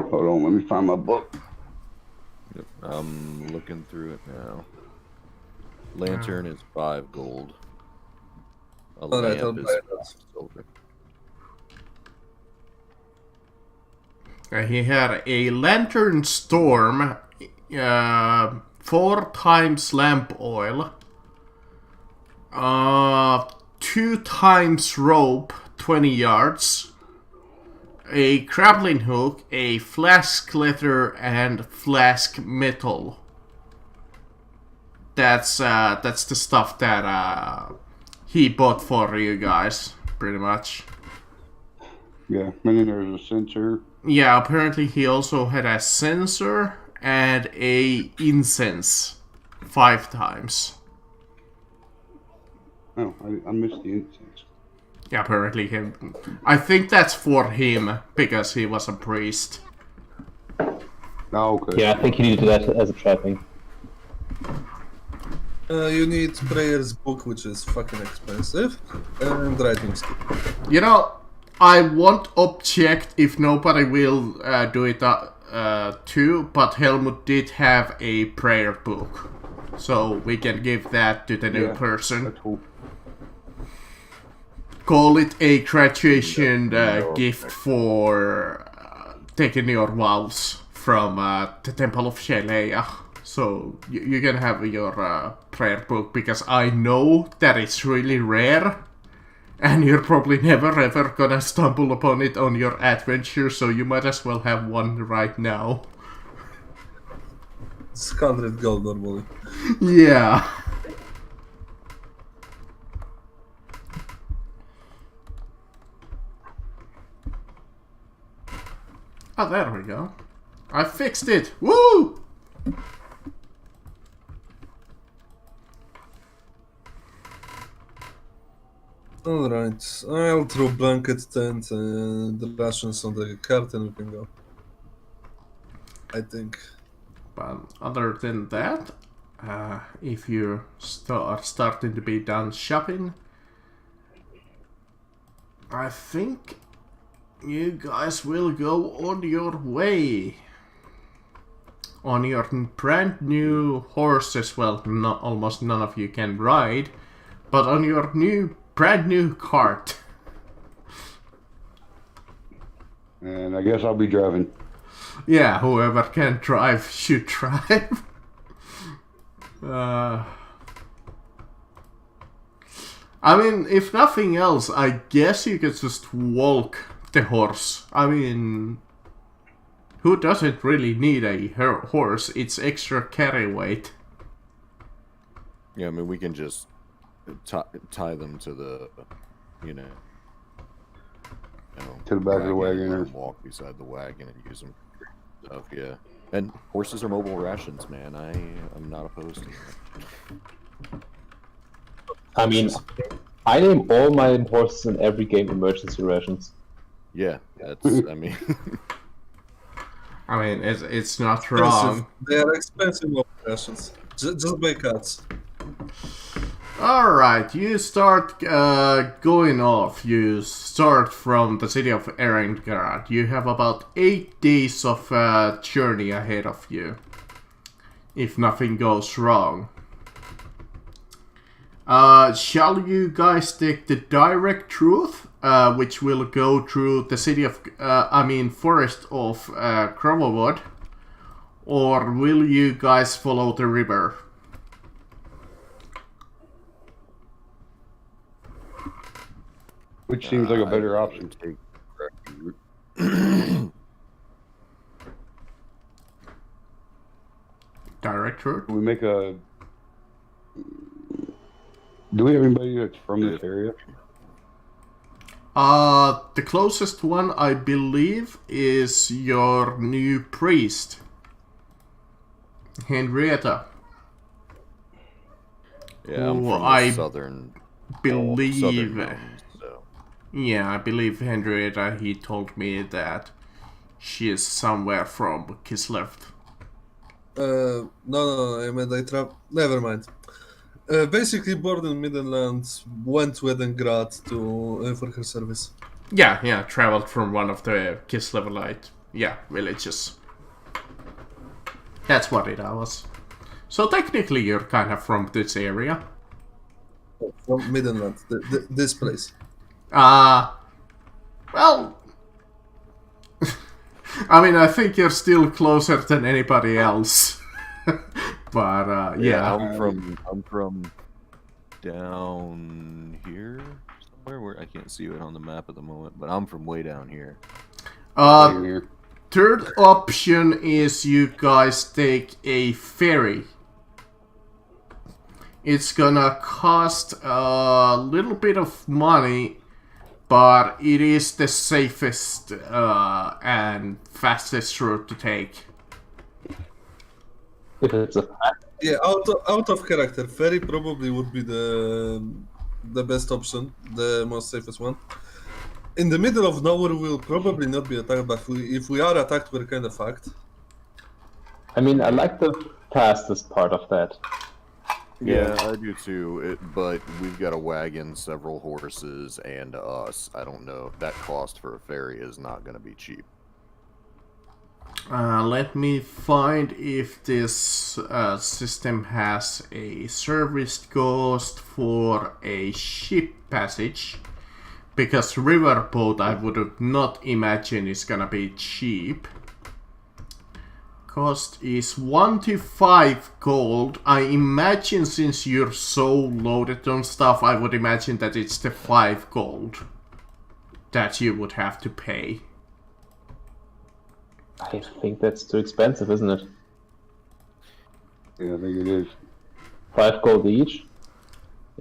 Hold on, let me find my book. Yep, I'm looking through it now. Lantern is 5 gold. A lamp is 5 silver. He had a lantern storm, 4 times lamp oil, 2 times rope, 20 yards, a grappling hook, a flask leather, and flask metal. That's the stuff that he bought for you guys, pretty much. Yeah, and then there's a sensor. Yeah, apparently he also had a sensor and a incense 5 times. Oh, I missed the incense. Yeah, apparently him. I think that's for him because he was a priest. Oh, okay. Yeah, I think you need to do that as a trapping. You need prayer's book, which is fucking expensive, and writing skill. You know, I won't object if nobody will do it too, but Helmut did have a prayer book, so we can give that to the new person. That's cool. Call it a graduation gift for taking your vows from the Temple of Shelea. So you can have your prayer book, because I know that it's really rare. And you're probably never ever gonna stumble upon it on your adventure, so you might as well have one right now. It's 100 gold normally. Yeah. Oh, there we go. I fixed it! Woo! Alright, I'll throw blanket tent and the rations on the cart and we can go. I think. But other than that, if you are starting to be done shopping, I think you guys will go on your way. On your brand new horses. Well, almost none of you can ride, but on your brand new cart. And I guess I'll be driving. Yeah, whoever can drive should drive. I mean, if nothing else, I guess you could just walk the horse. I mean, who doesn't really need a horse? It's extra carry weight. Yeah, I mean, we can just tie them to the, To the back of the wagon. And walk beside the wagon and use them for stuff, yeah. And horses are mobile rations, man. I am not opposed to that. I mean, I name all my horses in every game emergency rations. Yeah, that's, I mean... I mean, it's not wrong. They are expensive rations. Just buy cats. Alright, you start going off. You start from the city of Erengrad. You have about 8 days of journey ahead of you, if nothing goes wrong. Shall you guys take the direct route, which will go through the city of, forest of Crovowood, or will you guys follow the river? Which seems like a better option. Direct route? We make a... Do we have anybody that's from this area? The closest one, I believe, is your new priest, Henrietta. Yeah, I'm Who from I the southern believe. so. Yeah, I believe Henrietta, he told me that she is somewhere from Kislev. No, I meant never mind. Basically, born in Midlands, went to Edengrad for her service. Yeah, traveled from one of the Kislevelite villages. That's what it was. So technically you're kind of from this area. From Midland, this place. Well, I mean, I think you're still closer than anybody else. But yeah, I'm from down here somewhere where I can't see it on the map at the moment, but I'm from way down here. Right here. Third option is you guys take a ferry. It's gonna cost a little bit of money, but it is the safest and fastest route to take. If it's a Yeah, out of character, ferry probably would be the best option, the most safest one. In the middle of nowhere, we'll probably not be attacked, but if we are attacked, we're kind of fucked. I mean, I like the fastest part of that. Yeah, I do too. But we've got a wagon, several horses, and us. I don't know. That cost for a ferry is not going to be cheap. Let me find if this system has a service cost for a ship passage. Because riverboat I would not imagine is gonna be cheap. Cost is 1 to 5 gold. I imagine since you're so loaded on stuff, I would imagine that it's the 5 gold that you would have to pay. I think that's too expensive, isn't it? Yeah, I think it is. 5 gold each?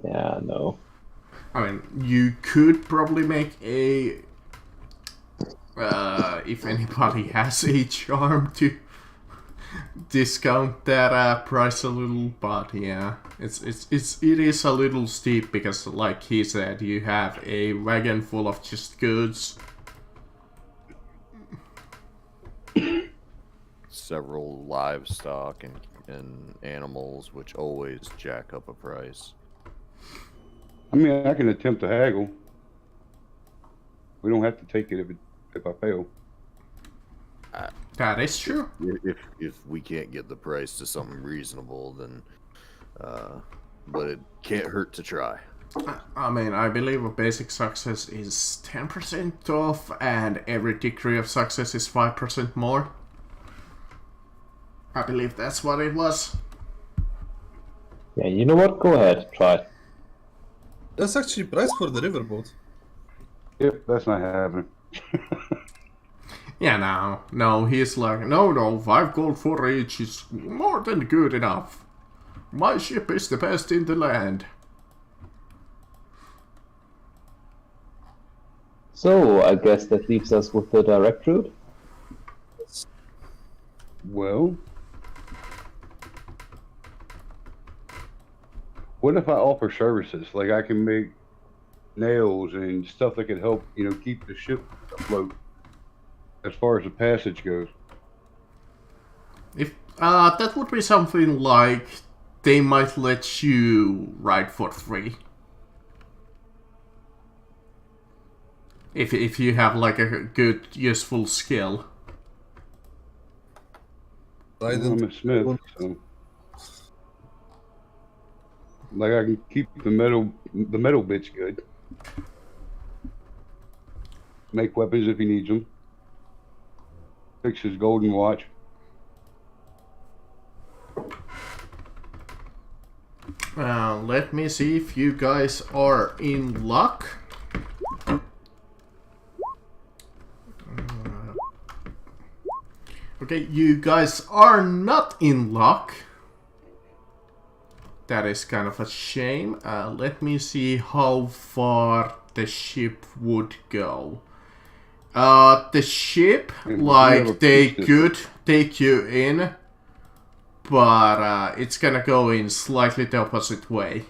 Yeah, no. I mean, you could probably make a... if anybody has a charm to discount that price a little, but yeah, it is a little steep because, like he said, you have a wagon full of just goods. Several livestock and animals, which always jack up a price. I mean, I can attempt to haggle. We don't have to take it if I fail. That is true. If we can't get the price to something reasonable, then but it can't hurt to try. I mean, I believe a basic success is 10% off, and every degree of success is 5% more. I believe that's what it was. Yeah, you know what? Go ahead, try. That's actually price for the riverboat. Yep, that's not happening. Yeah, no, he's like, no, 5 gold for each is more than good enough. My ship is the best in the land. So, I guess that leaves us with the direct route. Well, what if I offer services? Like I can make nails and stuff that could help, keep the ship afloat as far as the passage goes. If that would be something like they might let you ride for free. If you have like a good useful skill. I'm a smith, so like I can keep the metal bits good. Make weapons if he needs them. Fix his golden watch. Let me see if you guys are in luck. Okay, you guys are not in luck. That is kind of a shame. Let me see how far the ship would go. The ship, like, they could take you in, but it's gonna go in slightly the opposite way.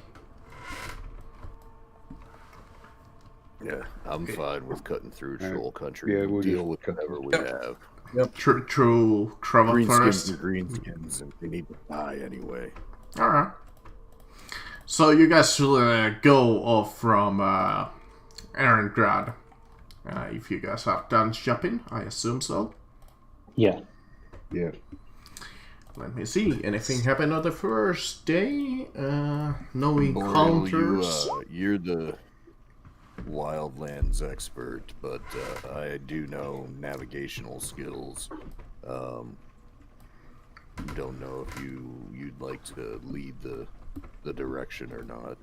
Yeah, I'm fine with cutting through troll country. Yeah, We'll we'll deal just with whatever we have. True travel Greenskins first. and greenskins, and they need to die anyway. Alright. So you guys go off from Erengrad. If you guys are done shopping, I assume so. Yeah. Yeah. Let me see. Anything happen on the first day? No Boreal, encounters. you're the wildlands expert, but I do know navigational skills. Don't know if you'd like to lead the direction or not.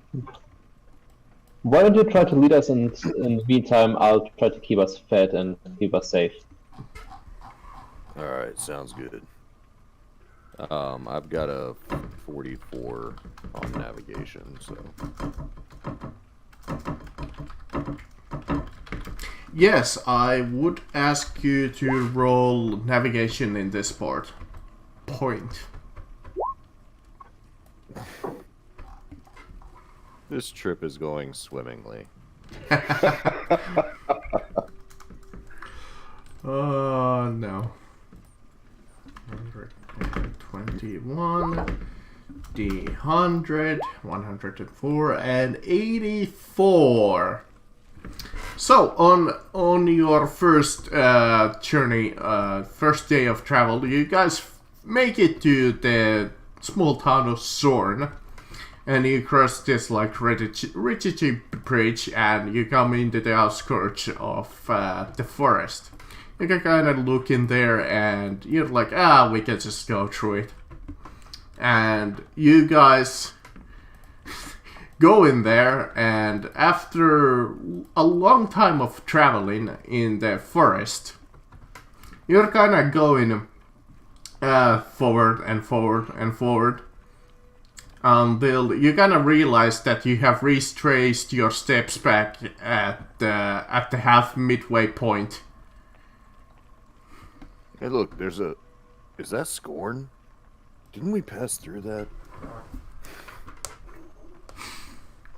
Why don't you try to lead us, and in the meantime, I'll try to keep us fed and keep us safe. All right, sounds good. I've got a 44 on navigation, so. Yes, I would ask you to roll navigation in this part. Point. This trip is going swimmingly. Oh no. 121, D100, 104, and 84. So on your first journey, first day of travel, you guys make it to the small town of Zorn, and you cross this like rigid bridge, and you come into the outskirts of the forest. You can kind of look in there, and you're like, we can just go through it. And you guys go in there, and after a long time of traveling in the forest, you're kind of going forward and forward and forward until you kind of realize that you have retraced your steps back at the half midway point. Hey, look, is that Scorn? Didn't we pass through that?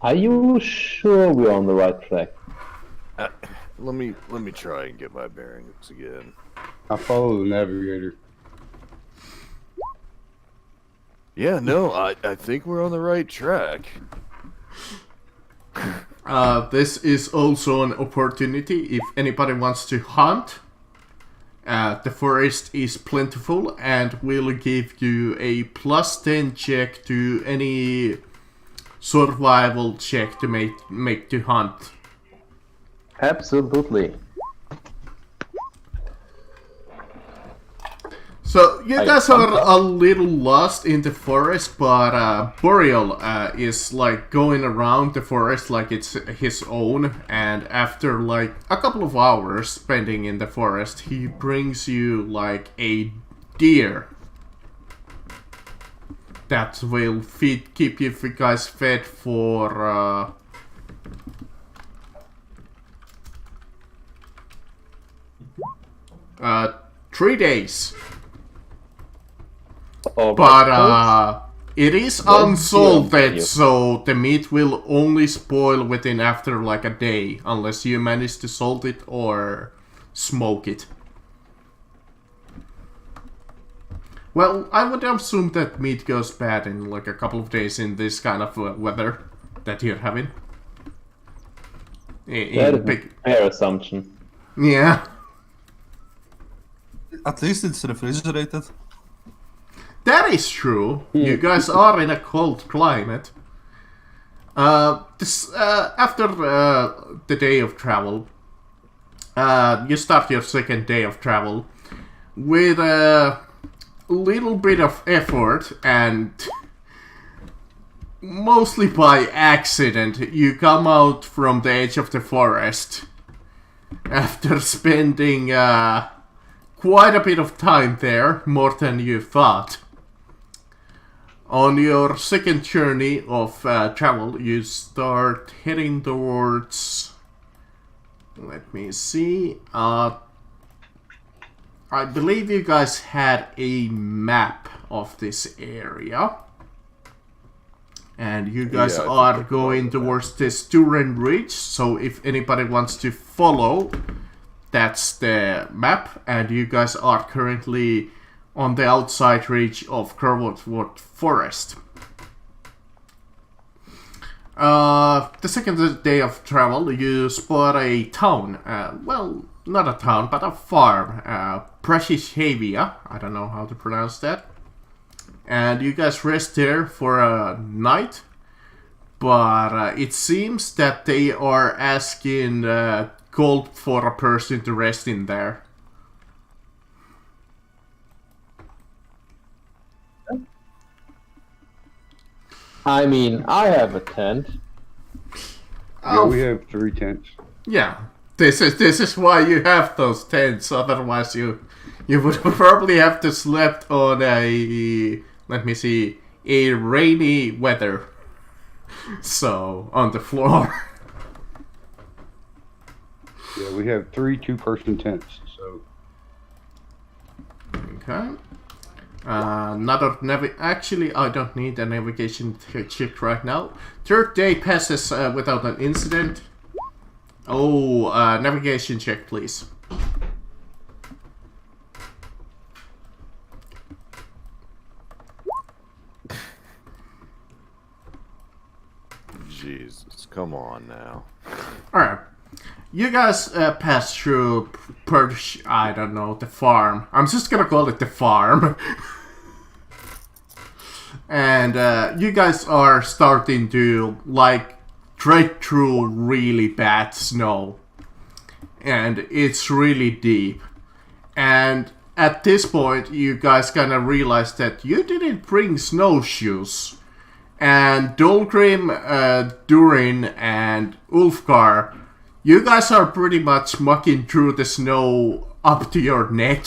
Are you sure we're on the right track? Let me try and get my bearings again. I follow the navigator. Yeah, no, I think we're on the right track. This is also an opportunity if anybody wants to hunt. The forest is plentiful and will give you a +10 check to any survival check to make to hunt. Absolutely. So you guys are a little lost in the forest, but Boreal is like going around the forest like it's his own, and after like a couple of hours spending in the forest, he brings you like a deer that will keep you guys fed for 3 days. But it is unsalted, so the meat will only spoil within after like a day, unless you manage to salt it or smoke it. Well, I would assume that meat goes bad in like a couple of days in this kind of weather that you're having. That is a fair assumption. Yeah. At least it's refrigerated. That is true. You guys are in a cold climate. After the day of travel, you start your second day of travel with a little bit of effort, and mostly by accident, you come out from the edge of the forest after spending quite a bit of time there, more than you thought. On your second journey of travel, you start heading towards... Let me see. I believe you guys had a map of this area. And you guys are going towards the Sturen Ridge, so if anybody wants to follow, that's the map. And you guys are currently on the outside ridge of Crowwood Forest. The second day of travel, you spot a town. Well, not a town, but a farm. Bratislava. I don't know how to pronounce that. And you guys rest there for a night. But it seems that they are asking gold for a person to rest in there. I mean, I have a tent. Yeah, we have 3 tents. Yeah, this is why you have those tents. Otherwise, you would probably have to slept on a, let me see, a rainy weather. So on the floor. Yeah, we have 3 2-person tents. So Okay. Actually, I don't need a navigation check right now. 3rd day passes without an incident. Oh, navigation check, please. Jesus, come on now. Alright. You guys pass through I don't know, the farm. I'm just gonna call it the farm. And you guys are starting to, like, tread through really bad snow. And it's really deep. And at this point, you guys kind of realize that you didn't bring snowshoes. And Dolgrim, Durin, and Ulfgar, you guys are pretty much mucking through the snow up to your neck.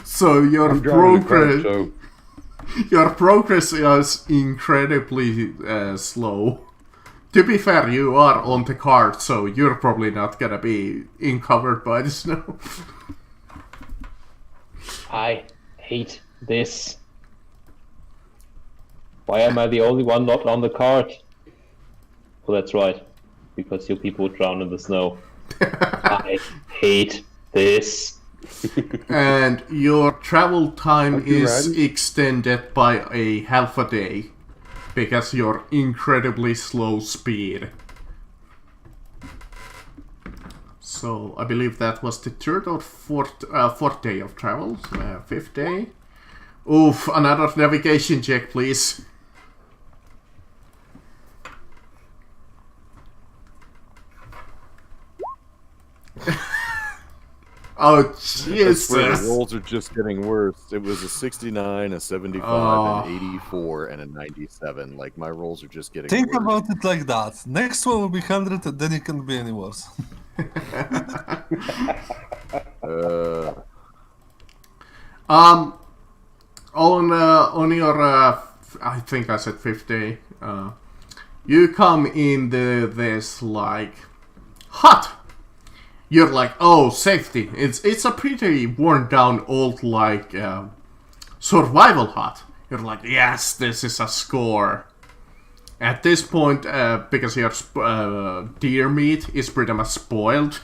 So your I'm driving the progress, cart, so your progress is incredibly slow. To be fair, you are on the cart, so you're probably not gonna be covered by the snow. I hate this. Why am I the only one not on the cart? Oh, that's right. Because you people drown in the snow. I hate this. And your travel time Are you is riding? extended by a half a day. Because your incredibly slow speed. So, I believe that was the 3rd or 4th day of travel. 5th day. Oof, another navigation check, please. Oh, I swear the Jesus. rolls are just getting worse. It was a 69, a 75, an 84, and a 97. Like, my rolls are just getting Think worse. about it like that. Next one will be 100, and then it can't be any worse. On your I think I said 50. You come in this like hut. You're like, oh, safety. It's a pretty worn down old like survival hut. You're like, yes, this is a score. At this point, because your deer meat is pretty much spoiled,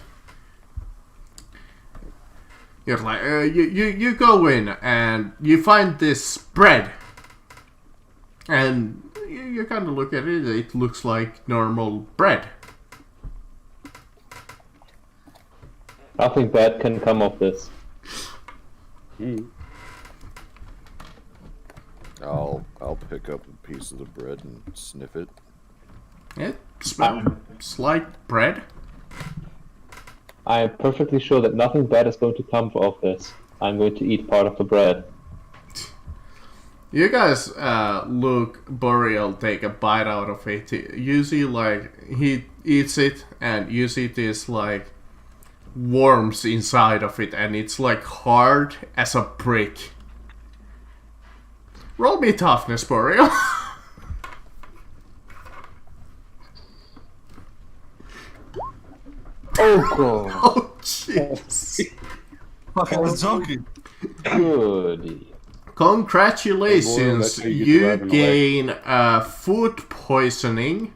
you're like, you go in and you find this bread. And you kind of look at it, it looks like normal bread. Nothing bad can come of this. I'll pick up a piece of the bread and sniff it. It smells like bread. I am perfectly sure that nothing bad is going to come of this. I'm going to eat part of the bread. You guys look Boreal take a bite out of it. You see, like, he eats it, and you see this, like, worms inside of it, and it's, like, hard as a brick. Roll me toughness, Boreal. Oh god! Oh, jeez. Fucking was joking. Goody. Congratulations, Hey, boy, that's how you get you driving away. gain food poisoning.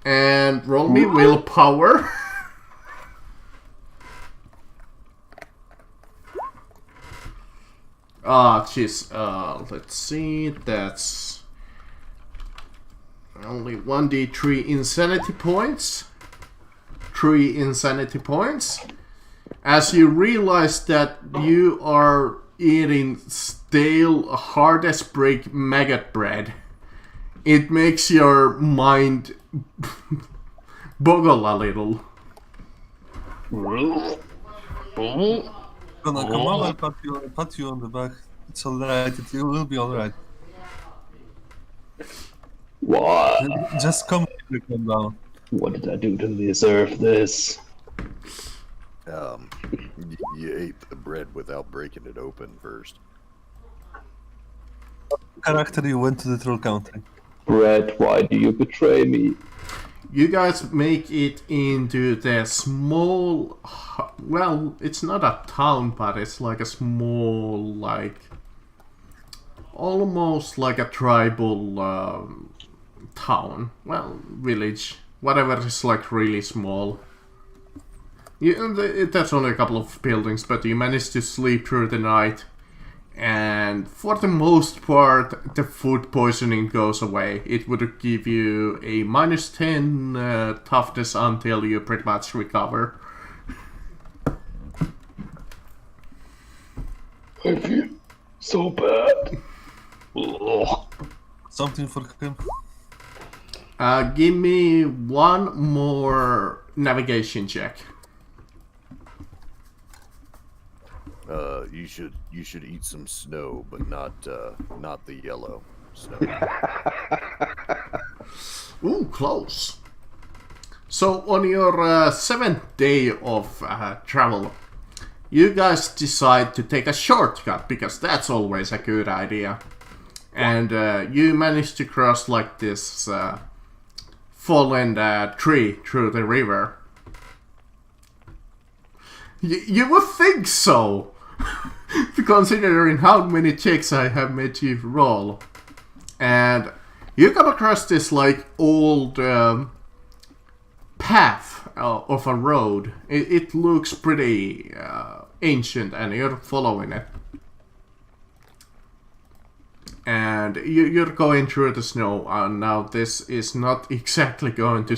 And roll me willpower. Jeez. Let's see. That's only 1d3 insanity points. 3 insanity points. as you realize that you are eating stale, hard as brick maggot bread, it makes your mind boggle a little. Gonna come over and pat you on the back. It's alright, it will be alright. What? Just come down. What did I do to deserve this? You ate the bread without breaking it open first. Character, you went to the troll country. Brett, why do you betray me? You guys make it into the small, well, it's not a town, but it's like a small, like, almost like a tribal town. Well, village, whatever is like really small. There's only a couple of buildings, but you manage to sleep through the night. And for the most part, the food poisoning goes away. It would give you a -10 toughness until you pretty much recover. I feel so bad. Ugh. Something for him. Give me one more navigation check. You should eat some snow, but not the yellow snow. Ooh, close. So on your 7th day of travel, you guys decide to take a shortcut, because that's always a good idea. And you manage to cross like this fallen tree through the river. You would think so, considering how many checks I have made you roll. And you come across this like old path of a road. It looks pretty ancient, and you're following it. And you're going through the snow. Now this is not exactly going to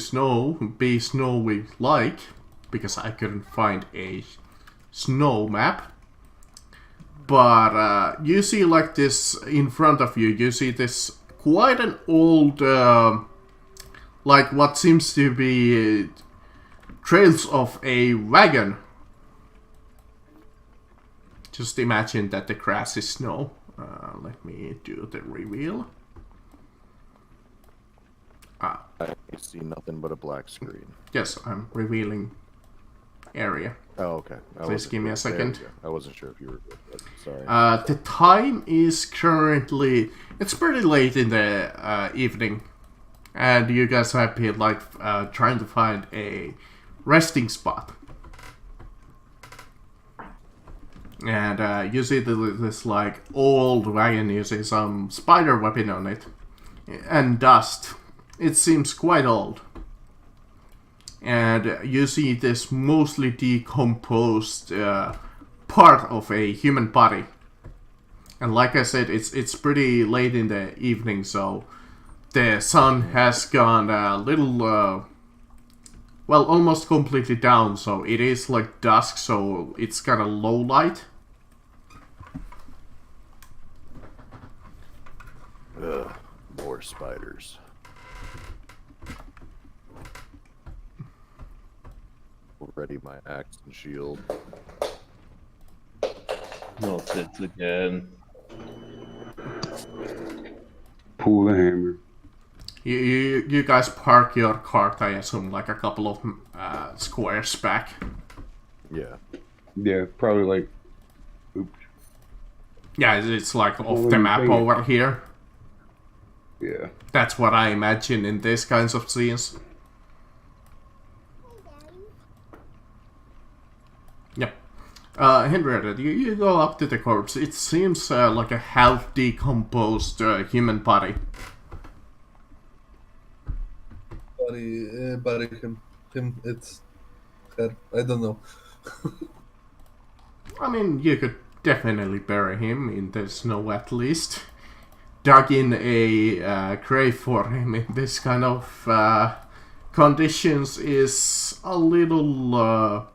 be snowy like, because I couldn't find a snow map. But you see like this in front of you, you see this quite an old, like what seems to be trails of a wagon. Just imagine that the grass is snow. Let me do the reveal. I see nothing but a black screen. Yes, I'm revealing area. Oh, okay. Please give me a second. I wasn't sure if you were. Sorry. The time is currently, it's pretty late in the evening, and you guys have been like trying to find a resting spot. And you see this like old wagon, you see some spider webbing on it, and dust. It seems quite old. And you see this mostly decomposed part of a human body. And like I said, it's pretty late in the evening, so the sun has gone a little, well, almost completely down, so it is like dusk, so it's kind of low light. More spiders. Ready my axe and shield. Not it again. Pull the hammer. You guys park your cart, I assume, like a couple of squares back. Yeah. Yeah, probably like. Oops. Yeah, it's like off Well, the you map think- over here. Yeah. That's what I imagine in these kinds of scenes. Yep. Henrietta, you go up to the corpse. It seems like a half decomposed human body. Bury him, it's her. I don't know. I mean, you could definitely bury him in the snow at least. Dug in a grave for him in this kind of conditions is a little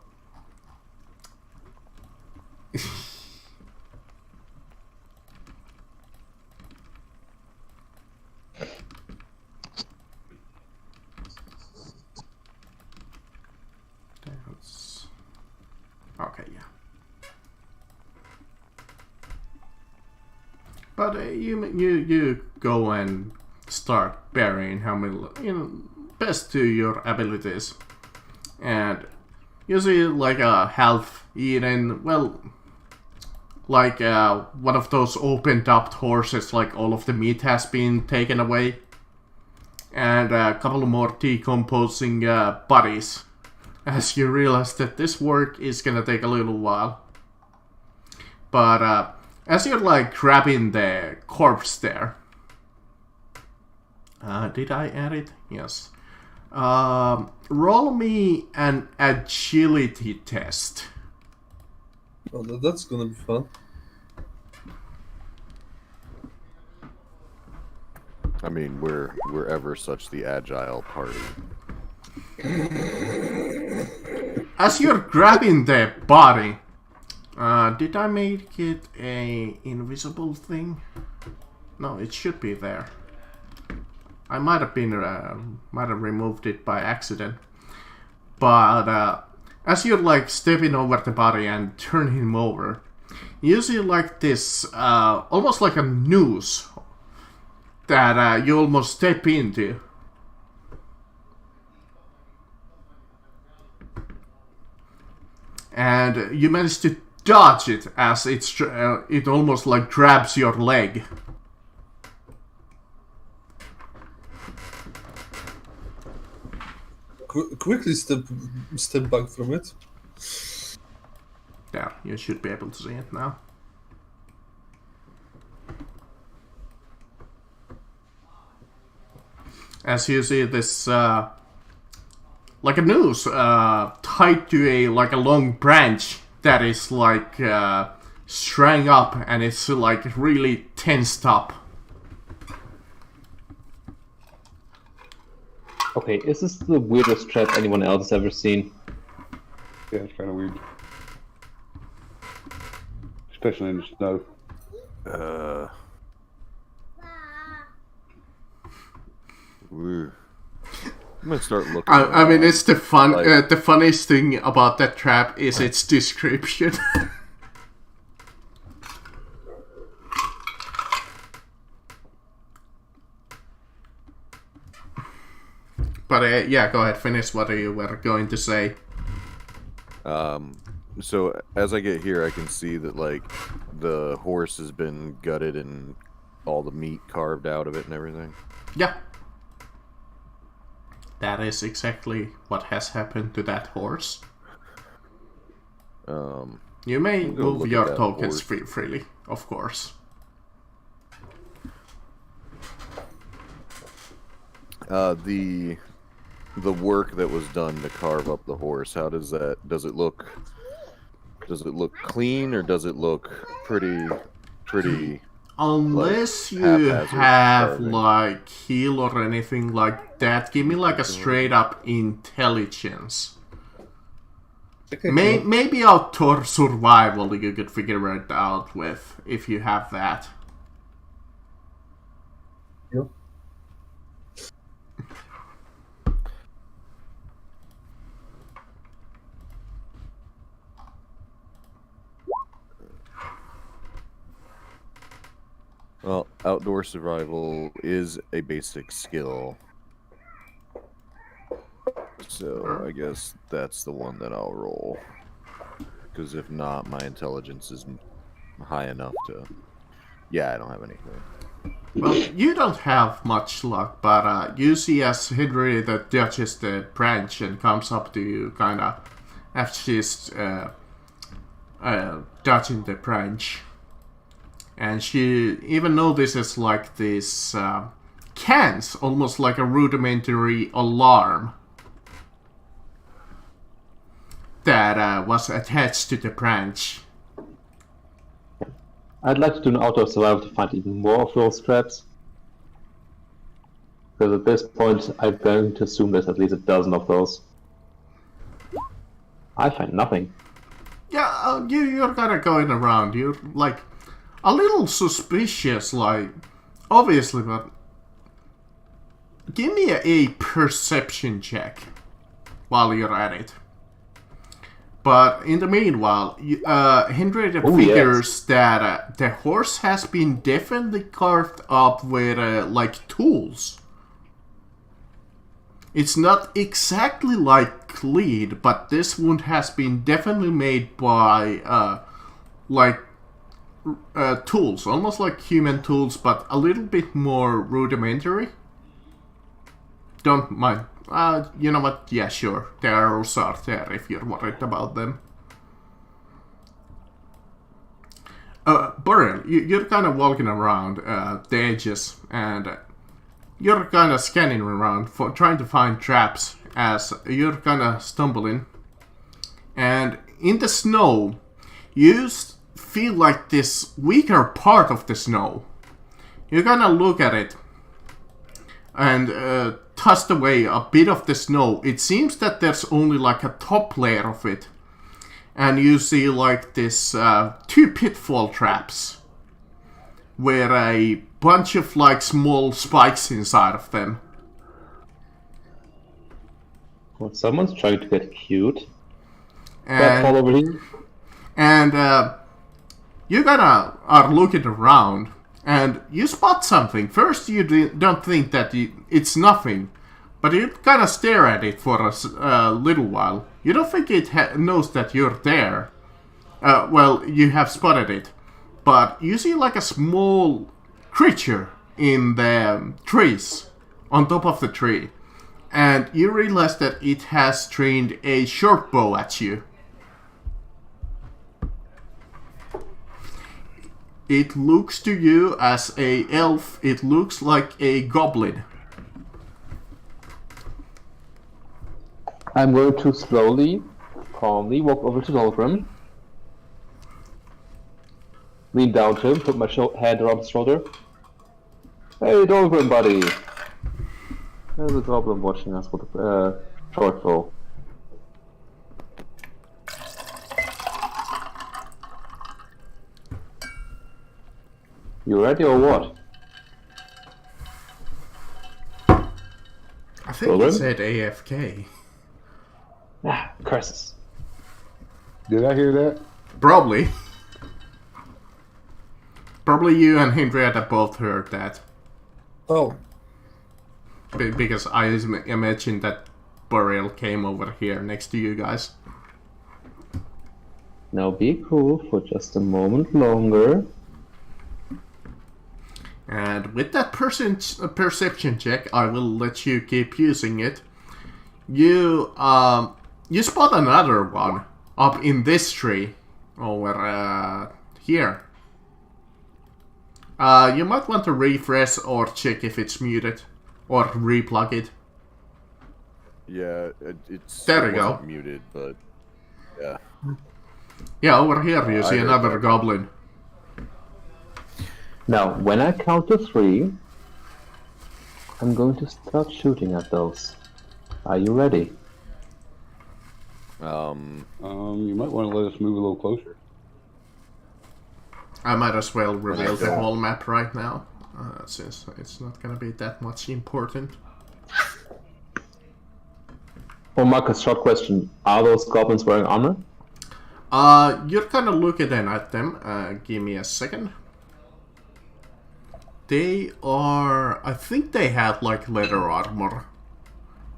But you go and start burying how many, best to your abilities, and you see like a half-eaten, well, like one of those opened up horses, like all of the meat has been taken away, and a couple more decomposing bodies, as you realize that this work is gonna take a little while. But as you're like grabbing the corpse there, did I add it? Yes. Roll me an agility test. Oh, that's gonna be fun. I mean, we're ever such the agile party. As you're grabbing the body, did I make it a invisible thing? No, it should be there. I might have removed it by accident. But as you're like stepping over the body and turn him over, you see like this, almost like a noose that you almost step into. And you manage to dodge it as it almost like grabs your leg. Quickly step back from it. Yeah, you should be able to see it now. As you see this, like a noose tied to a long branch that is like strung up, and it's like really tensed up. Okay, is this the weirdest trap anyone else has ever seen? Yeah, it's kind of weird. Especially in the snow. I'm gonna start looking. I mean, it's the fun. Like- The funniest thing about that trap is its description. But yeah, go ahead, finish what you were going to say. So as I get here, I can see that like the horse has been gutted and all the meat carved out of it and everything. Yeah. That is exactly what has happened to that horse. You may I'll go move look at your that tokens horse. freely, of course. The work that was done to carve up the horse, how does it look clean, or does it look pretty Unless you haphazard have carving? like heal or anything like that, give me like a straight up intelligence. Okay, Maybe outdoor survival you could figure it out with, if you have that. Yep. Well, outdoor survival is a basic skill. So I guess that's the one that I'll roll. Because if not, my intelligence isn't high enough to... Yeah, I don't have anything. Well, you don't have much luck, but you see as Henry that dodges the branch and comes up to you, kinda, as she's dodging the branch. And she even notices like these cans, almost like a rudimentary alarm that was attached to the branch. I'd like to do an outdoor survival to find even more of those traps. Because at this point, I'm going to assume there's at least a dozen of those. I find nothing. Yeah, you're kind of going around. You're like a little suspicious, like, obviously, but give me a perception check while you're at it. But in the meanwhile, Henrietta figures that the horse has been definitely carved up with like tools. It's not exactly like lead, but this wound has been definitely made by tools, almost like human tools, but a little bit more rudimentary. Don't mind. You know what? Yeah, sure. The arrows are there if you're worried about them. Burrell, you're kind of walking around the edges, and you're kind of scanning around for trying to find traps as you're kind of stumbling. And in the snow, you feel like this weaker part of the snow. You kind of look at it and tossed away a bit of the snow. It seems that there's only like a top layer of it. And you see like this 2 pitfall traps with a bunch of like small spikes inside of them. Well, someone's trying to get cute. And over here. And you kinda are looking around and you spot something. First you don't think that it's nothing, but you kind of stare at it for a little while. You don't think it knows that you're there. Well, you have spotted it. But you see like a small creature in the trees, on top of the tree. And you realize that it has trained a short bow at you. It looks to you as a elf, it looks like a goblin. I'm going to slowly, calmly walk over to Dolgrim. Lean down to him, put my hand around his shoulder. Hey Dolgrim, buddy! There's a goblin watching us with a short bow. You ready or what? I think it said AFK. Ah, curses. Did I hear that? Probably. Probably you and Henrietta both heard that. Oh. Because I imagine that Burrell came over here next to you guys. Now be cool for just a moment longer. And with that perception check, I will let you keep using it. You spot another one up in this tree over here. You might want to refresh or check if it's muted or replug it. Yeah, it's there we go. Muted, but yeah. Yeah, over here you see another goblin. Now, when I count to 3, I'm going to start shooting at those. Are you ready? You might want to let us move a little closer. I might as well reveal the whole map right now, since it's not gonna be that much important. Oh, Marcus, short question. Are those goblins wearing armor? You're kind of looking at them. Give me a second. They are... I think they have, like, leather armor.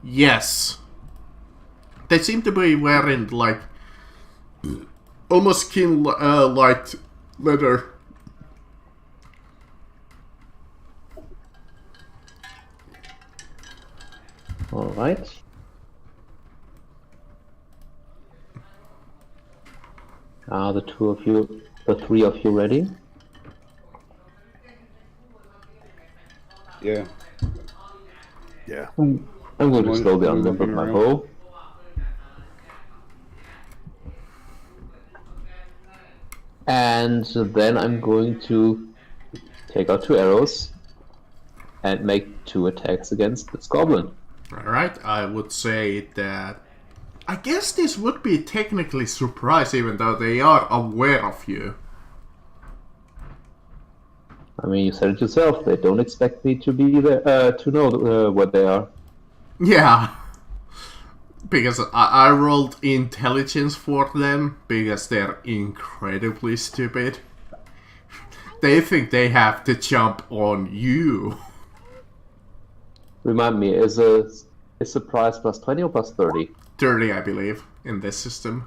Yes. They seem to be wearing, like, almost skin-light leather. Alright. Are the 3 of you ready? Yeah. Yeah. I'm going to slowly unlimber my bow. And then I'm going to take out 2 arrows and make 2 attacks against this goblin. Alright, I would say that... I guess this would be technically surprise even though they are aware of you. I mean, you said it yourself. They don't expect me to be there to know where they are. Yeah, because I rolled intelligence for them because they're incredibly stupid. They think they have to jump on you. Remind me, is the price plus 20 or plus 30? 30, I believe, in this system.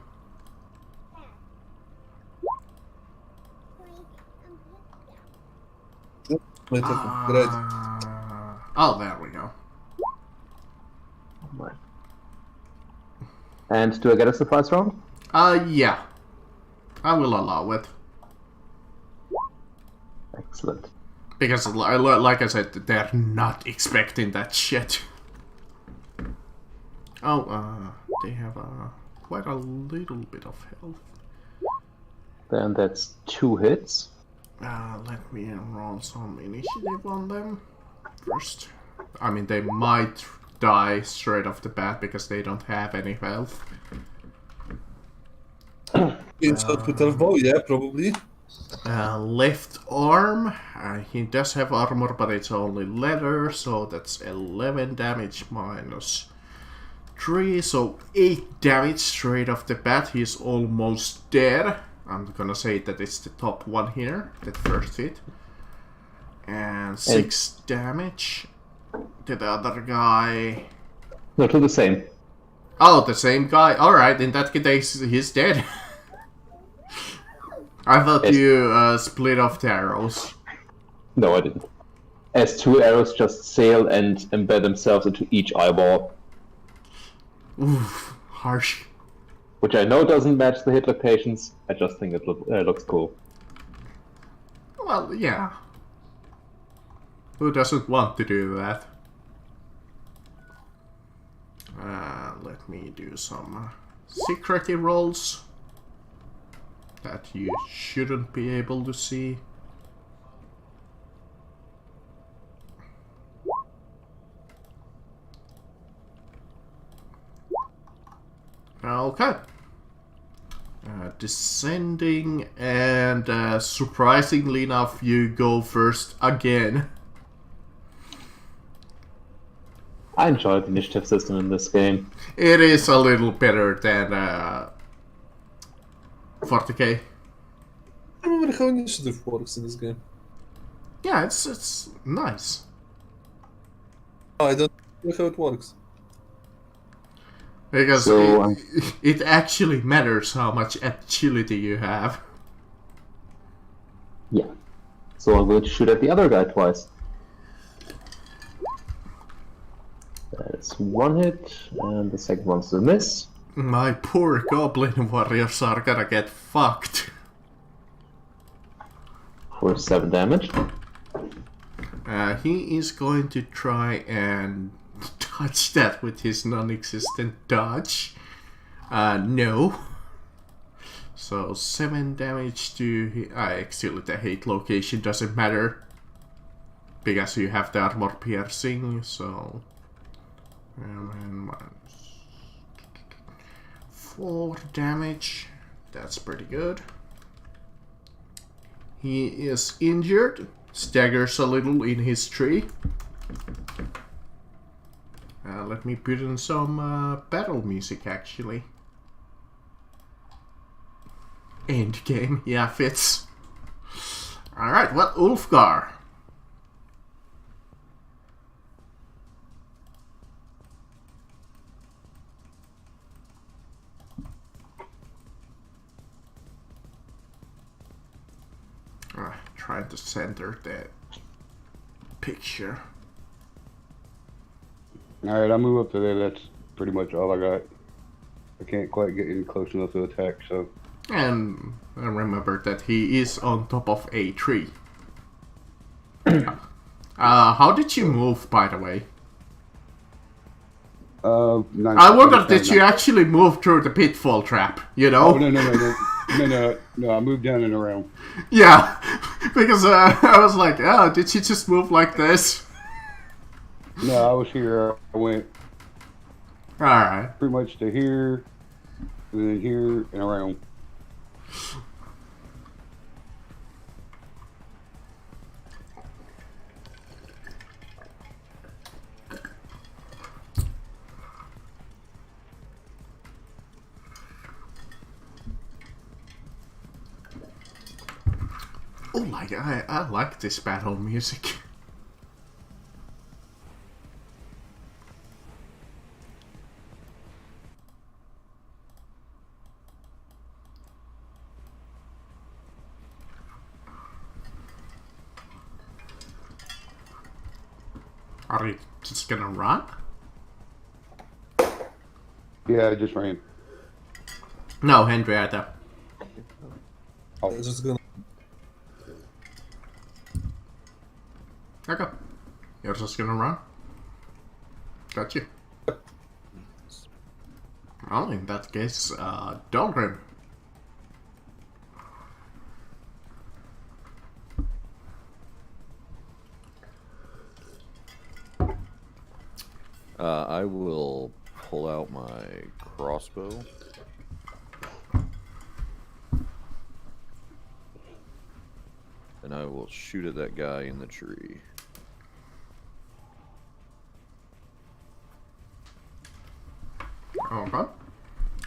Might happen. Great. Oh, there we go. Oh my. And do I get a surprise round? Yeah. I will allow it. Excellent. Because, like I said, they're not expecting that shit. Oh, they have quite a little bit of health. Then that's 2 hits. Let me roll some initiative on them first. I mean, they might die straight off the bat because they don't have any health. Insult with a bow, yeah, probably. Left arm, he does have armor, but it's only leather, so that's 11 damage minus 3, so 8 damage straight off the bat. He's almost dead. I'm gonna say that it's the top one here, that first hit. And 6 damage to the other guy. No, to the same. Oh, the same guy? Alright, in that case, he's dead. I thought you split off the arrows. No, I didn't. As 2 arrows just sail and embed themselves into each eyeball. Oof, harsh. Which I know doesn't match the hit locations, I just think it looks cool. Well, yeah. Who doesn't want to do that? Let me do some secretive rolls that you shouldn't be able to see. Okay. Descending, and surprisingly enough, you go first again. I enjoy the initiative system in this game. It is a little better than 40k. I remember how initiative works in this game. Yeah, it's nice. Oh, I don't know how it works. Because So, it actually matters how much agility you have. Yeah. So I'm going to shoot at the other guy twice. That's 1 hit, and the second one's a miss. My poor goblin warriors are gonna get fucked. For 7 damage. He is going to try and touch that with his non-existent dodge. No. So 7 damage to... actually the hate location doesn't matter. Because you have the armor piercing, so... And 4 damage. That's pretty good. He is injured. Staggers a little in his tree. Let me put in some battle music, actually. End game, yeah, fits. Alright, well, Ulfgar. Trying to center that picture. Alright, I'll move up to there. That's pretty much all I got. I can't quite get in close enough to attack, so... And remember that he is on top of a tree. How did you move, by the way? I wondered, did you actually move through the pitfall trap, you know? Oh, no, I moved down and around. Yeah, because I was like, oh, did she just move like this? No, I was here. I went Alright. pretty much to here, and then here, and around. Oh my god, I like this battle music. Are you just gonna run? Yeah, I just ran. No, Henrietta. I'm just gonna. Okay. You're just gonna run? Got you. Well, in that case, Dahlgren. I will pull out my crossbow. And I will shoot at that guy in the tree. Okay.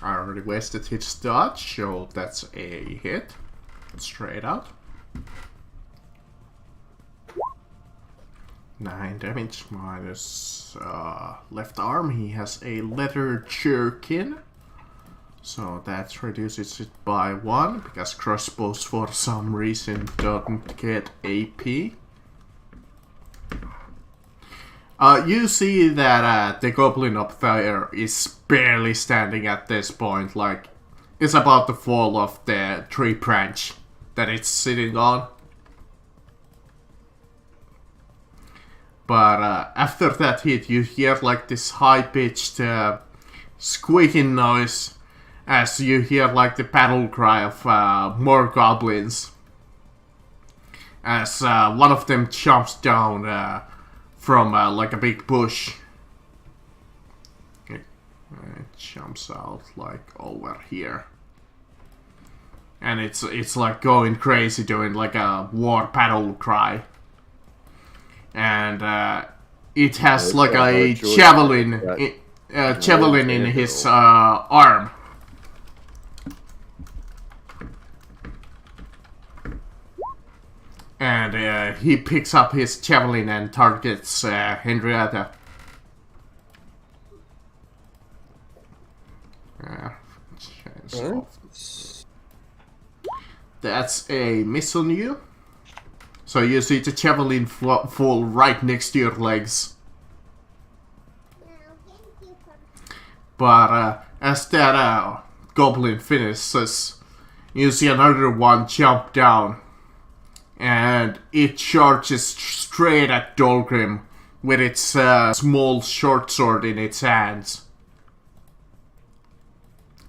I already wasted his dodge, so that's a hit. Straight out. 9 damage minus left arm. He has a leather jerkin. So that reduces it by 1, because crossbows for some reason don't get AP. You see that the goblin up there is barely standing at this point, like it's about to fall off the tree branch that it's sitting on. But after that hit, you hear like this high-pitched squeaking noise as you hear like the battle cry of more goblins. As one of them jumps down from like a big bush. It jumps out like over here. And it's like going crazy, doing like a war battle cry. And it has like a javelin, javelin in his arm. And he picks up his javelin and targets Henrietta. That's a miss on you. So you see the javelin fall right next to your legs. But as that goblin finishes, you see another one jump down. And it charges straight at Dahlgren with its small short sword in its hands.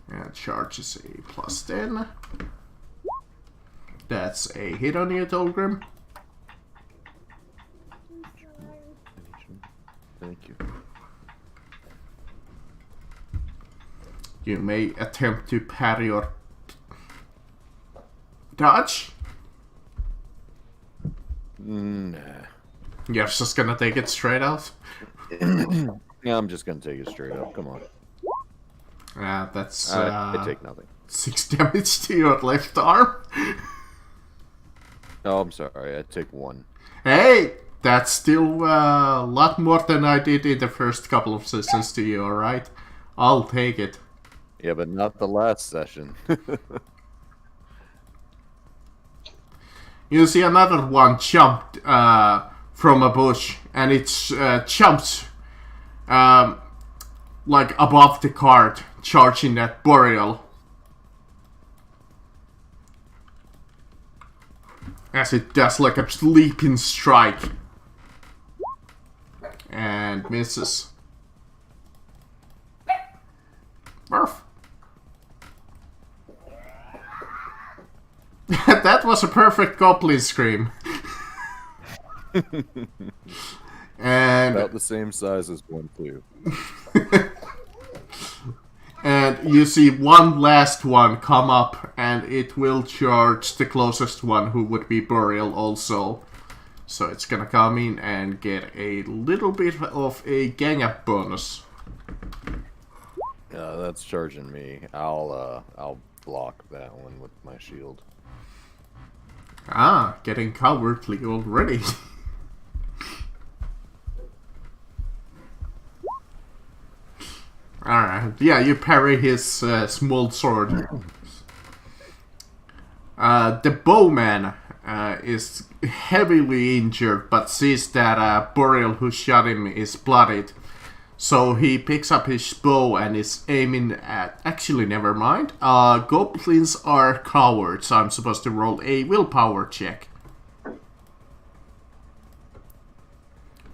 And charges a plus 10. That's a hit on you, Dahlgren. Thank you. You may attempt to parry or dodge. Nah. You're just gonna take it straight out? Yeah, I'm just gonna take it straight up. Come on. That's I take nothing. 6 damage to your left arm. Oh, I'm sorry. I take 1. Hey, that's still a lot more than I did in the first couple of sessions to you, alright? I'll take it. Yeah, but not the last session. You see another one jumped from a bush, and it jumps like above the cart, charging at Boreal. As it does like a leaping strike. And misses. Murph. That was a perfect goblin scream. And about the same size as 1, too. And you see one last one come up, and it will charge the closest one, who would be Boreal also. So it's gonna come in and get a little bit of a gang-up bonus. That's charging me. I'll block that one with my shield. Ah, getting cowardly already. Alright, yeah, you parry his small sword. The bowman is heavily injured, but sees that Boreal who shot him is bloodied. So he picks up his bow and is aiming at... Actually, never mind. Goblins are cowards, so I'm supposed to roll a willpower check.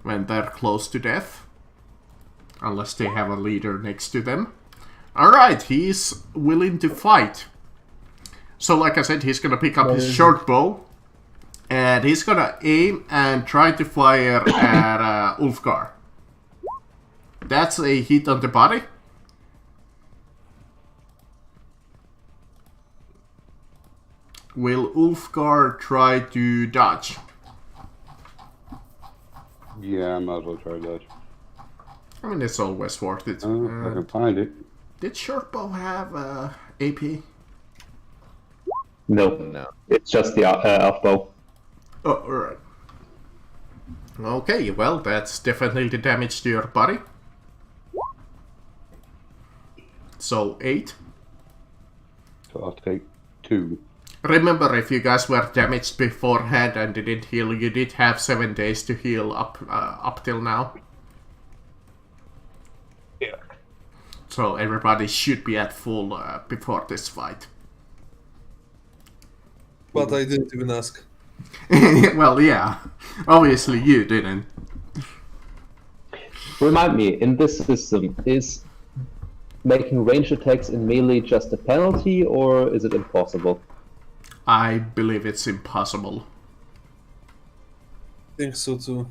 When they're close to death. Unless they have a leader next to them. Alright, he's willing to fight. So like I said, he's gonna pick up his short bow. And he's gonna aim and try to fire at Ulfgar. That's a hit on the body. Will Ulfgar try to dodge? Yeah, I might as well try to dodge. I mean, it's always worth it. If I can find it. Did Shortbow have AP? No, it's just the elf bow. Oh, alright. Okay, well, that's definitely the damage to your body. So, 8. So I'll take 2. Remember, if you guys were damaged beforehand and didn't heal, you did have 7 days to heal up till now. Yeah. So everybody should be at full before this fight. But I didn't even ask. Well, yeah. Obviously you didn't. Remind me, in this system, is making ranged attacks in melee just a penalty, or is it impossible? I believe it's impossible. I think so too.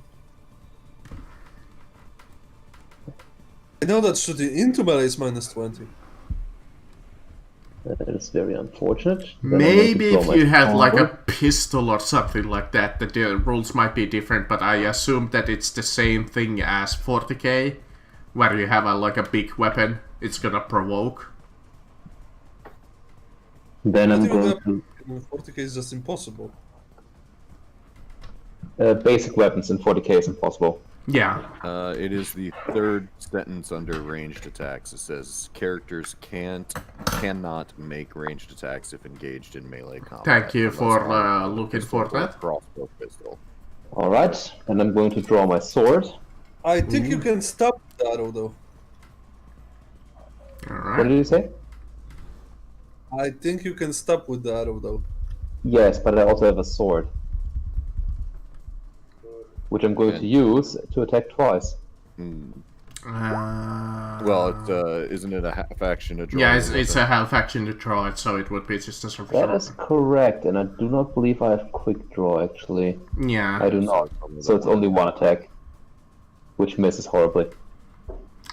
I know that shooting into melee is -20. That is very unfortunate. Then Maybe I need to if draw you my had like a card. pistol or something like that, the rules might be different, but I assume that it's the same thing as 40k, where you have like a big weapon, it's gonna provoke. Then I'm I think going that in 40k is just impossible. to... basic weapons in 40k is impossible. Yeah. It is the third sentence under ranged attacks. It says characters cannot make ranged attacks if engaged in melee combat. Thank you unless for armed with a looking pistol for or that. Crossbow pistol. Alright, and I'm going to draw my sword. I think you can stop the arrow though. What Alright. did you say? I think you can stop with the arrow though. Yes, but I also have a sword. Which I'm going to use to attack twice. Well, isn't it a half action to draw? Yeah, your it's weapon? a half action to draw it, so it would be just a surface That weapon. is correct, and I do not believe I have quick draw actually. I Yeah, do not. So it's only one attack. Which misses horribly.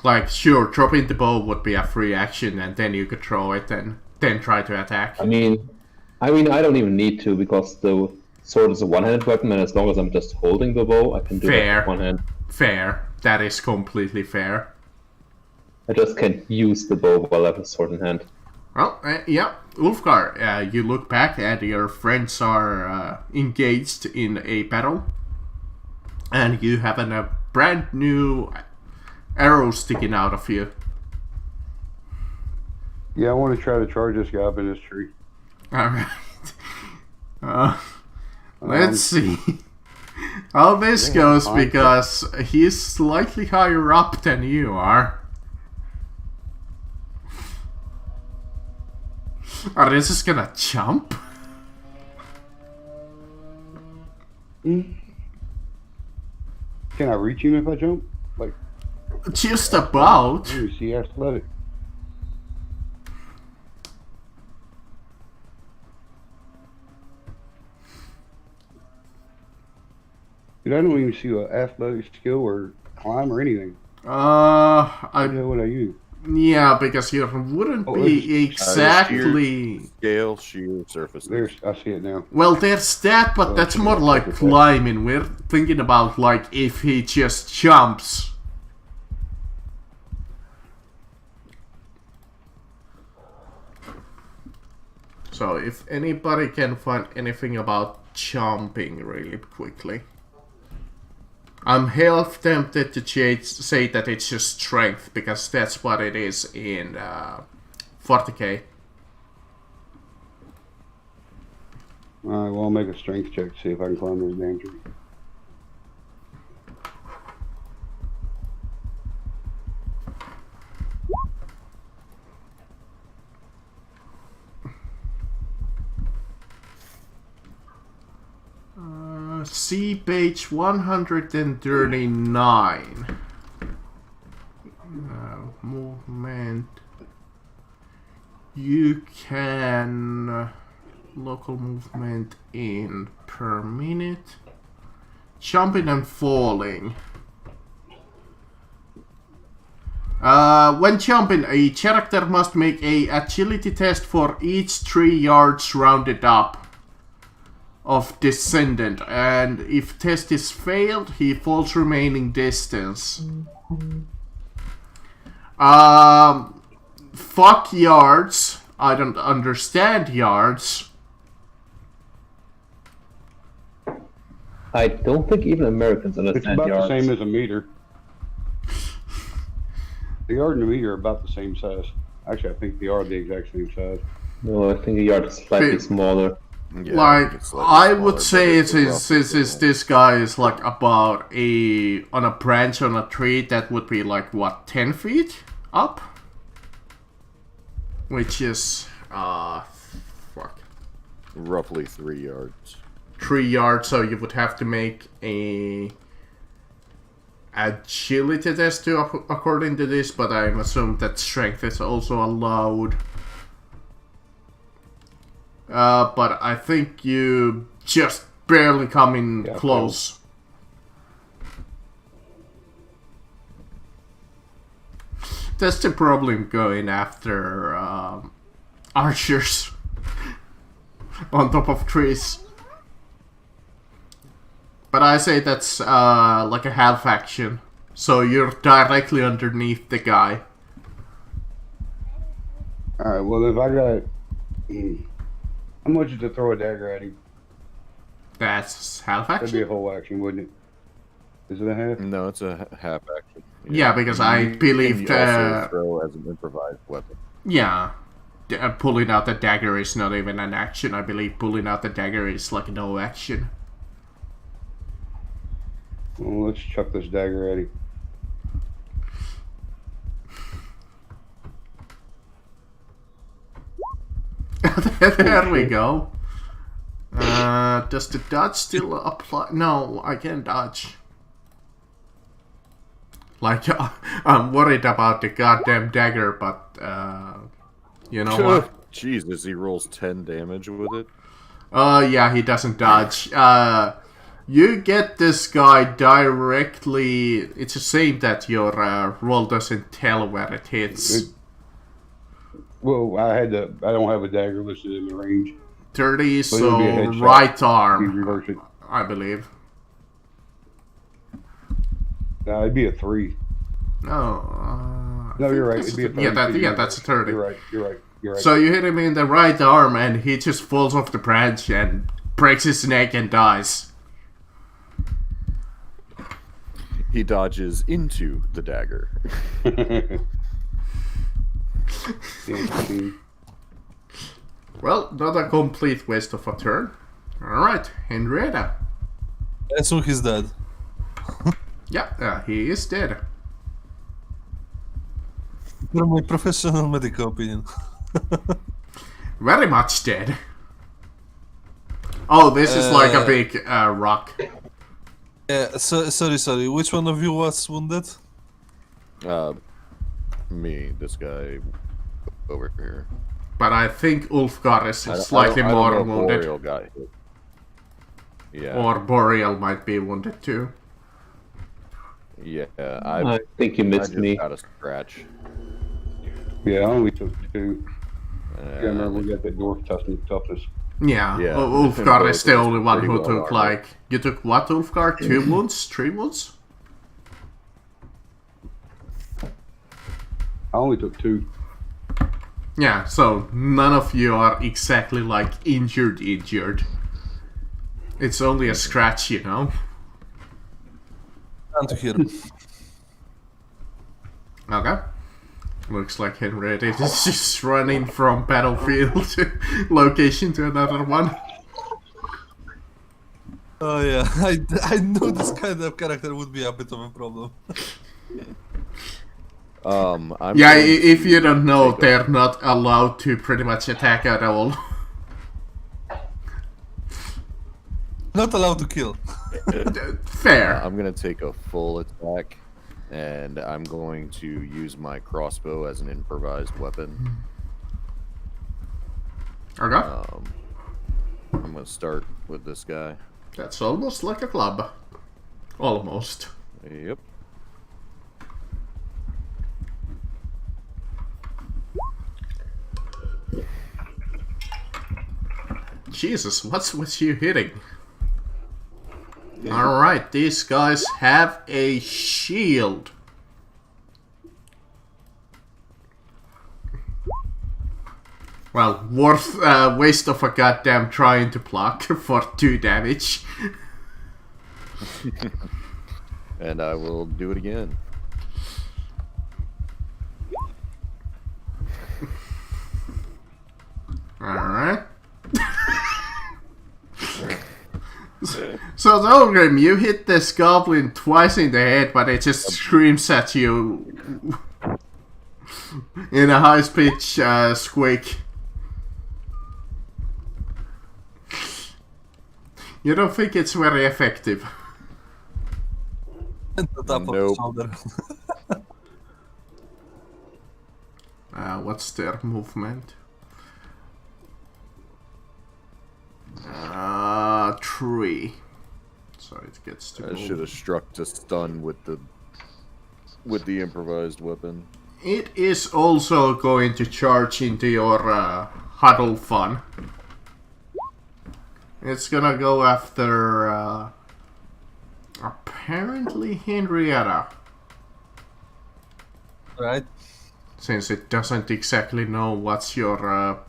like sure, dropping the bow would be a free action, and then you could draw it and then try to attack. I mean I don't even need to, because the sword is a one-handed weapon, and as long as I'm just holding the bow, I can do Fair. it with one hand. Fair. That is completely fair. I just can't use the bow while I have a sword in hand. Well, yeah, Ulfgar, you look back and your friends are engaged in a battle, and you have a brand new arrow sticking out of you. Yeah, I want to try to charge this guy up in this tree. Alright. Let's see how this goes, because he's slightly higher up than you are. Are they just gonna jump? Can I reach him if I jump? Like, Just about. let me see athletic. Dude, I don't even see an athletic skill or climb or anything. What the hell would I use? Yeah, because you wouldn't Oh, be exactly. Scale, sheer, surface. There's, I see it now. Well, there's that, but that's more like climbing. We're thinking about like if he just jumps. So if anybody can find anything about jumping really quickly. I'm half tempted to say that it's just strength, because that's what it is in 40k. Alright, well, I'll make a strength check to see if I can climb those damn trees. See page 139. Movement. You can local movement in per minute. Jumping and falling. When jumping, a character must make a agility test for each 3 yards rounded up of descendant, and if test is failed, he falls remaining distance. Fuck yards. I don't understand yards. I don't think even Americans It's understand about yards. the same as a meter. The yard and the meter are about the same size. Actually, I think they are the exact same size. No, I think a yard is slightly smaller. Yeah, Like, it's slightly I smaller, would but say it's roughly this guy is like about on a branch on a tree that would be like, what, 10 feet up? Which is, fuck. roughly 3 yards. 3 yards, so you would have to make a agility test to, according to this, but I'm assuming that strength is also allowed. But I think you just barely come in close. That's the problem going after archers on top of trees. But I say that's like a half action, so you're directly underneath the guy. Alright, well, if I got... how much is to throw a dagger at him? That's half That'd be a action? whole action, wouldn't it? Is it a half? No, it's a half action. Yeah, because I You believed... can also throw as an improvised weapon. Yeah. Pulling out the dagger is not even an action. I believe pulling out the dagger is like no action. Well, let's chuck this dagger at him. There we go. Does the dodge still apply? No, I can't dodge. Like, I'm worried about the goddamn dagger, but, you know what? Jesus, he rolls 10 damage with it. Yeah, he doesn't dodge. You get this guy directly... It's a shame that your roll doesn't tell where it hits. Well, I don't have a dagger listed in the range. 30, So it'll be a so headshot. right You arm, reverse it. I believe. Nah, it'd be a 3. No, No, you're right. It'd be a 30. yeah, that's a 30. You're right. So you hit him in the right arm and he just falls off the branch and breaks his neck and dies. He dodges into the dagger. Well, not a complete waste of a turn. Alright, Henrietta. And so he's dead. Yeah, he is dead. From my professional medical opinion. Very much dead. Oh, this is like a big rock. Yeah, sorry. Which one of you was wounded? Me, this guy over here. But I think Ulfgar is I slightly don't more know if wounded. Boreal got hit. Yeah. Or Boreal might be wounded too. Yeah, I think you I missed just me. got a scratch. Yeah, I only took 2. Yeah, remember we got that dwarf toughness. Yeah, Yeah, Ulfgar is the both only one pretty who well took armored. like... You took what, Ulfgar? 2 wounds? 3 wounds? I only took 2. Yeah, so none of you are exactly like injured. It's only a scratch, you know. And to hear. Okay. Looks like Henrietta is just running from battlefield location to another one. Oh yeah, I knew this kind of character would be a bit of a problem. I'm Yeah, going if to you don't know, take a- they're not allowed to pretty much attack at all. Not allowed to kill. Fair. I'm gonna take a full attack, and I'm going to use my crossbow as an improvised weapon. Okay. I'm gonna start with this guy. That's almost like a club. Almost. Yep. Jesus, what's with you hitting? Alright, these guys have a shield. Well, worth waste of a goddamn trying to block for 2 damage. And I will do it again. Alright. So, Dolgrim, you hit this goblin twice in the head, but it just screams at you in a high-pitched squeak. You don't think it's very effective? And the top of the Nope. shoulder. What's their movement? 3. So it gets to I move. should have struck to stun with the improvised weapon. It is also going to charge into your huddle fun. It's gonna go after apparently Henrietta, Right? since it doesn't exactly know what's your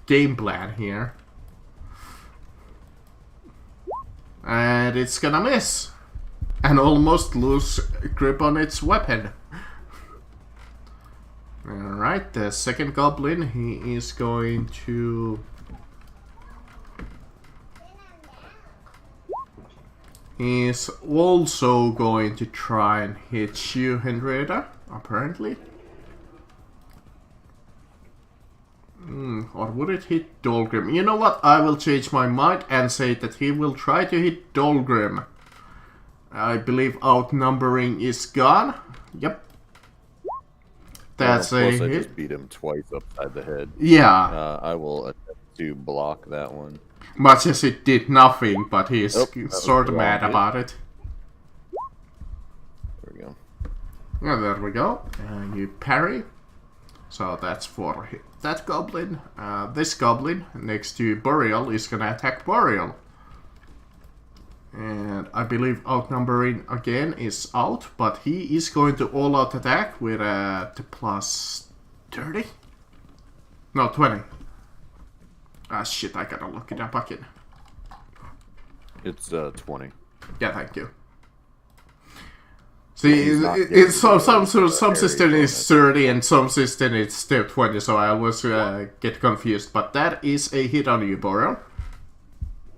game plan here. And it's gonna miss and almost lose grip on its weapon. Alright, the second goblin, he is going to... He's also going to try and hit you, Henrietta, apparently. Or would it hit Dolgrim? You know what? I will change my mind and say that he will try to hit Dolgrim. I believe outnumbering is gone. Yep. That's a Plus I hit. just beat him twice upside the head. Yeah. I will attempt to block that one. Much as it did nothing, but he's Oh, that was sort of the mad wrong hit. about it. There we go. Yeah, there we go. You parry. So that's for that goblin. This goblin next to Boreal is gonna attack Boreal. And I believe outnumbering again is out, but he is going to all-out attack with the plus 30? No, 20. Ah, shit, I gotta look it up again. It's 20. Yeah, thank you. See, He's not it's some getting system very is 30 and some system is still 20, so I always get confused. But that is a hit on you, Boreal.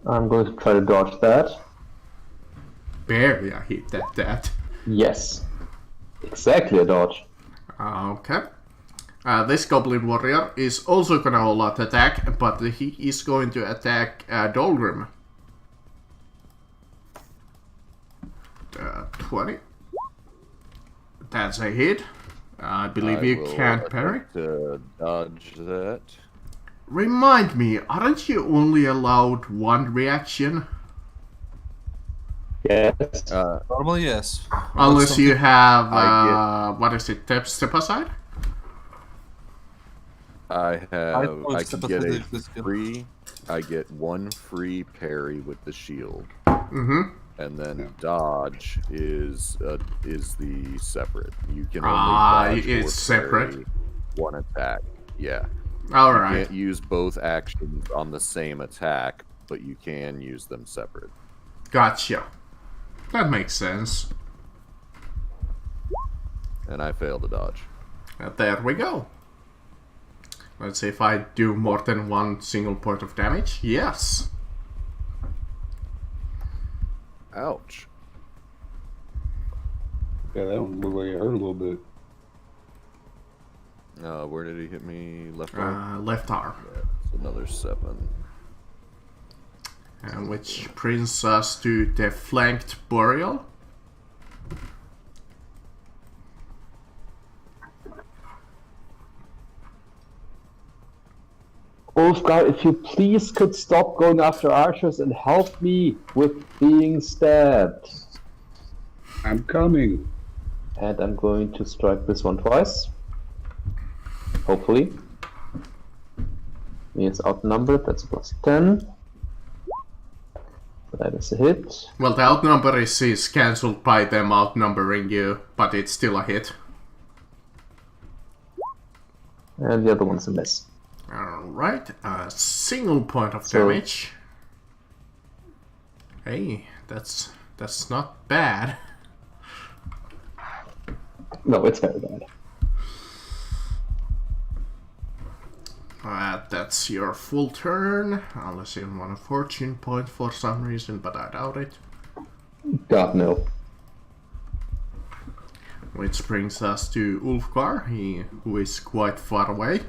I'm going to try to dodge that. Barely a hit at that. Yes. Exactly a dodge. Okay. This Goblin Warrior is also gonna all-out attack, but he is going to attack Dolgrim. 20. That's a hit. I believe you can't parry. To dodge that. Remind me, aren't you only allowed 1 reaction? Yes. Normally, yes. Unless you have, I what is it, step aside? I don't can step get aside a if this can- free. I get 1 free parry with the shield. Mm-hmm. And then dodge is the separate. You can only dodge it's or parry separate. 1 attack. Yeah. All You right. can't use both actions on the same attack, but you can use them separate. Gotcha. That makes sense. And I failed to dodge. There we go. Let's see if I do more than one single point of damage. Yes. Ouch. Yeah, that one looked like it hurt a little bit. Where did he hit me? Left arm? Left arm. That's another 7. Which brings us to the flanked burial. Ulfgar, if you please could stop going after archers and help me with being stabbed. I'm coming. And I'm going to strike this one twice. Hopefully. He is outnumbered, that's +10. That is a hit. Well, the outnumber is cancelled by them outnumbering you, but it's still a hit. And the other one's a miss. Alright, a single point of damage. Hey, that's not bad. No, it's very bad. That's your full turn, unless you want a fortune point for some reason, but I doubt it. God, no. Which brings us to Ulfgar, who is quite far away.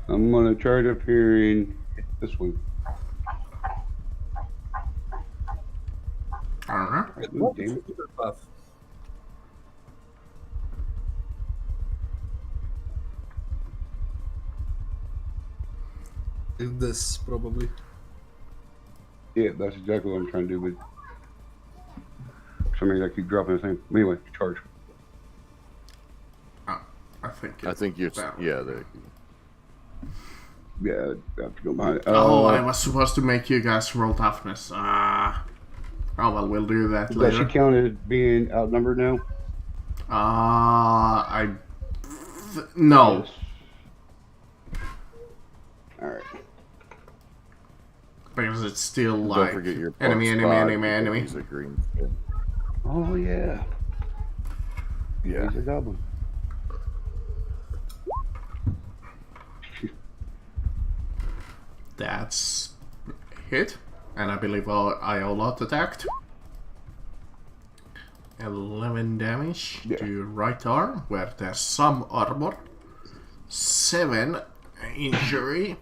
I'm gonna charge up here and hit this one. Alright. Ooh, damn it. This, probably. Yeah, that's exactly what I'm trying to do, but for some reason I keep dropping the thing. Anyway, charge. I think you're... that Yeah, there. Yeah, I have to go behind it. Oh, I was supposed to make you guys roll toughness. Oh well, we'll do that Does later. she count as being outnumbered now? No. Yes. Alright. Because it's still Don't like forget your enemy. He's a green skin. Oh yeah. Yeah. He's a goblin. That's hit, and I believe I all out attacked. 11 damage to right arm, where there's some armor. 7 injury.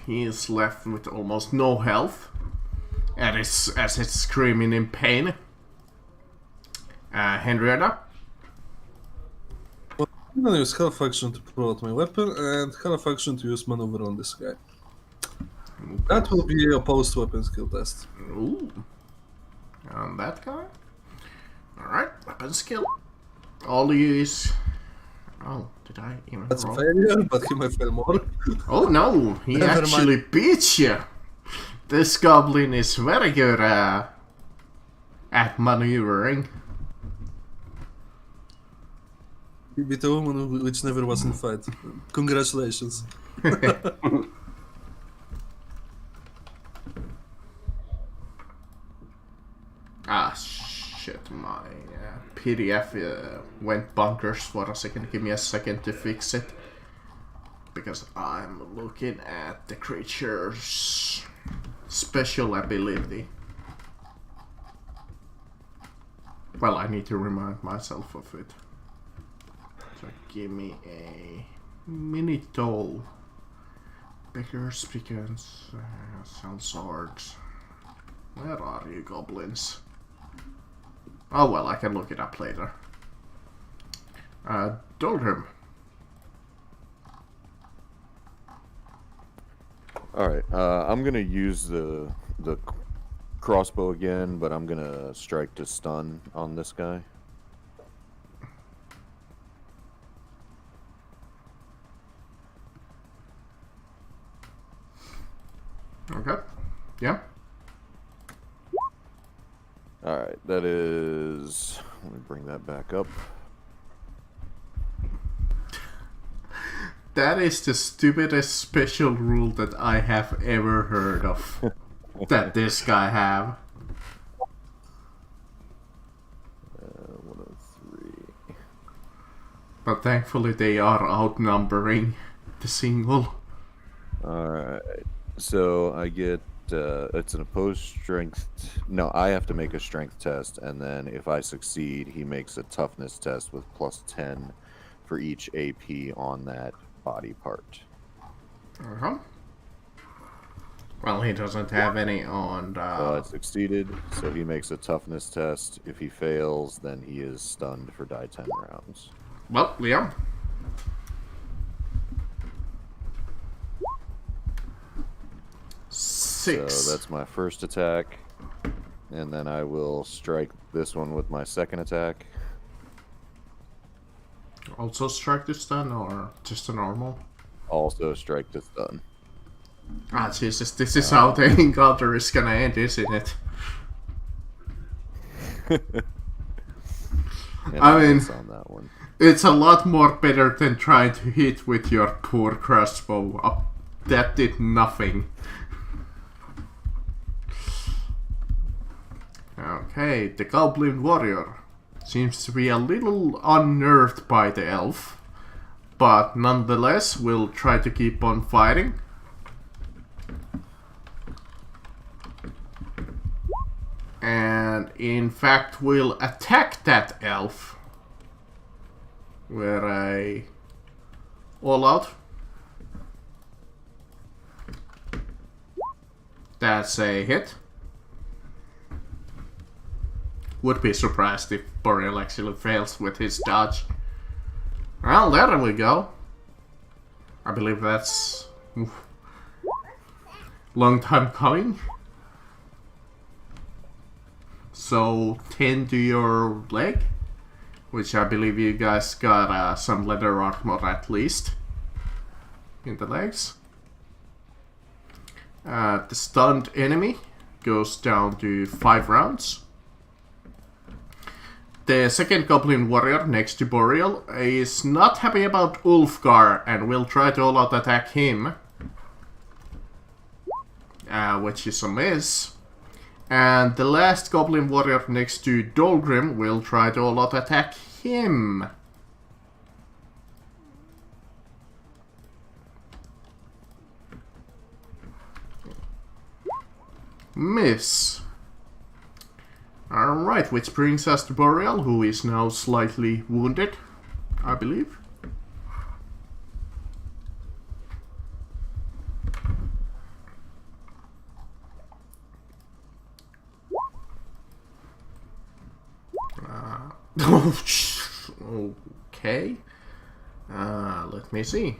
He's left with almost no health, and as it's screaming in pain. Henrietta. I'm gonna use half action to pull out my weapon and half action to use maneuver on this guy. That will be a post-weapon skill test. Ooh. On that guy? Alright, weapon skill. All you is... Oh, did I even That's a roll? failure, but he might fail more. Oh no, he Never actually beats you! This goblin is very good at maneuvering. He beat a woman which never was in fight. Congratulations. Shit, my PDF went bonkers for a second. Give me a second to fix it. Because I'm looking at the creature's special ability. Well, I need to remind myself of it. So give me a mini toll. Beggars, beacons, sell swords. Where are you, goblins? Oh well, I can look it up later. Doldrum. Alright, I'm gonna use the crossbow again, but I'm gonna strike to stun on this guy. Okay. Yeah. Alright, that is... Let me bring that back up. That is the stupidest special rule that I have ever heard of. That this guy have. 103. But thankfully they are outnumbering the single. Alright. So I get it's an opposed strength. No, I have to make a strength test, and then if I succeed, he makes a toughness test with +10 for each AP on that body part. Uh-huh. Well, he doesn't have any on I succeeded, so he makes a toughness test. If he fails, then he is stunned for die 10 rounds. Well, yeah. Six. So that's my first attack. And then I will strike this one with my second attack. Also strike to stun or just a normal? Also strike to stun. Ah, Jesus, this is how the encounter is gonna end, isn't it? I mean, on that one. It's a lot more better than trying to hit with your poor crossbow. That did nothing. Okay, the Goblin Warrior seems to be a little unnerved by the elf, but nonetheless will try to keep on fighting. And in fact will attack that elf. Where I all out. That's a hit. Would be surprised if Boreal actually fails with his dodge. Well, there we go. I believe that's long time coming. So 10 to your leg, which I believe you guys got some leather armor at least in the legs. The stunned enemy goes down to 5 rounds. The second Goblin Warrior next to Boreal is not happy about Ulfgar and will try to all-out attack him. Which is a miss. And the last Goblin Warrior next to Dolgrim will try to all-out attack him. Miss. Alright, which brings us to Boreal, who is now slightly wounded, I believe. Okay. Let me see.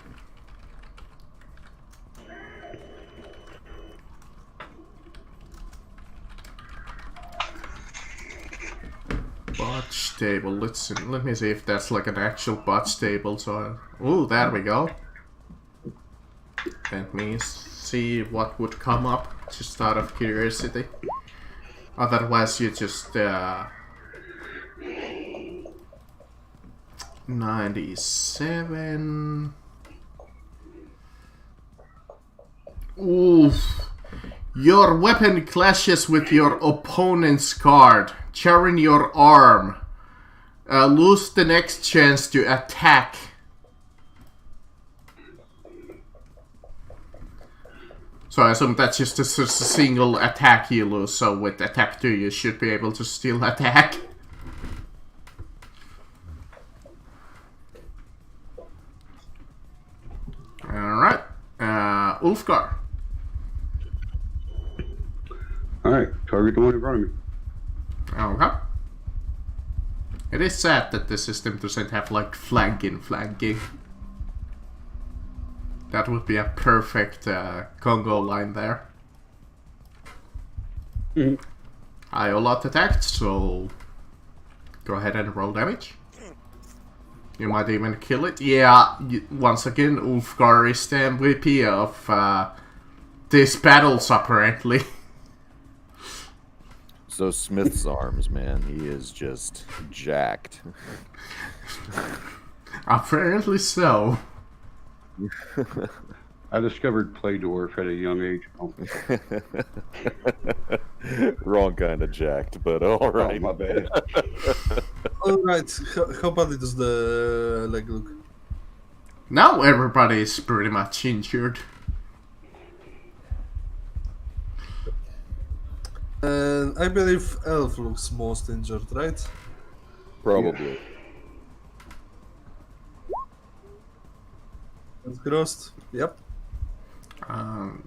Botch table. Let me see if that's like an actual botch table. So, oh, there we go. Let me see what would come up, just out of curiosity. Otherwise, you just 97. Oof. Your weapon clashes with your opponent's card, jarring your arm. Lose the next chance to attack. So I assume that's just a single attack you lose, so with attack 2 you should be able to still attack. Alright, Ulfgar. Alright, target the one in front of me. Okay. It is sad that the system doesn't have like flanking. That would be a perfect Congo line there. I all-out attacked, so go ahead and roll damage. You might even kill it. Yeah, once again, Ulfgar is the MVP of these battles, apparently. So Smith's arms, man, he is just jacked. Apparently so. I discovered Play Dwarf at a young age. Oh, Wrong kind of jacked, but all right. my bad. Alright, how badly does the leg look? Now everybody is pretty much injured. And I believe Elf looks most injured, right? Probably. That's crossed. Yep.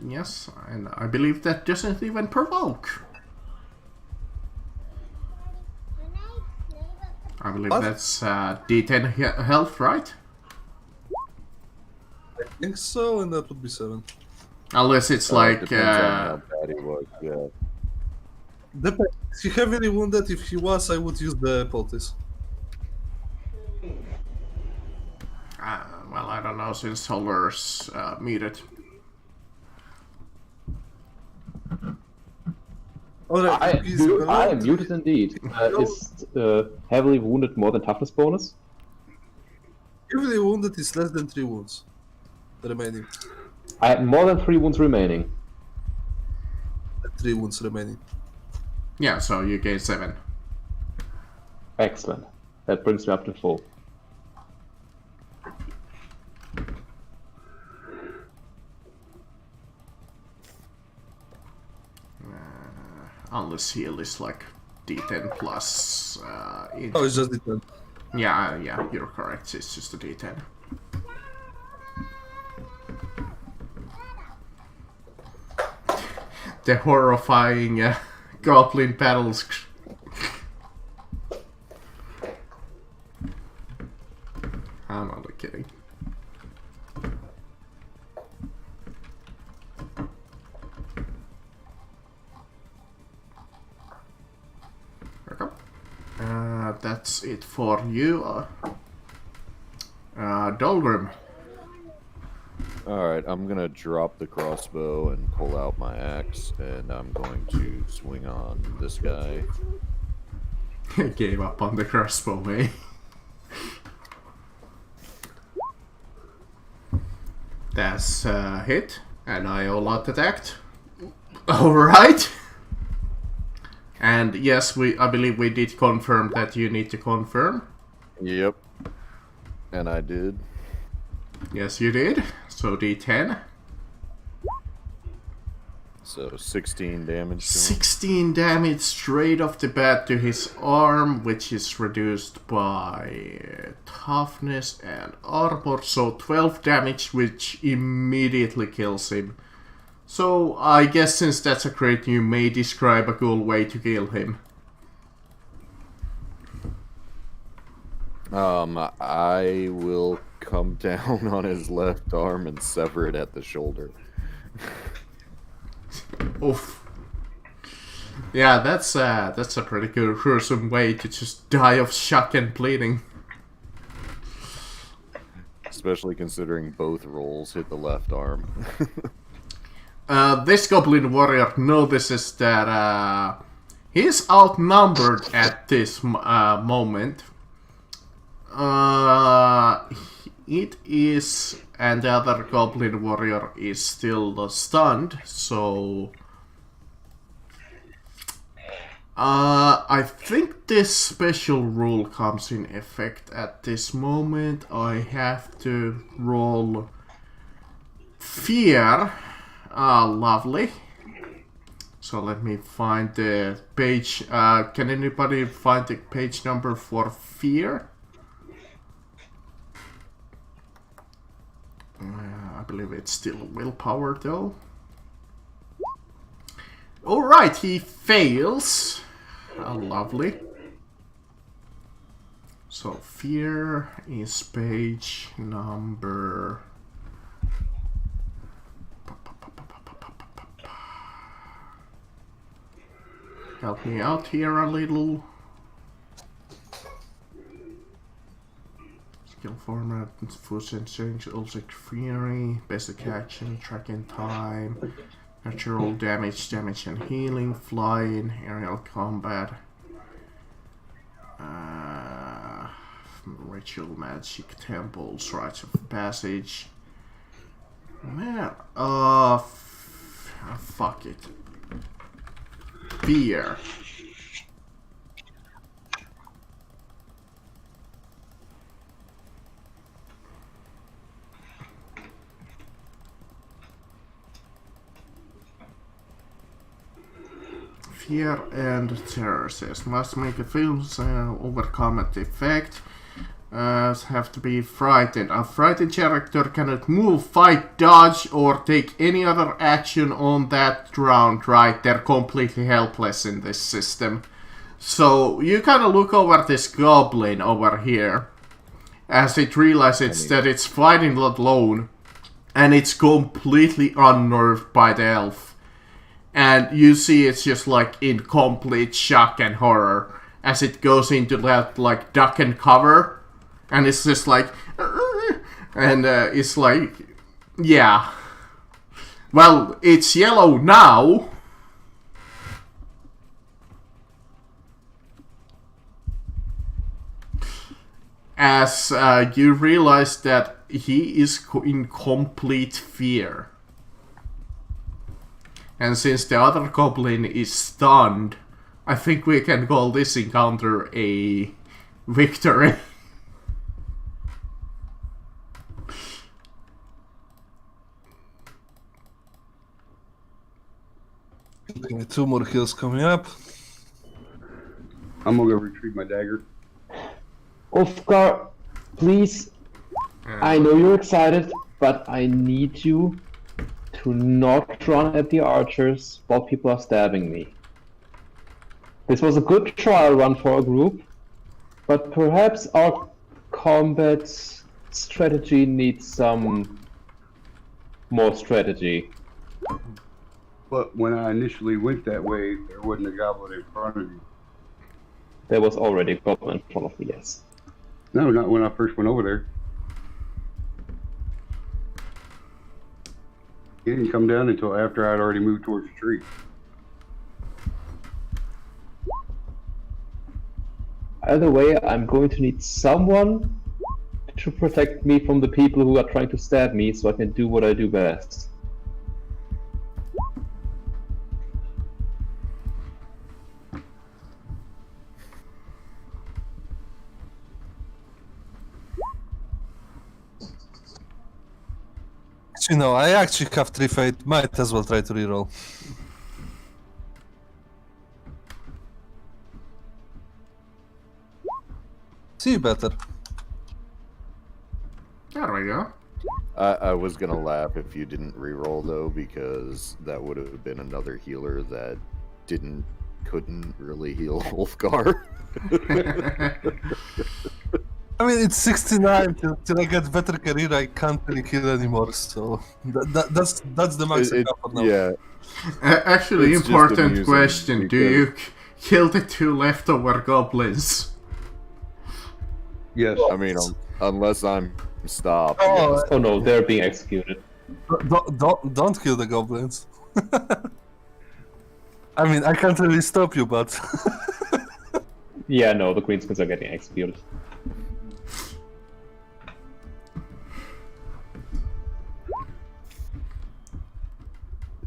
Yes, and I believe that doesn't even provoke. I believe What? that's D10 health, right? I think so, and that would be 7. Unless it's like Depends on how bad he was. Yeah. Depends. If he heavily wounded, if he was, I would use the poultice. well, I don't know since Holler's muted. Alright, I am muted indeed. Is heavily wounded more than toughness bonus? heavily wounded is less than 3 wounds remaining. I have more than 3 wounds remaining. 3 wounds remaining. Yeah, so you gain 7. Excellent. That brings me up to full. Unless heal is like D10 plus. Oh, it's just the 10. Yeah, you're correct. It's just a D10. The horrifying goblin battles. I'm only kidding. That's it for you. Dolgrim. Alright, I'm gonna drop the crossbow and pull out my axe, and I'm going to swing on this guy. Gave up on the crossbow, eh? That's a hit, and I all out attacked. Alright. And yes, I believe we did confirm that you need to confirm. Yep. And I did. Yes, you did. So D10. So 16 damage to him. 16 damage straight off the bat to his arm, which is reduced by toughness and armor. So 12 damage, which immediately kills him. So I guess since that's a crit, you may describe a cool way to kill him. I will come down on his left arm and sever it at the shoulder. Oof. Yeah, that's a pretty good gruesome way to just die of shock and bleeding. Especially considering both rolls hit the left arm. This goblin warrior notices that he's outnumbered at this moment. It is, and the other goblin warrior is still stunned, so I think this special rule comes in effect at this moment. I have to roll fear. Lovely. So let me find the page. Can anybody find the page number for fear? I believe it's still willpower though. Alright, he fails. Lovely. So fear is page number... Help me out here a little. Skill format, food and change, also fury, basic action, tracking time, natural damage, damage and healing, flying, aerial combat, ritual magic, temples, rites of passage, Where? Fuck it. Fear. Fear and terror says must make a film overcome the effect. Have to be frightened. A frightened character cannot move, fight, dodge, or take any other action on that round, right? They're completely helpless in this system. So you kind of look over this goblin over here as it realizes that it's fighting alone and it's completely unnerved by the elf. And you see it's just like in complete shock and horror as it goes into that like duck and cover. And it's just like, and it's like, yeah. Well, it's yellow now. As you realize that he is in complete fear. And since the other goblin is stunned, I think we can call this encounter a victory. Give me 2 more kills coming up. I'm gonna go retrieve my dagger. Ulfgar, please. I know you're excited, but I need you to not run at the archers while people are stabbing me. This was a good trial run for a group, but perhaps our combat strategy needs some more strategy. But when I initially went that way, there wasn't a goblin in front of you. There was already a goblin in front of me, yes. No, not when I first went over there. He didn't come down until after I'd already moved towards the tree. Either way, I'm going to need someone to protect me from the people who are trying to stab me so I can do what I do best. You know, I actually have 3 fate. Might as well try to reroll. See you better. There we go. I was gonna laugh if you didn't reroll though, because that would have been another healer that couldn't really heal Ulfgar. I mean, it's 69 till I get better career. I can't really kill anymore, so that's the max I have for now. Yeah. Actually, It's just important amusing question. Do you kill the 2 leftover goblins? Yes. I mean, unless I'm stopped. Oh, yes. Oh no, they're being executed. don't kill the goblins. I mean, I can't really stop you, but Yeah, no, the greenskins are getting executed.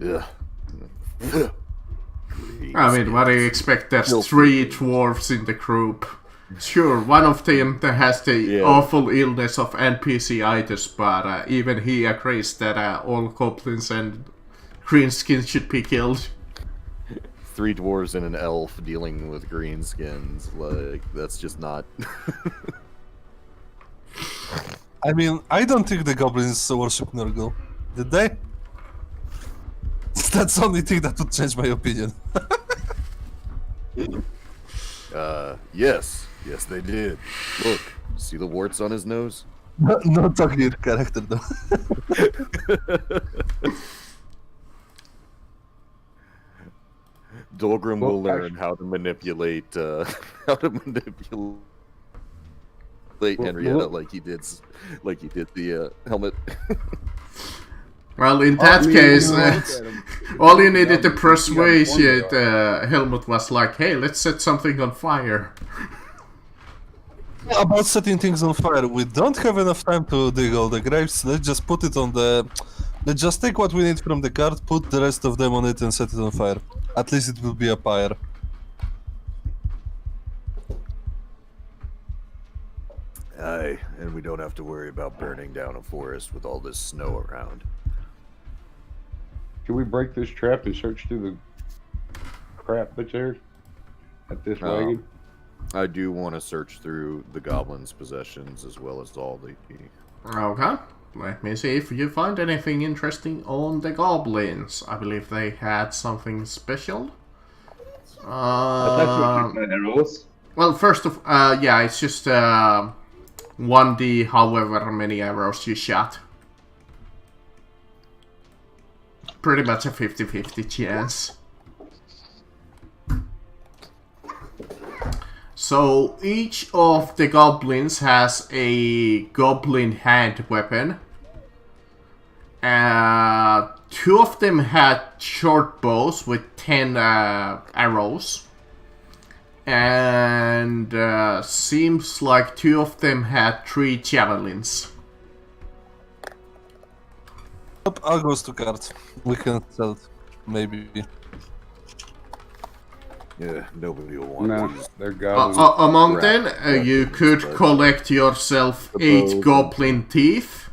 Ugh. I mean, what do you expect? There's 3 dwarves in the group. Sure, one of them that has the awful illness of NPC-itis, but even he agrees that all goblins and greenskins should be killed. 3 dwarves and an elf dealing with greenskins. Like, that's just not. I mean, I don't think the goblins worship Nurgle. Did they? That's the only thing that would change my opinion. Yes. Yes, they did. Look, see the warts on his nose? Not talking your character, though. Dolgrim Well, will learn how to manipulate Henrietta like he did the helmet. Well, in that case, all you needed to persuade Helmut was like, hey, let's set something on fire. About setting things on fire, we don't have enough time to dig all the graves. Let's just put it on the Let's just take what we need from the cart, put the rest of them on it, and set it on fire. At least it will be a pyre. Aye, and we don't have to worry about burning down a forest with all this snow around. Can we break this trap and search through the crap that's there at this wagon? I do want to search through the goblins' possessions as well as all the... Okay. Let me see if you find anything interesting on the goblins. I believe they had something special. I'd like to shoot my arrows. Well, first of yeah, it's just 1d however many arrows you shot. Pretty much a 50-50 chance. So each of the goblins has a goblin hand weapon. 2 of them had short bows with 10 arrows. And seems like 2 of them had 3 javelins. I'll go to cart. We can sell it. Maybe. Yeah, nobody will want No, these. they're goblins. Among Right. them, you could collect yourself 8 goblin teeth.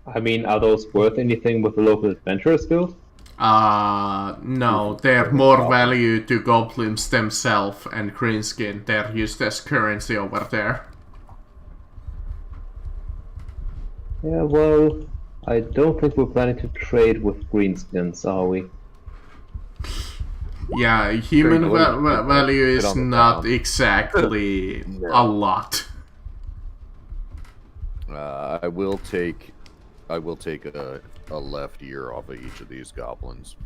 I mean, are those worth anything with the local adventurers guild? No, they're more value to goblins themselves and greenskin. They're used as currency over there. Yeah, well, I don't think we're planning to trade with greenskins, are we? Yeah, human value is on the not ground. exactly No. a lot. I will take a left ear off of each of these goblins.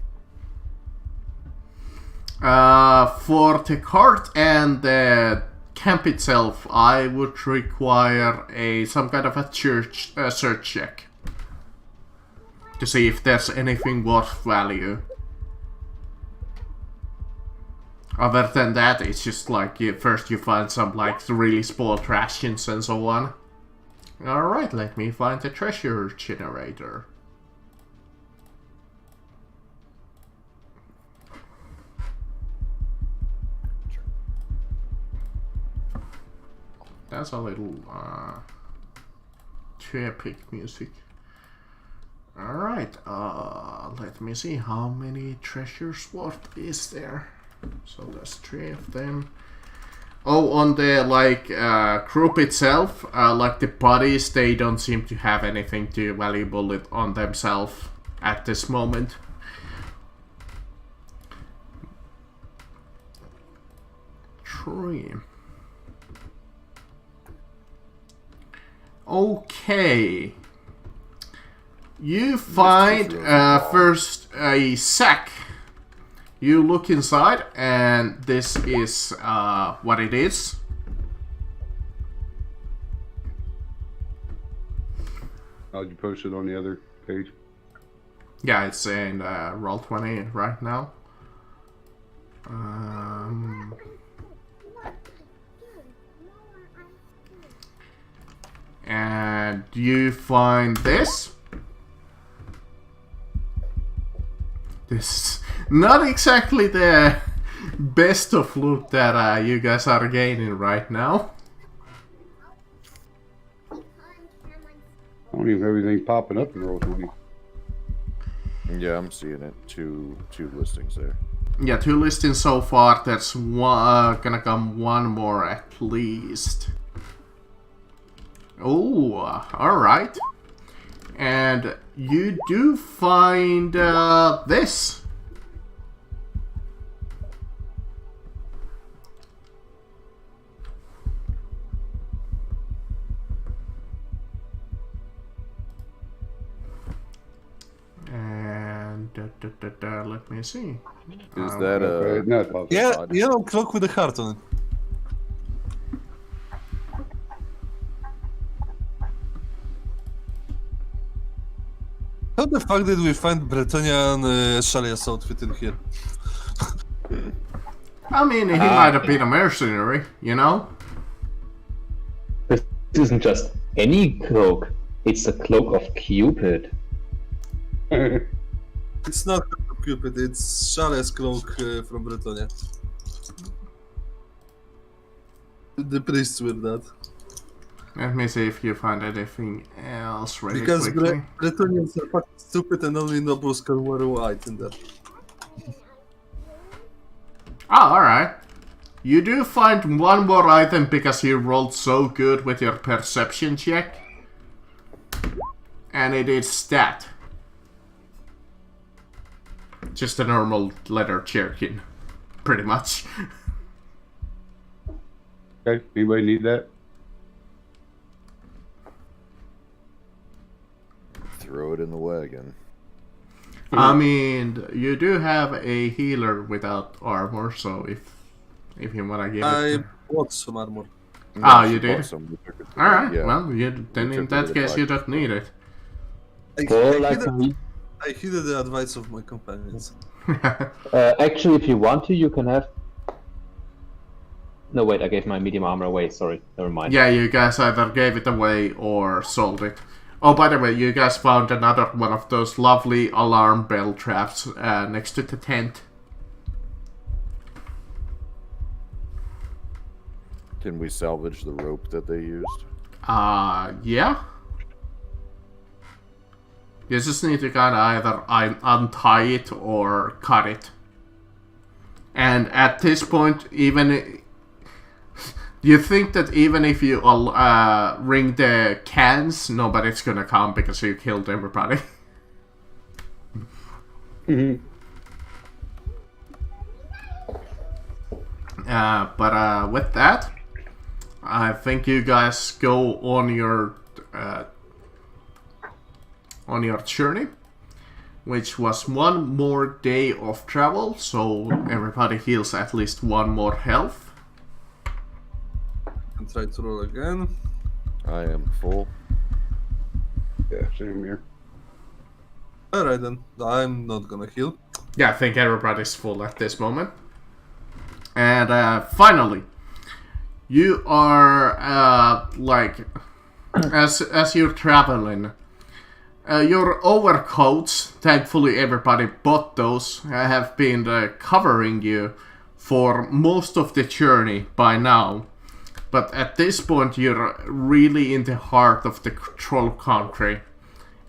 For the cart and the camp itself, I would require some kind of a search check to see if there's anything worth value. Other than that, it's just like first you find some like really small rations and so on. Alright, let me find the treasure generator. That's a little too epic music. Alright, let me see how many treasures worth is there. So there's 3 of them. Oh, on the like group itself, like the bodies, they don't seem to have anything too valuable on themselves at this moment. Three. Okay. You find first a sack. You look inside, and this is what it is. How'd you post it on the other page? Yeah, it's in Roll20 right now. And you find this. This is not exactly the best of loot that you guys are gaining right now. I don't even have anything popping up in Roll20. Yeah, I'm seeing it. Two listings there. Yeah, 2 listings so far. There's one, gonna come 1 more at least. Oh, alright. And you do find this. And let me see. Is that a... No, it's possible. Yeah, yellow cloak with a heart on it. How the fuck did we find Bretonian Shalia's outfit in here? I mean, he might have been a mercenary, you know? isn't just any cloak. It's the cloak of Cupid. It's not Cupid, it's Charles Cloak from Bretonia. The priests wear that. Let me see if you find anything else really Because quickly. Bretonians are fucking stupid and only nobles can wear white in that. Oh, alright. You do find one more item because you rolled so good with your perception check. And it is that. Just a normal leather jerkin. Pretty much. Okay, anybody need that? Throw it in the wagon. I mean, you do have a healer without armor, so if you wanna give I it... bought some armor. Ah, she you did? bought some, we took it to Alright, yeah. well, then We in took that it case back. you don't need it. I heeded the advice of my companions. Actually, if you want to, you can have. No, wait, I gave my medium armor away. Sorry, never mind. Yeah, you guys either gave it away or sold it. Oh, by the way, you guys found another one of those lovely alarm bell traps next to the tent. Can we salvage the rope that they used? Yeah. You just need to kind of either untie it or cut it. And at this point, even... You think that even if you ring the cans, nobody's gonna come because you killed everybody. But with that, I think you guys go on your journey, which was one more day of travel, so everybody heals at least one more health. And try to roll again. I am full. Yeah, same here. Alright then, I'm not gonna heal. Yeah, I think everybody's full at this moment. And finally, you are like as you're traveling. Your overcoats, thankfully everybody bought those, have been covering you for most of the journey by now. But at this point you're really in the heart of the troll country.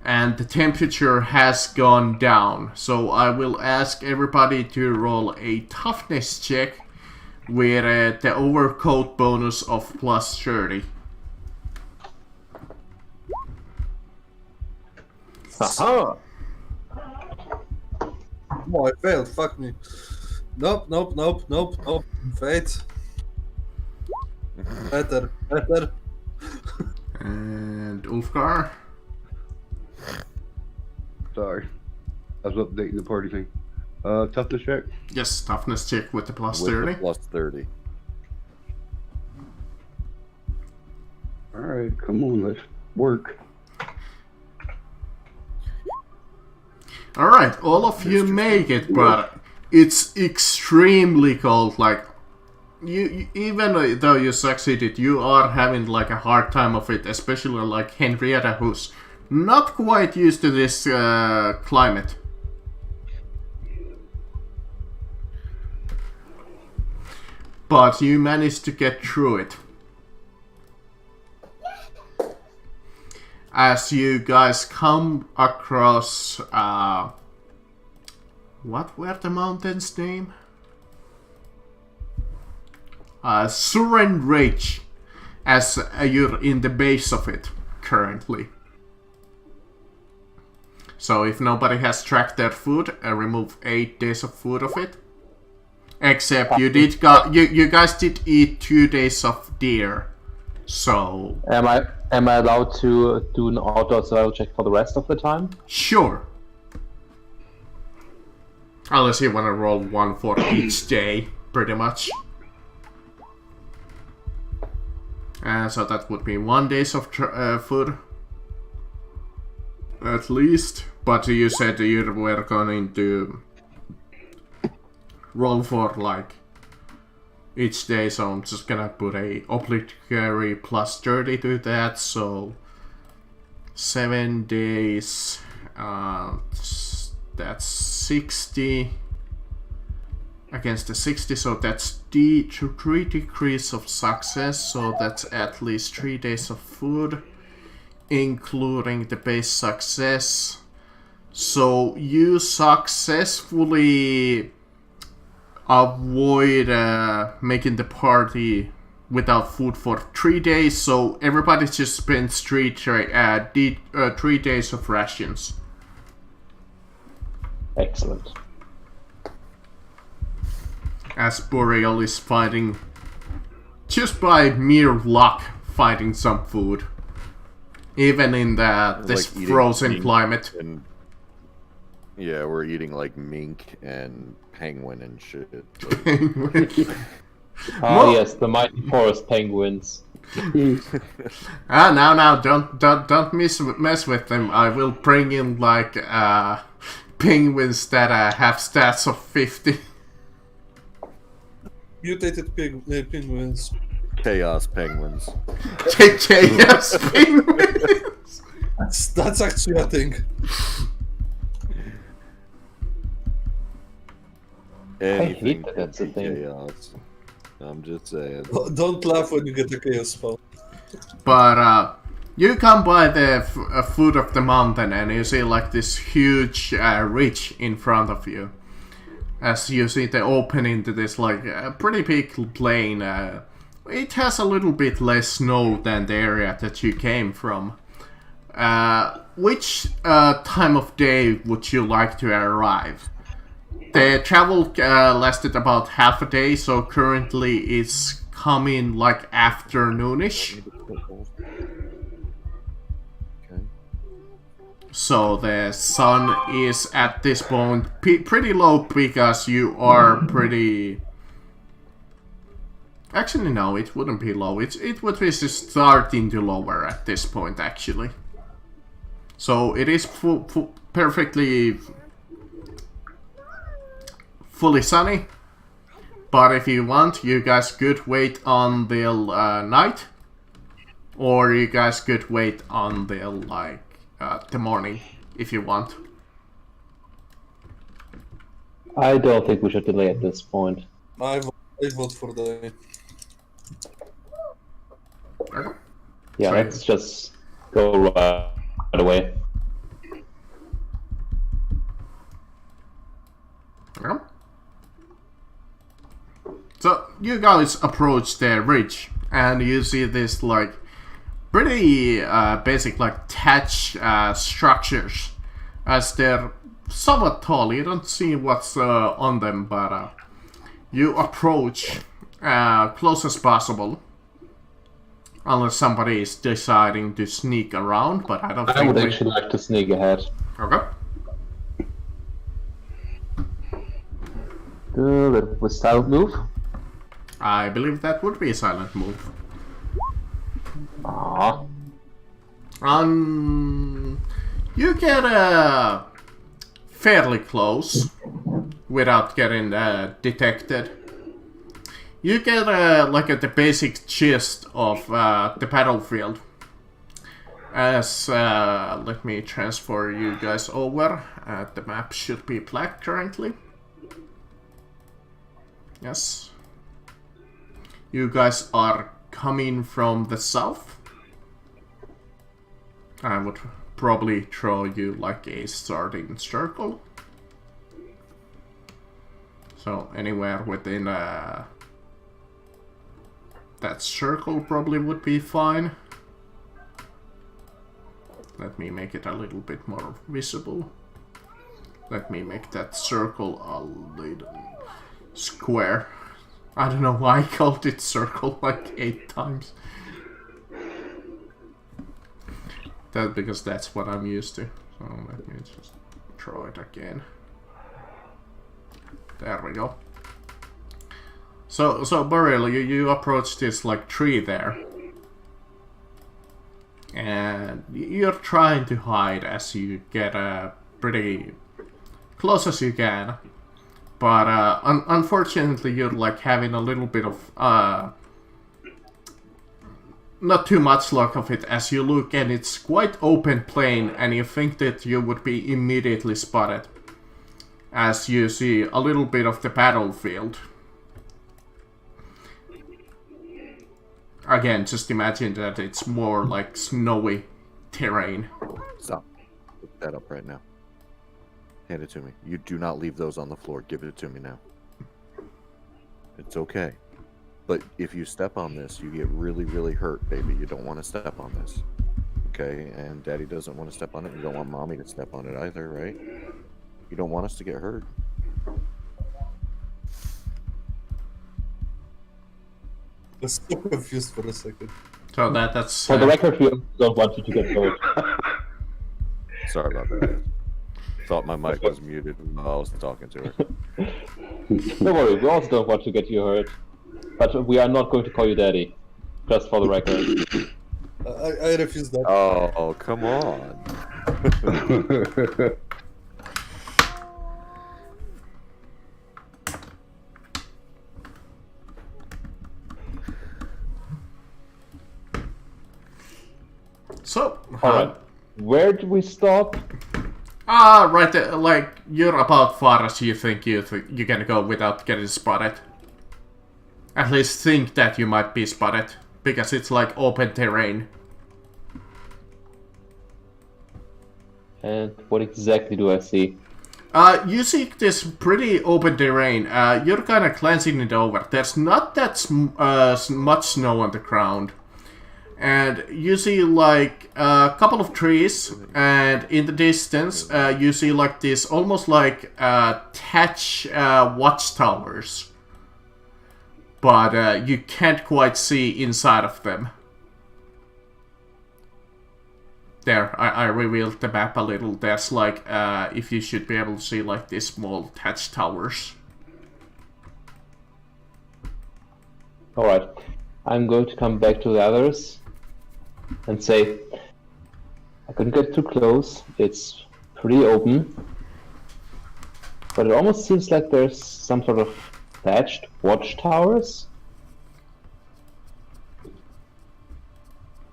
And the temperature has gone down. So I will ask everybody to roll a toughness check with the overcoat bonus of plus 30. Haha! Oh, I failed, fuck me. Nope. Fate. Better. And Ulfgar? Sorry. I was updating the party thing. Toughness check. Yes, toughness check with the plus With 30. the plus 30. Alright, come on, let's work. Alright, all of you make it, but it's extremely cold. Like, you even though you succeeded, you are having like a hard time of it, especially like Henrietta, who's not quite used to this climate. But you managed to get through it. As you guys come across, what were the mountains' name? Suren Rage, as you're in the base of it currently. So if nobody has tracked their food, remove 8 days of food of it. Except you guys did eat 2 days of deer. So Am I allowed to do an outdoor survival check for the rest of the time? sure. Unless you want to roll one for each day, pretty much. So that would be 1 days of food. At least. But you said you were going to roll for like each day, so I'm just gonna put a obligatory plus 30 to that, so 7 days, that's 60 against the 60, so that's the 3 degrees of success, so that's at least 3 days of food, including the base success. So you successfully avoid making the party without food for 3 days, so everybody just spends 3 days of rations. Excellent. As Boreal is fighting, just by mere luck, fighting some food. Even in this Like eating frozen mink climate. and- yeah, we're eating like mink and penguin and shit. Ah, yes, the mighty forest penguins. Now, don't mess with them. I will bring in like penguins that have stats of 50. Mutated penguins. Chaos penguins. Chaos penguins. That's actually a thing. Anything that that's a can be thing. chaos. I'm just saying. Don't laugh when you get a chaos spell. But you come by the foot of the mountain and you see like this huge ridge in front of you. As you see the opening to this like pretty big plain. It has a little bit less snow than the area that you came from. Which time of day would you like to arrive? The travel lasted about half a day, so currently it's coming like afternoonish. Okay. So the sun is at this point pretty low because you are pretty... Actually no, it wouldn't be low. It would be just starting to lower at this point actually. So it is perfectly... fully sunny, but if you want, you guys could wait until night, or you guys could wait until like the morning if you want. I don't think we should delay at this point. I vote for the... Yeah, Sorry. let's just go right away. Yeah. So you guys approach the ridge and you see this like pretty basic like thatch structures, as they're somewhat tall. You don't see what's on them, but you approach close as possible, unless somebody is deciding to sneak around. But I don't I think would we... actually like to sneak ahead. Okay. Good. With stealth move. I believe that would be a silent move. Ah. You get fairly close without getting detected. You get like the basic gist of the battlefield. As let me transfer you guys over. The map should be black currently. Yes. You guys are coming from the south. I would probably throw you like a starting circle. So anywhere within that circle probably would be fine. Let me make it a little bit more visible. Let me make that circle a little square. I don't know why I called it circle like 8 times. That's because that's what I'm used to. So let me just draw it again. There we go. So Burial, you approach this like tree there. And you're trying to hide as you get pretty close as you can. but unfortunately you're like having a little bit of not too much luck of it as you look, and it's quite open plain, and you think that you would be immediately spotted as you see a little bit of the battlefield. Again, just imagine that it's more like snowy terrain. Stop. Pick that up right now. Hand it to me. You do not leave those on the floor. Give it to me now. It's okay. But if you step on this, you get really, really hurt, baby. You don't want to step on this. Okay? And Daddy doesn't want to step on it. You don't want Mommy to step on it either, right? You don't want us to get hurt. I was so confused for a second. So that's For the record, we don't want you to get hurt. Sorry about that. Thought my mic was muted while I was talking to her. Don't worry, we also don't want to get you hurt. But we are not going to call you Daddy. Just for the record. I refuse that. Oh, come on. so. Alright. Where do we stop? Right there, like you're about far as you think you can go without getting spotted. At least think that you might be spotted, because it's like open terrain. And what exactly do I see? You see this pretty open terrain. You're kind of glancing it over. There's not that much snow on the ground. And you see like a couple of trees, and in the distance you see like this almost like thatch watchtowers. But you can't quite see inside of them. There, I revealed the map a little. There's like, if you should be able to see like these small thatch towers. Alright. I'm going to come back to the others and say, I couldn't get too close. It's pretty open. But it almost seems like there's some sort of thatched watchtowers.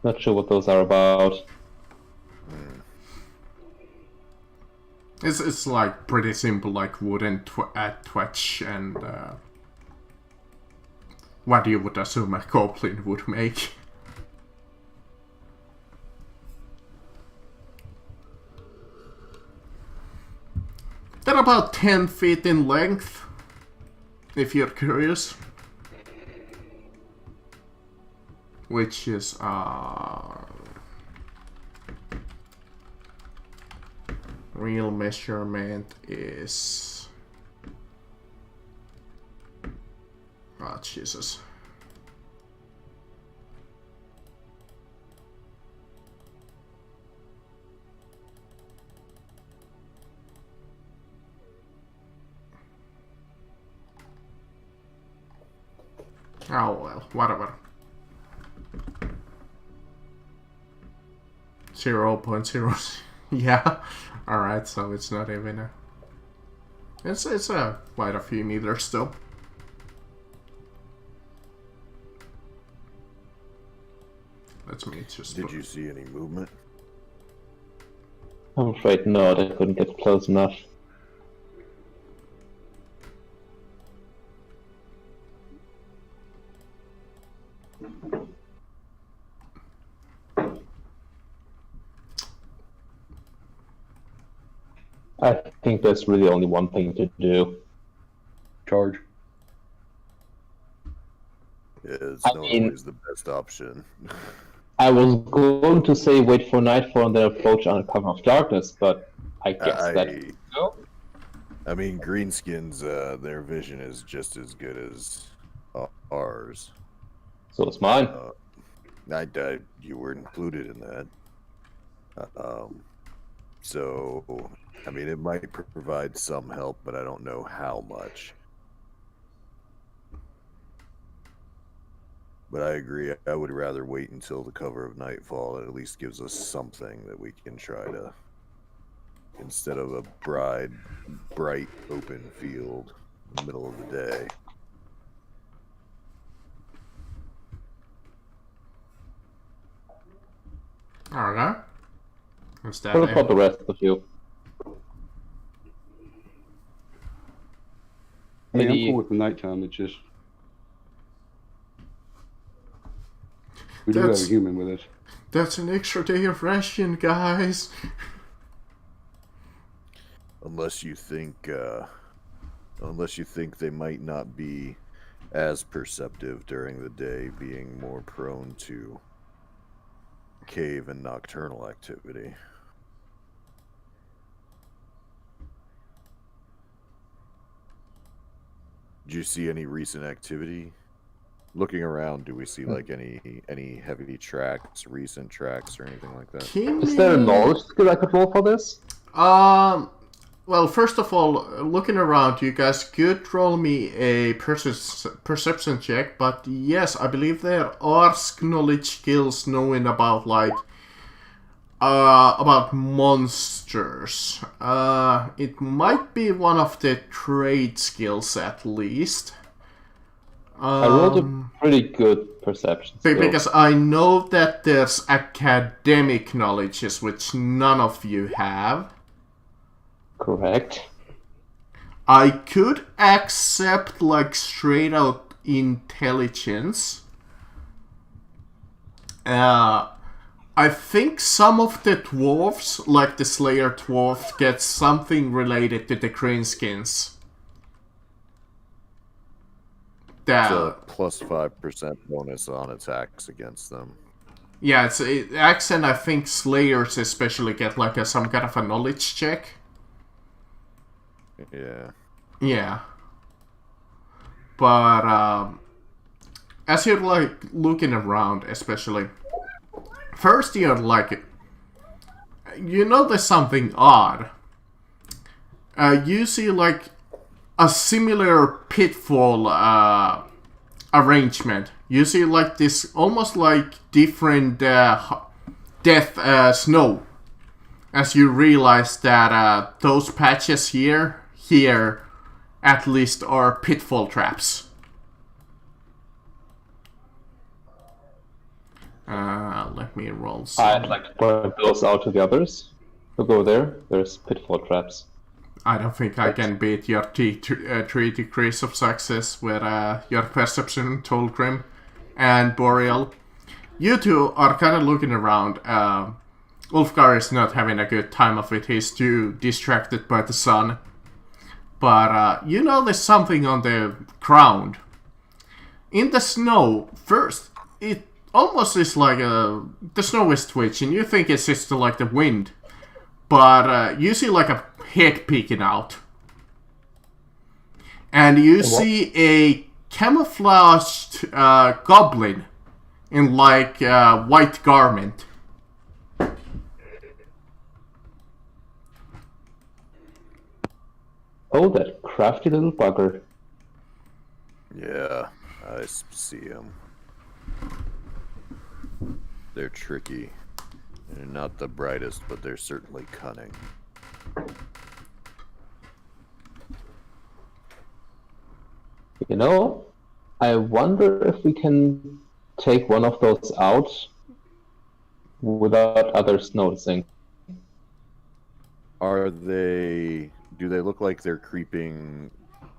Not sure what those are about. It's like pretty simple, like wooden thatch and what you would assume a goblin would make. They're about 10 feet in length, if you're curious. Which is, real measurement is... Oh, Jesus. Oh well, whatever. 0.0. Yeah. Alright, so it's not even a... It's quite a few meters still. Let's me just... Did you see any movement? I'm afraid not, I couldn't get close enough. I think there's really only one thing to do. Charge. Yeah, it's I not mean- always the best option. I was going to say wait for nightfall and then approach under cover of darkness, but I guess that... No? I mean, greenskins, their vision is just as good as ours. So it's mine. You were included in that. So, I mean, it might provide some help, but I don't know how much. But I agree. I would rather wait until the cover of nightfall. It at least gives us something that we can try to, instead of a bright open field. the middle of the day. Okay. What's that? What about the rest of you? I mean, I'm Any- cool with the nighttime. It's just we do have a That's- human with us. That's an extra day of ration, guys. Unless you think they might not be as perceptive during the day, being more prone to cave and nocturnal activity. Did you see any recent activity? Looking around, do we see like any heavy tracks, recent tracks, or anything like that? Is there a knowledge skill I could roll for this? Well, first of all, looking around, you guys could roll me a perception check, but yes, I believe there are knowledge skills knowing about, like, about monsters. It might be one of the trade skills, at least. I rolled a pretty good perception skill. Because I know that there's academic knowledges, which none of you have. Correct. I could accept, like, straight out intelligence. I think some of the dwarves, like the Slayer dwarf, get something related to the greenskins. It's a plus 5% bonus on attacks against them. Yeah, it's accent. I think Slayers especially get like some kind of a knowledge check. Yeah. Yeah. But as you're like looking around, especially, first you're like, you notice something odd. You see like a similar pitfall arrangement. You see like this almost like different death snow. As you realize that those patches here at least are pitfall traps. Let me roll some. I'd like to point those out to the others. So go there. There's pitfall traps. I don't think I can beat your 3 degrees of success with your perception, Tolgrim and Boreal. You two are kind of looking around. Ulfgar is not having a good time of it. He's too distracted by the sun. But you notice something on the ground. In the snow, first, it almost is like the snow is twitching. You think it's just like the wind. But you see like a head peeking out. And you see a camouflaged goblin in like a white garment. Oh, that crafty little bugger. Yeah, I see them. They're tricky. They're not the brightest, but they're certainly cunning. You know, I wonder if we can take one of those out without others noticing. Do they look like they're creeping?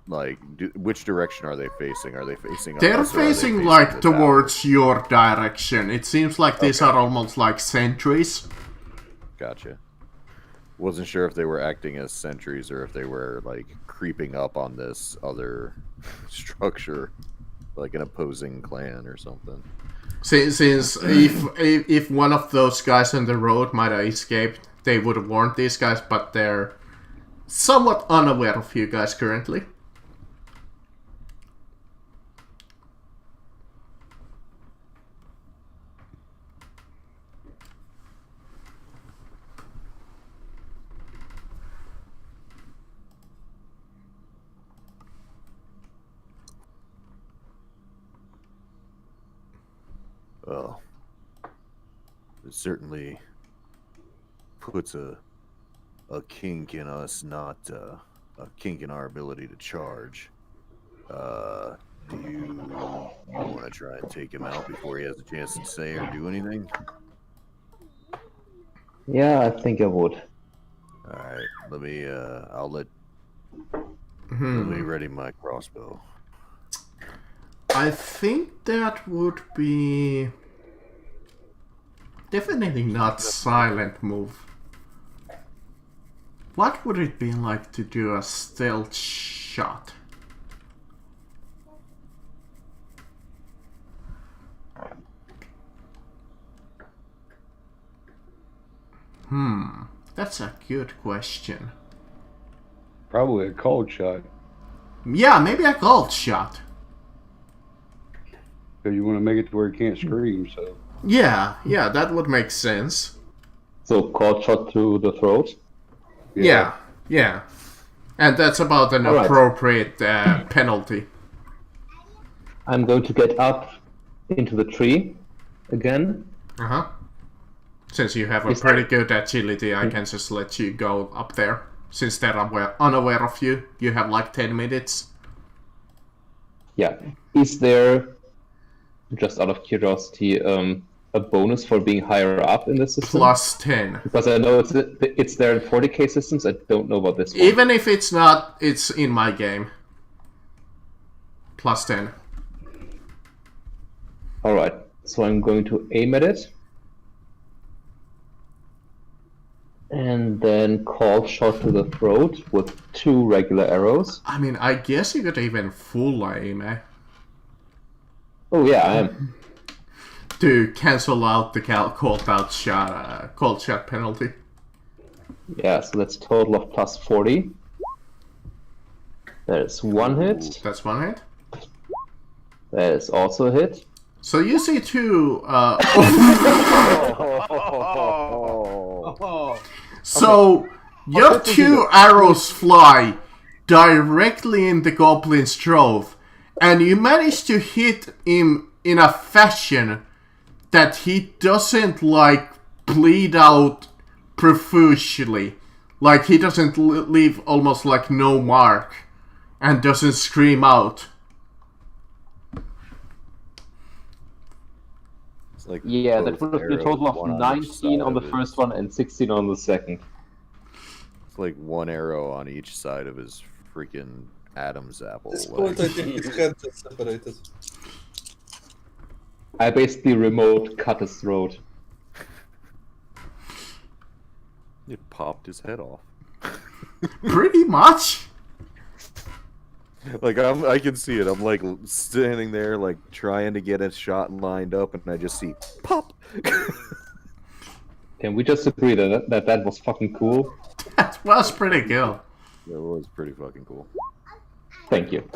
Like, which direction are they facing? Are they facing? They're us, or are they facing like the towards your direction. It seems like these are almost like sentries. Gotcha. Wasn't sure if they were acting as sentries or if they were like creeping up on this other structure, like an opposing clan or something. Since if one of those guys on the road might have escaped, they would have warned these guys, but they're somewhat unaware of you guys currently. Well, it certainly puts a kink in us, not a kink in our ability to charge. Do you want to try and take him out before he has a chance to say or do anything? Yeah, I think I would. All right, let me. Let me ready my crossbow. I think that would be definitely not silent move. What would it be like to do a stealth shot? That's a good question. Probably a cold shot. Yeah, maybe a gold shot. Because you want to make it to where he can't scream, so. Yeah, that would make sense. So, cold shot to the throat. Yeah. And that's about an Alright. appropriate penalty. I'm going to get up into the tree again. Uh-huh. Since you have a Is pretty good agility, I can just let you go up there. Since they're unaware of you, you have like 10 minutes. Yeah. Is there, just out of curiosity, a bonus for being higher up in the system? Plus 10. Because I know it's there in 40k systems. I don't know about this one. Even if it's not, it's in my game. Plus 10. Alright, so I'm going to aim at it. And then cold shot to the throat with 2 regular arrows. I mean, I guess you could even full aim, eh? Oh yeah, I am. To cancel out the cold shot penalty. Yeah, so that's a total of plus 40. There's 1 hit. That's one hit. That is also a hit. So you see 2. So your 2 arrows fly directly in the goblin's throat, and you manage to hit him in a fashion that he doesn't like bleed out profusely. Like he doesn't leave almost like no mark and doesn't scream out. It's like Yeah, that both would have been a total arrows, one of on each 19 side on the of first his- one and 16 on the second. It's like 1 arrow on each side of his freaking Adam's apple. At this like- point, I think his head just separated. I basically remote cut his throat. It popped his head off. Pretty much. Like I can see it. I'm like standing there, like trying to get a shot lined up, and I just see pop. Can we just agree that was fucking cool? That was pretty cool. That was pretty fucking cool. Thank you.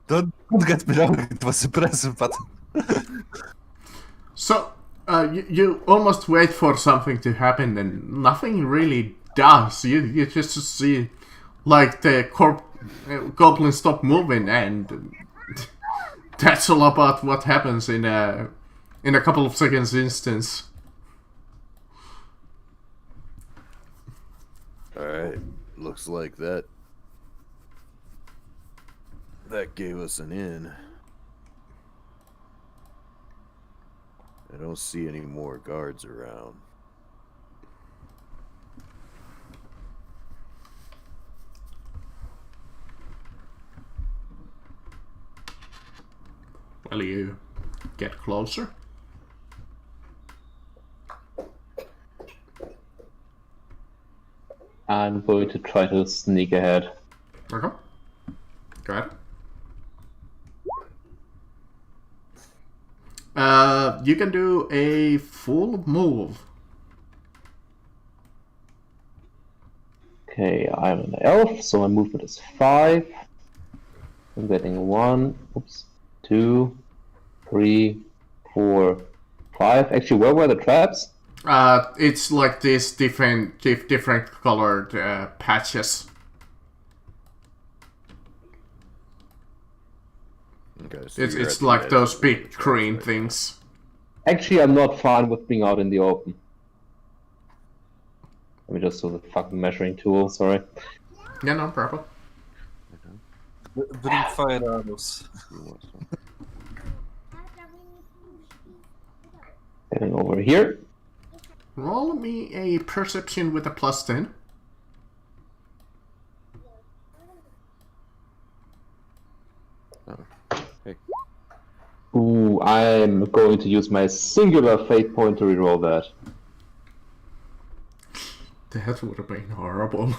Don't get me wrong, it was impressive, but So, you almost wait for something to happen and nothing really does. You just see, like, the goblin stop moving, and that's all about what happens in a couple of seconds instance. Alright, looks like that gave us an in. I don't see any more guards around. Well, you get closer. I'm going to try to sneak ahead. Okay. Go ahead. You can do a full move. Okay, I'm an elf, so my movement is 5. I'm getting 1, 2, 3, 4, 5. Actually, where were the traps? It's like these different colored patches. Okay, so It's you're at the like edge those of where the big traps green right now. things. Actually, I'm not fine with being out in the open. Let me just do the fucking measuring tool, sorry. Yeah, no problem. Bring fire arrows. Heading over here. Roll me a perception with a +10. Hey. Ooh, I'm going to use my singular fate point to reroll that. That would have been horrible.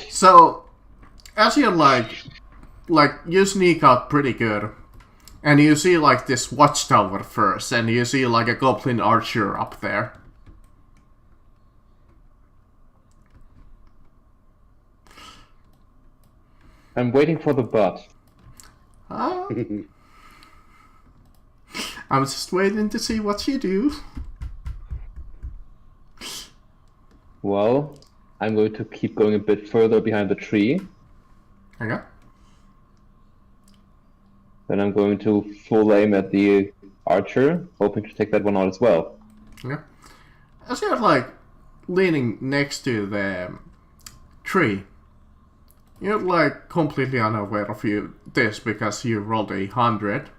So, as you like you sneak out pretty good, and you see like this watchtower first, and you see like a goblin archer up there. I'm waiting for the butt. I'm just waiting to see what you do. Well, I'm going to keep going a bit further behind the tree. Okay. Then I'm going to full aim at the archer, hoping to take that one out as well. Okay. As you're like leaning next to the tree, you're like completely unaware of this because you rolled 100.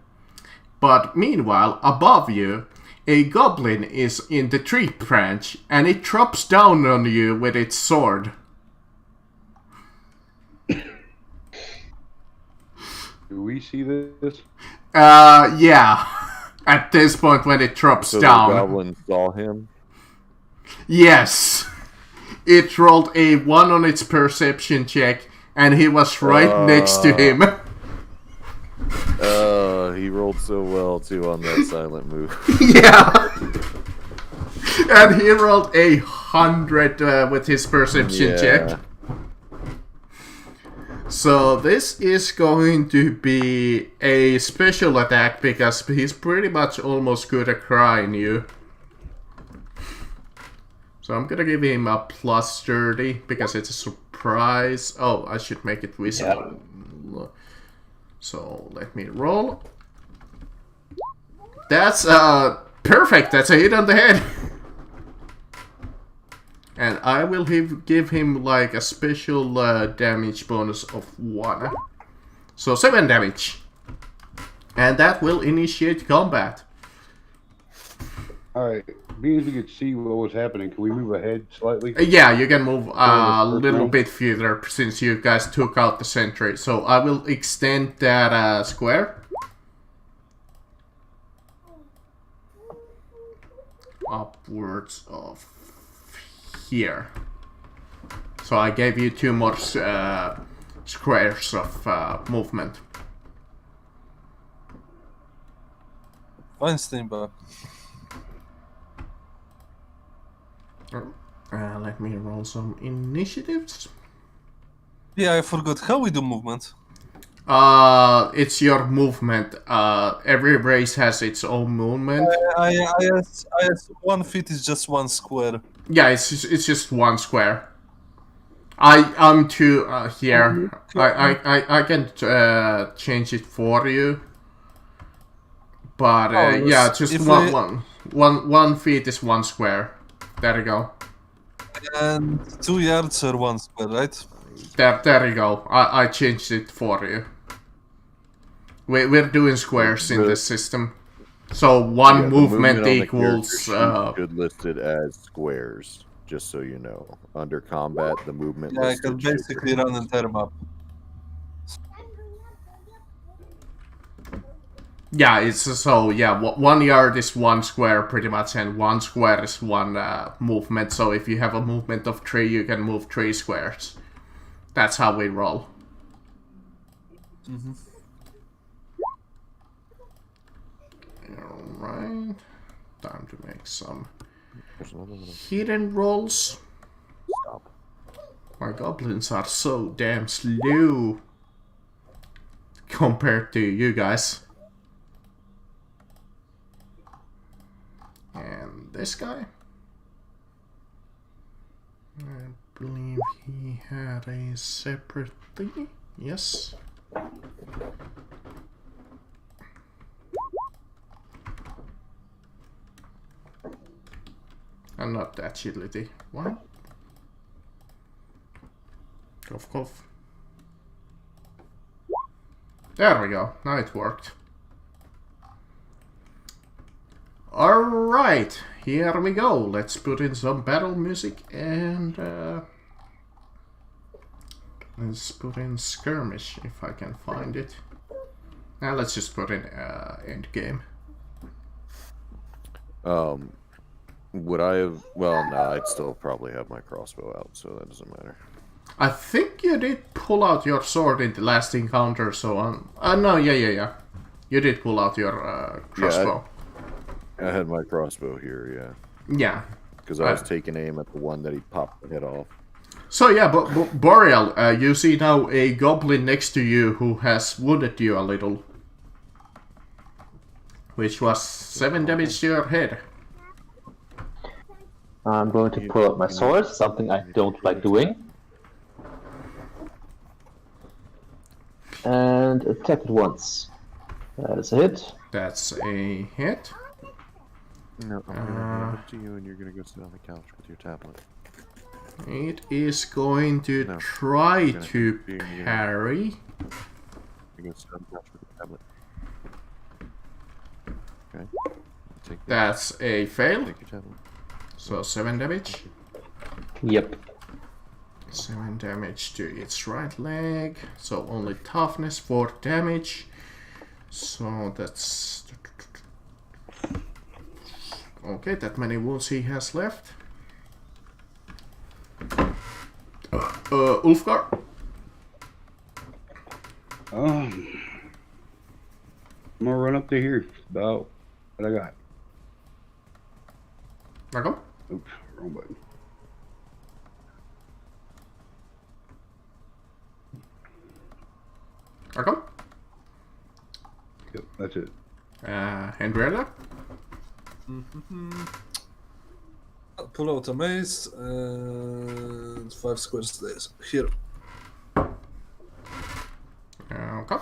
But meanwhile, above you, a goblin is in the tree branch and it drops down on you with its sword. Do we see this? Yeah. At this point when it drops So down. the goblin saw him? Yes. It rolled a 1 on its perception check and he was right next to him. He rolled so well too on that silent move. Yeah. And he rolled 100 with his perception check. So this is going to be a special attack because he's pretty much almost good at crying you. So I'm gonna give him a +30 because it's a surprise. Oh, I should make it visible. Yeah. So let me roll. That's perfect. That's a hit on the head. And I will give him like a special damage bonus of 1. So 7 damage. And that will initiate combat. Alright, being as we could see what was happening, can we move ahead slightly? Yeah, you can move a little bit further since you guys took out the sentry. So I will extend that square. Upwards of here. So I gave you 2 more squares of movement. Fine, Steinbach. Let me roll some initiatives. Yeah, I forgot how we do movement. It's your movement. Every race has its own movement. I asked 1 feet is just 1 square. Yeah, it's just 1 square. I'm to here. I can change it for you. But yeah, just one feet is 1 square. There you go. And 2 yards are 1 square, right? There you go. I changed it for you. We're doing squares in this system. So one movement equals... should list it as squares, just so you know. Under combat, the movement Yeah, I can basically run an entire map. Yeah, it's so, yeah, 1 yard is 1 square pretty much, and 1 square is 1 movement. So if you have a movement of 3, you can move 3 squares. That's how we roll. Mm-hmm. Alright. Time to make some hidden rolls. Stop. My goblins are so damn slow compared to you guys. And this guy, I believe he had a separate thingy. Yes. And not agility. What? Cough, cough. There we go. Now it worked. Alright, here we go. Let's put in some battle music and let's put in skirmish if I can find it. Now let's just put in end game. Would I have? Well, no, I'd still probably have my crossbow out, so that doesn't matter. I think you did pull out your sword in the last encounter, so on. No, yeah. You did pull out your crossbow. I had my crossbow here, yeah. Yeah. Because I was taking aim at the one that he popped the head off. So yeah, but Boreal, you see now a goblin next to you who has wounded you a little. Which was 7 damage to your head. I'm going to pull out my sword, something I don't like doing. And attack it once. That is a hit. That's a hit. No, I'm gonna hand it to you, and you're gonna go sit on the couch with your tablet. It is going to No. try Gonna to be- parry. You're gonna sit on the couch with your tablet. Okay. Take that. That's a fail. Take your tablet. So 7 damage. Yep. 7 damage to its right leg. So only toughness 4 damage. So that's... Okay, that many wounds he has left. Ulfgar? I'm gonna run up to here. About what I got. Marco? Oops, wrong button. Marco? Yep, that's it. Henrietta? I'll pull out a mace and 5 squares there. Here. Okay.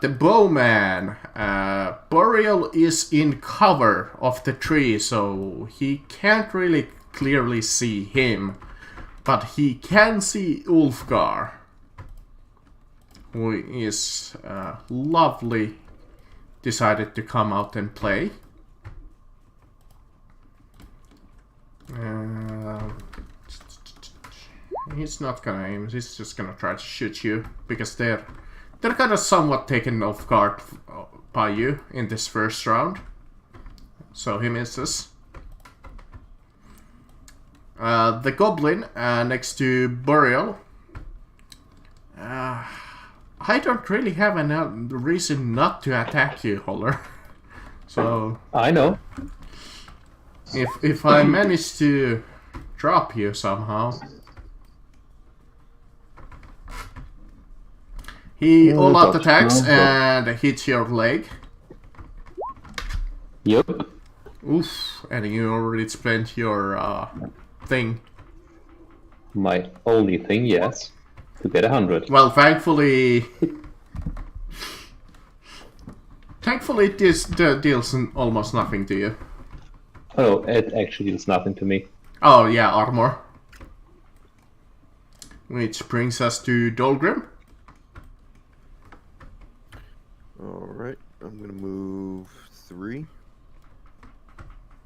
The bowman. Boreal is in cover of the tree, so he can't really clearly see him. But he can see Ulfgar, who is lovely, decided to come out and play. He's not gonna aim, he's just gonna try to shoot you, because they're kind of somewhat taken off guard by you in this first round. So he misses. The goblin next to Boreal. I don't really have a reason not to attack you, Holler. So I know. if I manage to drop you somehow, he all out attacks and hits your leg. Yep. Oof, and you already spent your thing. My only thing, yes. To get 100. Well, thankfully this deals almost nothing to you. Oh, it actually does nothing to me. Oh yeah, armor. Which brings us to Dolgrim. Alright, I'm gonna move 3.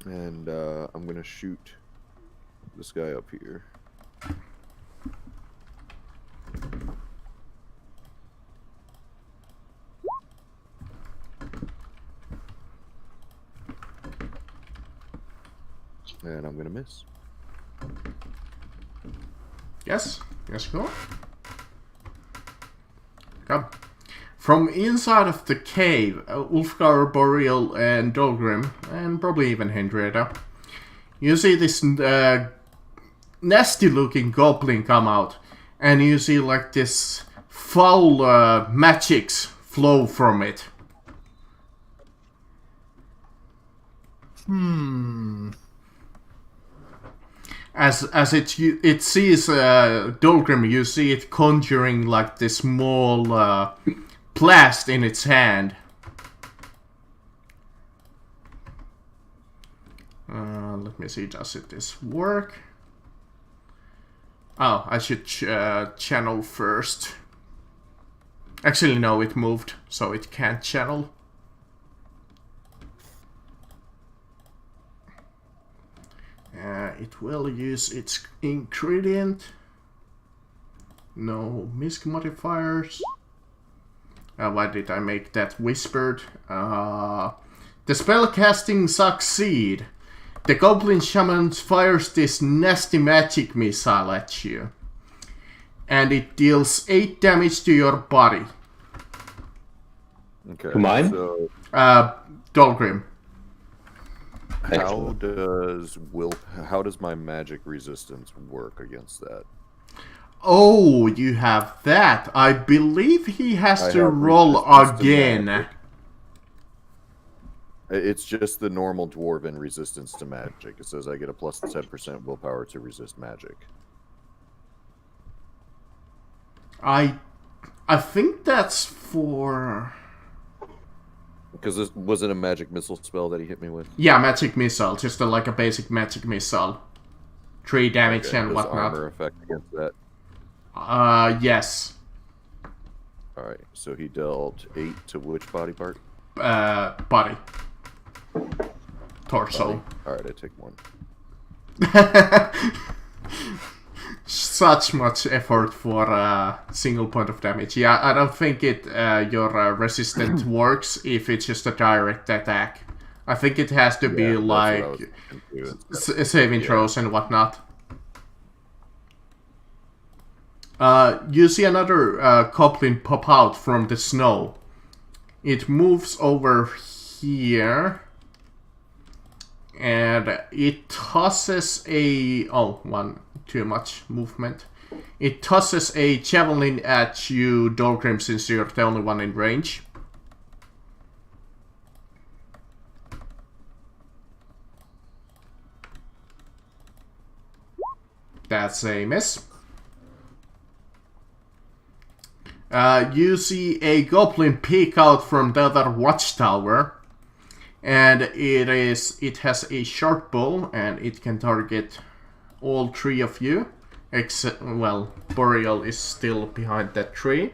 And I'm gonna shoot this guy up here. And I'm gonna miss. Yes, go. Come. From inside of the cave, Ulfgar, Boreal, and Dolgrim, and probably even Henrietta, you see this nasty-looking goblin come out, and you see like this foul magics flow from it. As it sees Dolgrim, you see it conjuring like this small blast in its hand. Let me see, does this work? Oh, I should channel first. Actually, no, it moved, so it can't channel. It will use its ingredient. No misc modifiers. Why did I make that whispered? The spellcasting succeed. The goblin shaman fires this nasty magic missile at you. And it deals 8 damage to your body. Okay. To mine? So Dolgrim. how does my magic resistance work against that? Oh, you have that. I believe he has I to have roll resistance to again. magic. It's just the normal dwarven resistance to magic. It says I get a plus 10% willpower to resist magic. I think that's for... Because this wasn't a magic missile spell that he hit me with. Yeah, magic missile. Just like a basic magic missile. 3 damage Okay, and does whatnot. armor effect against that? Yes. Alright, so he dealt 8 to which body part? Body. Torso. Alright, I take 1. Such much effort for a single point of damage. Yeah, I don't think your resistant works if it's just a direct attack. I think it has to be like saving throws and whatnot. You see another goblin pop out from the snow. It moves over here. And it tosses a... Oh, one too much movement. It tosses a javelin at you, Dolgrim, since you're the only one in range. That's a miss. You see a goblin peek out from the other watchtower. And it has a short bow, and it can target all 3 of you. Except, well, Boreal is still behind that tree.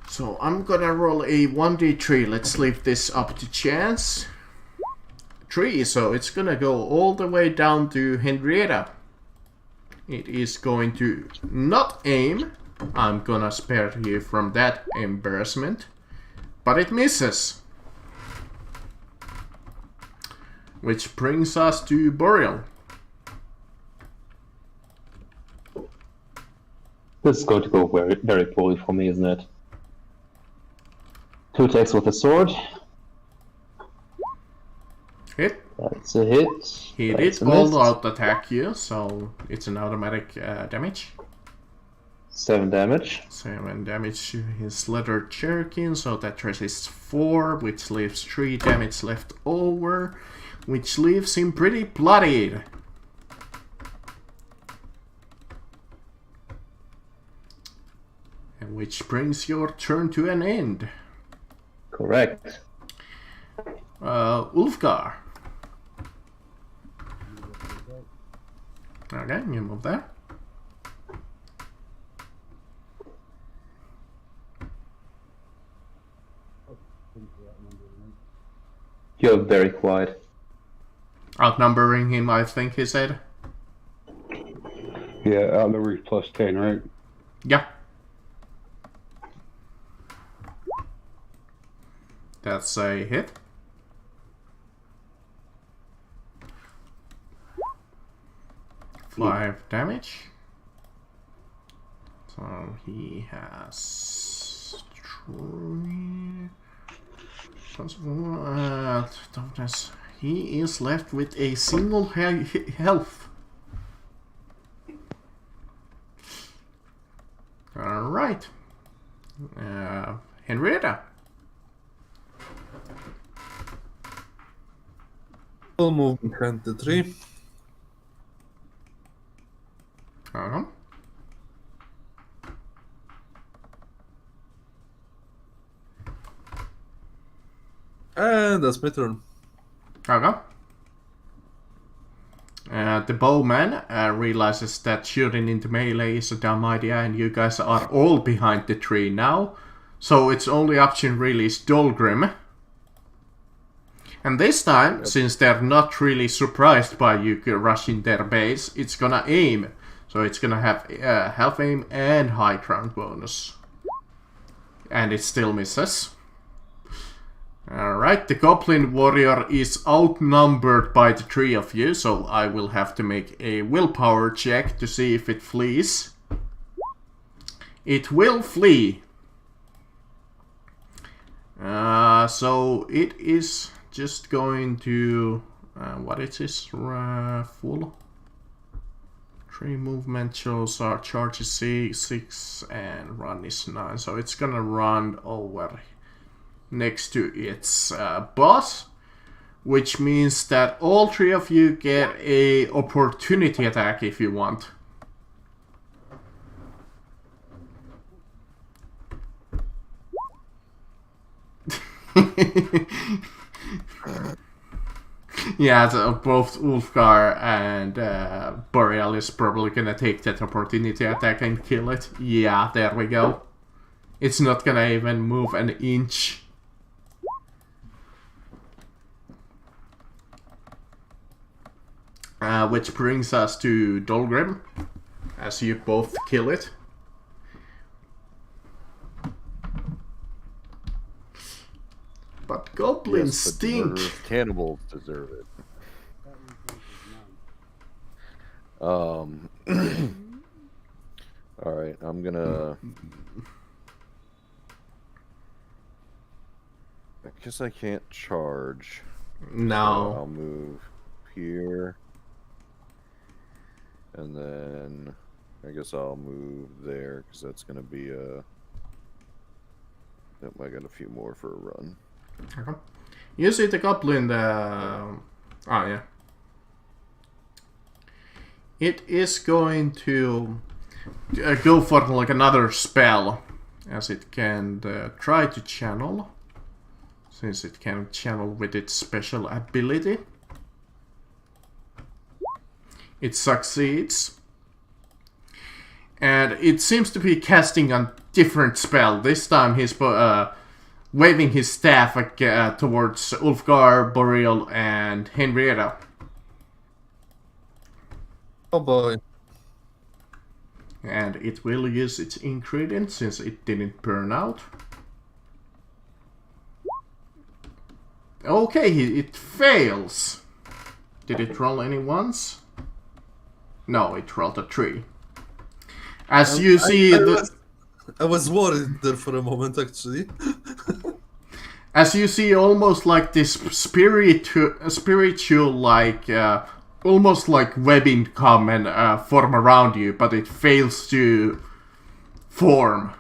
So I'm gonna roll a 1d3. Let's leave this up to chance. 3, so it's gonna go all the way down to Henrietta. It is going to not aim. I'm gonna spare you from that embarrassment. But it misses. Which brings us to Boreal. This is going to go very, very poorly for me, isn't it? 2 attacks with the sword. Hit. That's a hit. He That's did a miss. all out attack you, so it's an automatic damage. 7 damage. 7 damage to his leather jerkin, so that resists 4, which leaves 3 damage left over, which leaves him pretty bloodied. And which brings your turn to an end. Correct. Ulfgar. Okay, you move there. You're very quiet. Outnumbering him, I think he said. Yeah, outnumber is plus 10, right? Yeah. That's a hit. Five damage. So he has 3. Toughness. He is left with a single health. Alright. Henrietta. Full movement 23. Uh-huh. And that's my turn. Okay. The bowman realizes that shooting into melee is a dumb idea, and you guys are all behind the tree now. So its only option really is Dolgrim. And this time, since they're not really surprised by you rushing their base, it's gonna aim. So it's gonna have half aim and high ground bonus. And it still misses. Alright, the goblin warrior is outnumbered by the three of you, so I will have to make a willpower check to see if it flees. It will flee. So it is just going to... what is this? Full? 3 movement shows are charge is 6 and run is 9, so it's gonna run over next to its boss, which means that all 3 of you get a opportunity attack if you want. Yeah, so both Ulfgar and Boreal is probably gonna take that opportunity attack and kill it. Yeah, there we go. It's not gonna even move an inch. Which brings us to Dolgrim, as you both kill it. But goblins stink. Cannibals deserve it. Alright, I'm gonna... I guess I can't charge. No. So I'll move here. And then I guess I'll move there because that's gonna be a... Yep, I got a few more for a run. Okay. You see the goblin, oh yeah. It is going to go for like another spell, as it can try to channel, since it can channel with its special ability. It succeeds. And it seems to be casting a different spell. This time he's waving his staff towards Ulfgar, Boreal, and Henrietta. Oh boy. And it will use its ingredient since it didn't burn out. Okay, it fails. Did it roll any ones? No, it rolled a 3. As you see, I was worried there for a moment, actually. As you see, almost like this spiritual, like almost like webbing come and form around you, but it fails to form.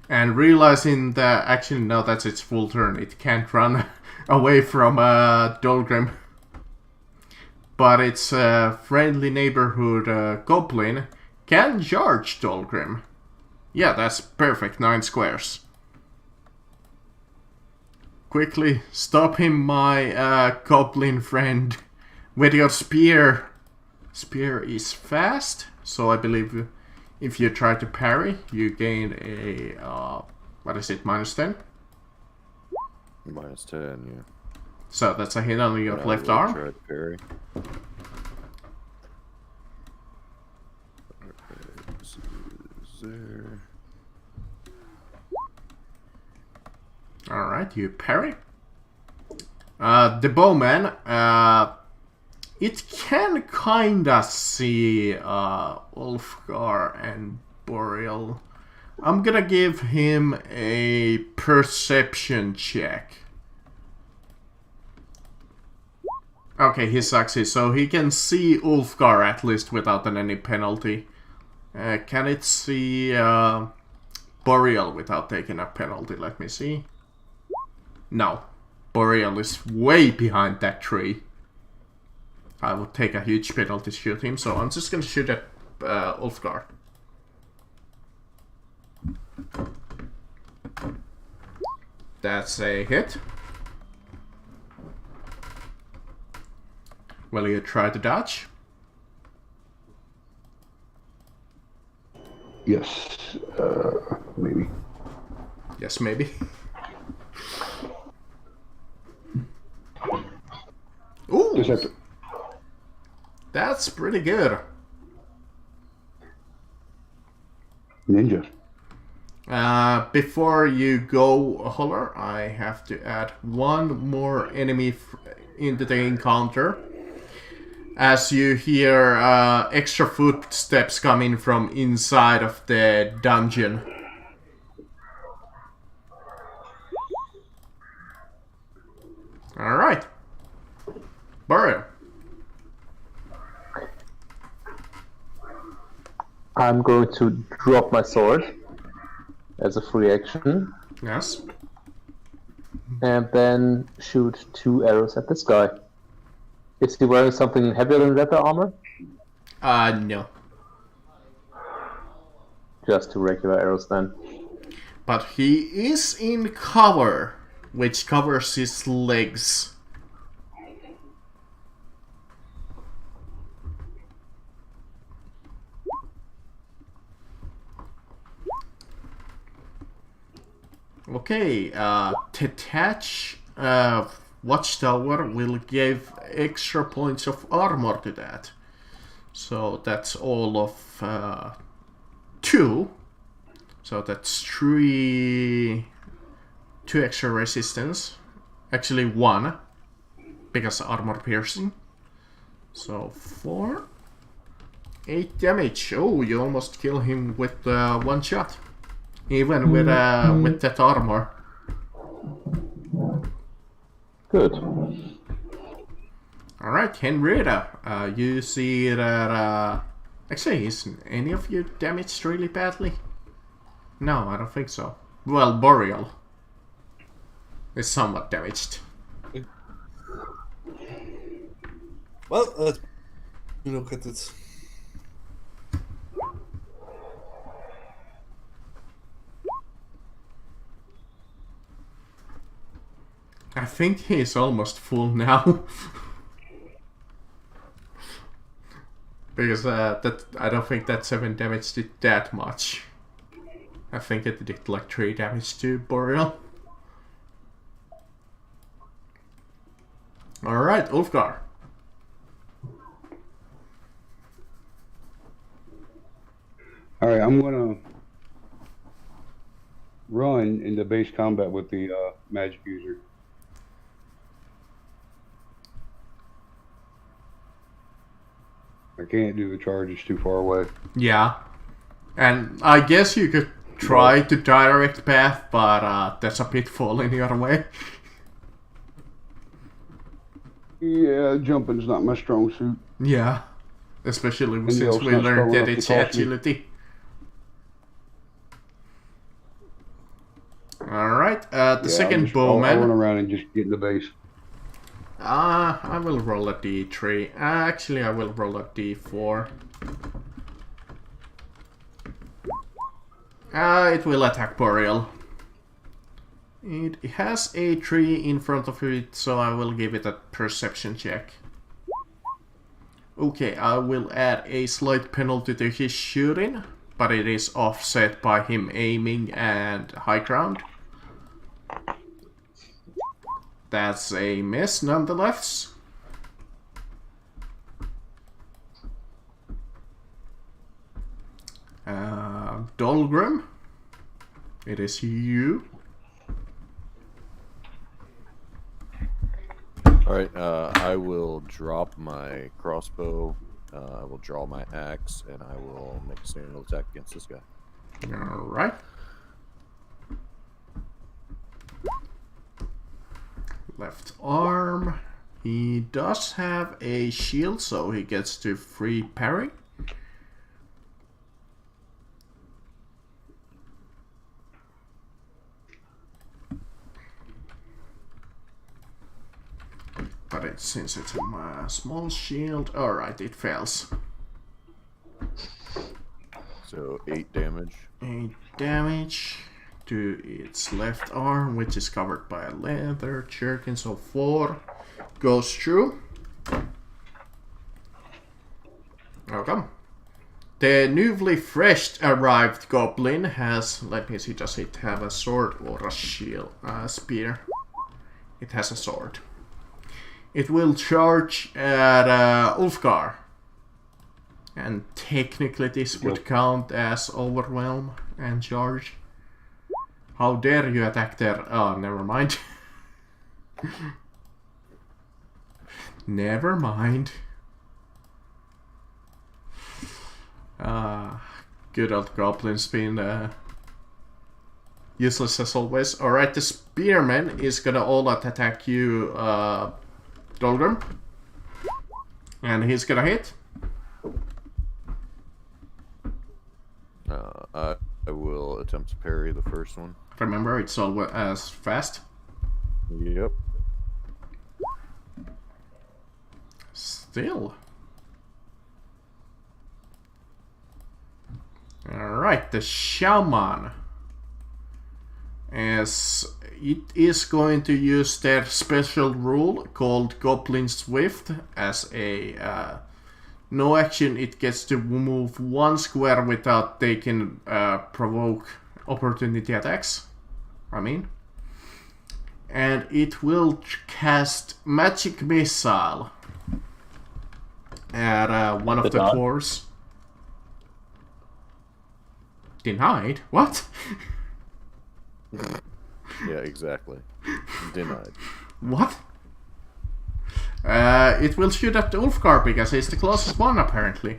And realizing that actually no, that's its full turn. It can't run away from Dolgrim. But its friendly neighborhood goblin can charge Dolgrim. Yeah, that's perfect. 9 squares. Quickly stop him, my goblin friend, with your spear. Spear is fast, so I believe if you try to parry, you gain a what is it, -10? -10, yeah. So that's a hit on your left arm. Try to parry. This is there. Alright, you parry. The bowman, it can kinda see Ulfgar and Boreal. I'm gonna give him a perception check. Okay, he succeeds, so he can see Ulfgar at least without any penalty. Can it see Boreal without taking a penalty? Let me see. No. Boreal is way behind that tree. I would take a huge penalty to shoot him, so I'm just gonna shoot at Ulfgar. That's a hit. Will you try to dodge? Yes. Maybe. Yes, maybe. Ooh! Just have to. That's pretty good. Ninja. Before you go, Holler, I have to add one more enemy into the encounter. As you hear extra footsteps coming from inside of the dungeon. Alright. Burial. I'm going to drop my sword as a free action, Yes. and then shoot 2 arrows at this guy. Is he wearing something heavier than leather armor? No. Just 2 regular arrows then. But he is in cover, which covers his legs. Okay, detach Watchtower will give extra points of armor to that. So that's all of 2. So that's 2 extra resistance. Actually 1, because armor piercing. So 4, 8 damage. Oh, you almost kill him with 1 shot. Even with that armor. Good. Alright, Henrietta, you see that... Actually, is any of you damaged really badly? No, I don't think so. Well, Boreal is somewhat damaged. Well, let's look at it. I think he's almost full now. Because that I don't think that 7 damage did that much. I think it did like 3 damage to Boreal. Alright, Ulfgar. Alright, I'm gonna run into base combat with the magic user. I can't do the charge, it's too far away. Yeah. And I guess you could try to direct path, but that's a pitfall in your way. Yeah, jumping's not my strong suit. Yeah. Especially And since Neil's we not learned strong that enough to it's toss me. agility. Alright, the Yeah, second I'll run bowman. around and just get in the base. I will roll a d3. Actually, I will roll a d4. It will attack Boreal. It has a tree in front of it, so I will give it a perception check. Okay, I will add a slight penalty to his shooting, but it is offset by him aiming and high ground. That's a miss nonetheless. Dolgrim, it is you. Alright, I will drop my crossbow, I will draw my axe, and I will make a single attack against this guy. Alright. Left arm. He does have a shield, so he gets to free parry. But since it's a small shield, alright, it fails. So 8 damage. 8 damage. to its left arm, which is covered by a leather jerkin, so 4 goes through. Okay. The newly fresh arrived goblin has, let me see, does it have a sword or a shield? Spear. It has a sword. It will charge at Ulfgar. And technically this would count as overwhelm and charge. How dare you attack there? Oh, never mind. Never mind. Good old goblin's been useless as always. Alright, the spearman is gonna all out attack you, Dolgrim. And he's gonna hit. I will attempt to parry the first one. Remember, it's always as fast. Yep. Still. Alright, the shaman is going to use their special rule called Goblin Swift as a no action. It gets to move 1 square without taking provoke opportunity attacks. And it will cast magic missile at one of the dwarves. Denied? What? Yeah, exactly. Denied. What? It will shoot at Ulfgar because he's the closest one, apparently.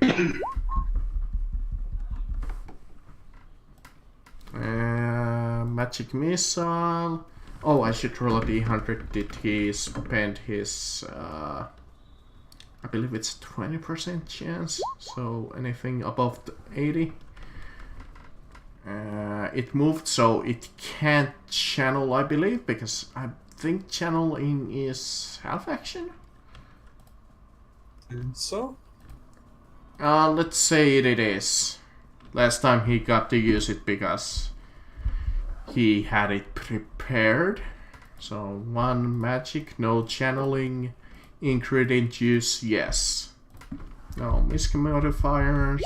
Magic missile. Oh, I should roll a d100. Did he spend his... I believe it's 20% chance, so anything above the 80. It moved, so it can't channel, I believe, because I think channeling is half action. So? Let's say it is. Last time he got to use it because he had it prepared. So 1 magic, no channeling, ingredient use, yes. No misc modifiers.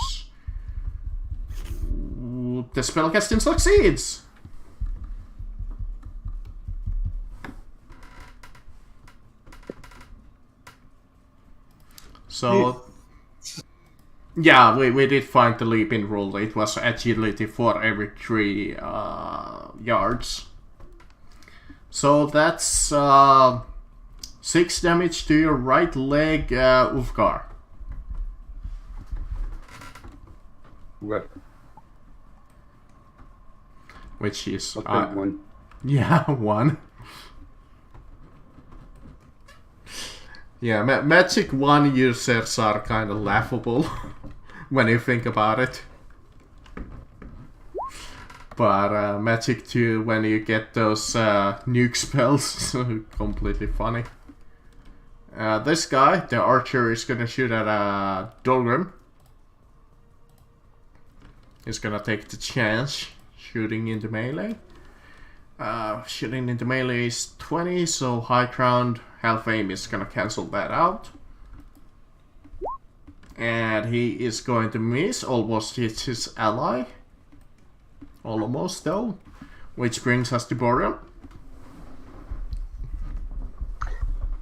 The spellcasting succeeds! So... yeah, we did find the leaping rule. It was agility for every 3 yards. So that's 6 damage to your right leg, Ulfgar. What? Which is... I'll take 1. Yeah, 1. Yeah, Magic 1 users are kind of laughable when you think about it. But Magic 2, when you get those nuke spells, completely funny. This guy, the archer, is gonna shoot at Dolgrim. He's gonna take the chance, shooting into melee. Shooting into melee is 20, so high ground, half aim is gonna cancel that out. And he is going to miss, almost hits his ally. Almost though. Which brings us to Boreal.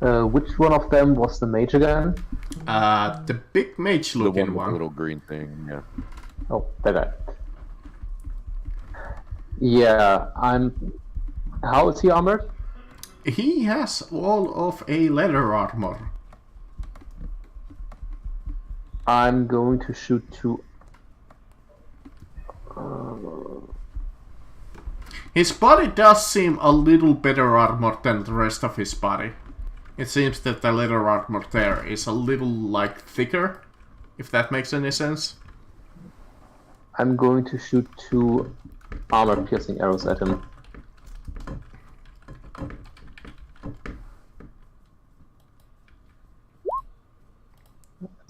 Which one of them was the mage again? The big mage The looking one with the one. little green thing, yeah. Oh, that guy. Yeah, how is he armored? He has all of a leather armor. I'm going to shoot 2. His body does seem a little better armored than the rest of his body. It seems that the leather armor there is a little, like, thicker, if that makes any sense. I'm going to shoot 2 armor-piercing arrows at him.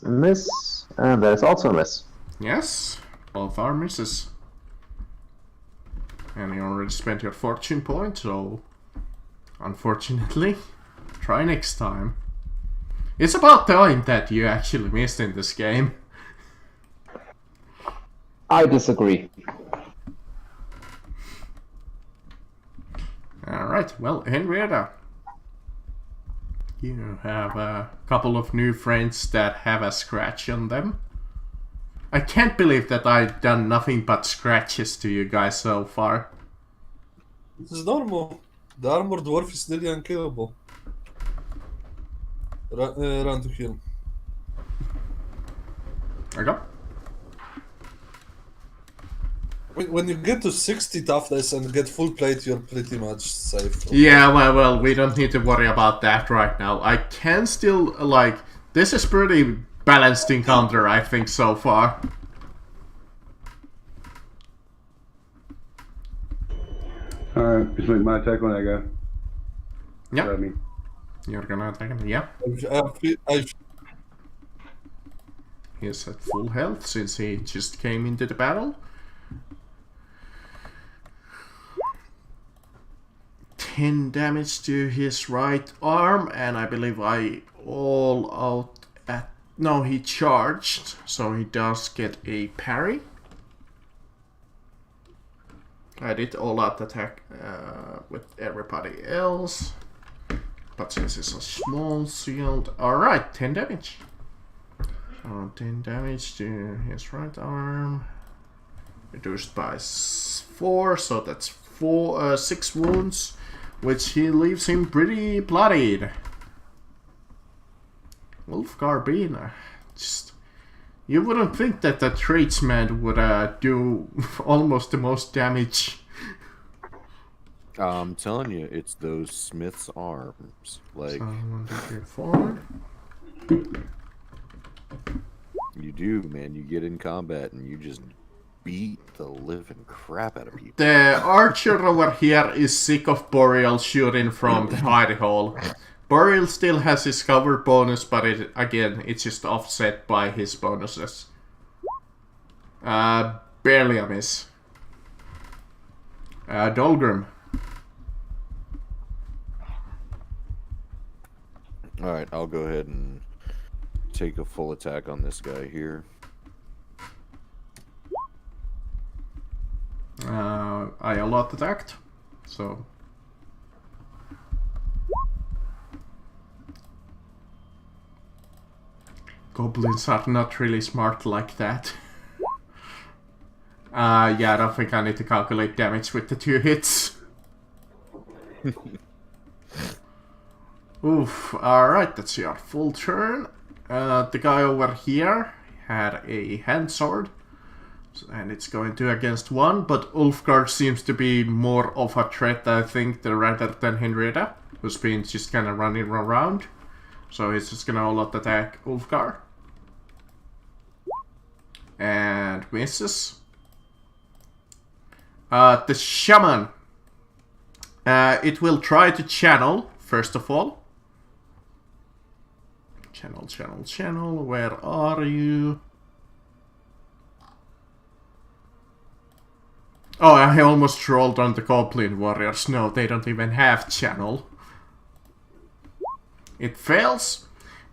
Miss, and that is also a miss. Yes, both are misses. And you already spent your fortune point, so unfortunately, try next time. It's about time that you actually missed in this game. I disagree. Alright, well, Henrietta. You have a couple of new friends that have a scratch on them. I can't believe that I've done nothing but scratches to you guys so far. This is normal. The armored dwarf is nearly unkillable. Run to heal. Okay. When you get to 60 toughness and get full plate, you're pretty much safe. Yeah, well, we don't need to worry about that right now. I can still, like, this is pretty balanced encounter, I think, so far. Alright, just make my attack on that guy. Yeah. I mean, You're gonna attack him, yeah. He's at full health since he just came into the battle. 10 damage to his right arm, and I believe I all out at... No, he charged, so he does get a parry. I did all out attack with everybody else, but since it's a small shield... Alright, 10 damage. 10 damage to his right arm. Reduced by 4, so that's 6 wounds, which he leaves him pretty bloodied. Wolfgar being just... You wouldn't think that the tradesman would do almost the most damage. I'm telling you, it's those Smith's arms. Like, So 1, 2, 3, 4. you do, man. You get in combat and you just beat the living crap out of people. The archer over here is sick of Boreal shooting from the hidey hole. Boreal still has his cover bonus, but it's just offset by his bonuses. Barely a miss. Dolgrim. Alright, I'll go ahead and take a full attack on this guy here. I a lot attacked, so... Goblins are not really smart like that. Yeah, I don't think I need to calculate damage with the 2 hits. Oof, alright, that's your full turn. The guy over here had a hand sword, and it's going 2 against 1, but Ulfgar seems to be more of a threat, I think, rather than Henrietta, who's been just kind of running around. So he's just gonna all-out attack Ulfgar. And misses. The shaman. It will try to channel, first of all. Channel, where are you? Oh, I almost rolled on the Goblin Warriors. No, they don't even have channel. It fails,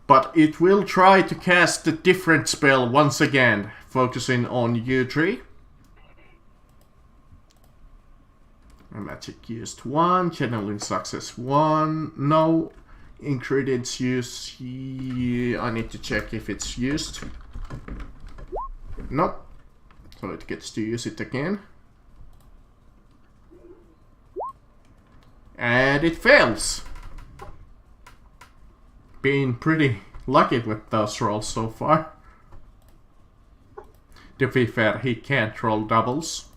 but it will try to cast a different spell once again, focusing on you 3. Magic used 1, channeling success 1, no. Ingredients use, I need to check if it's used. Nope. So it gets to use it again. And it fails. Being pretty lucky with those rolls so far. To be fair, he can't roll doubles.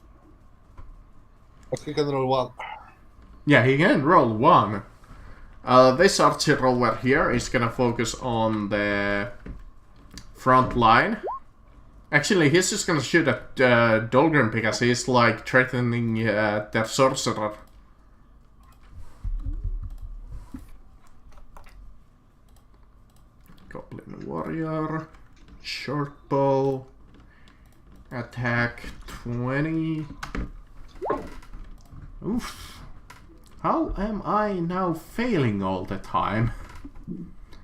But he can roll 1. Yeah, he can roll 1. This archer over here is gonna focus on the front line. Actually, he's just gonna shoot at Dolgrim because he's like threatening their sorcerer. Goblin warrior, short bow, attack 20. Oof. How am I now failing all the time?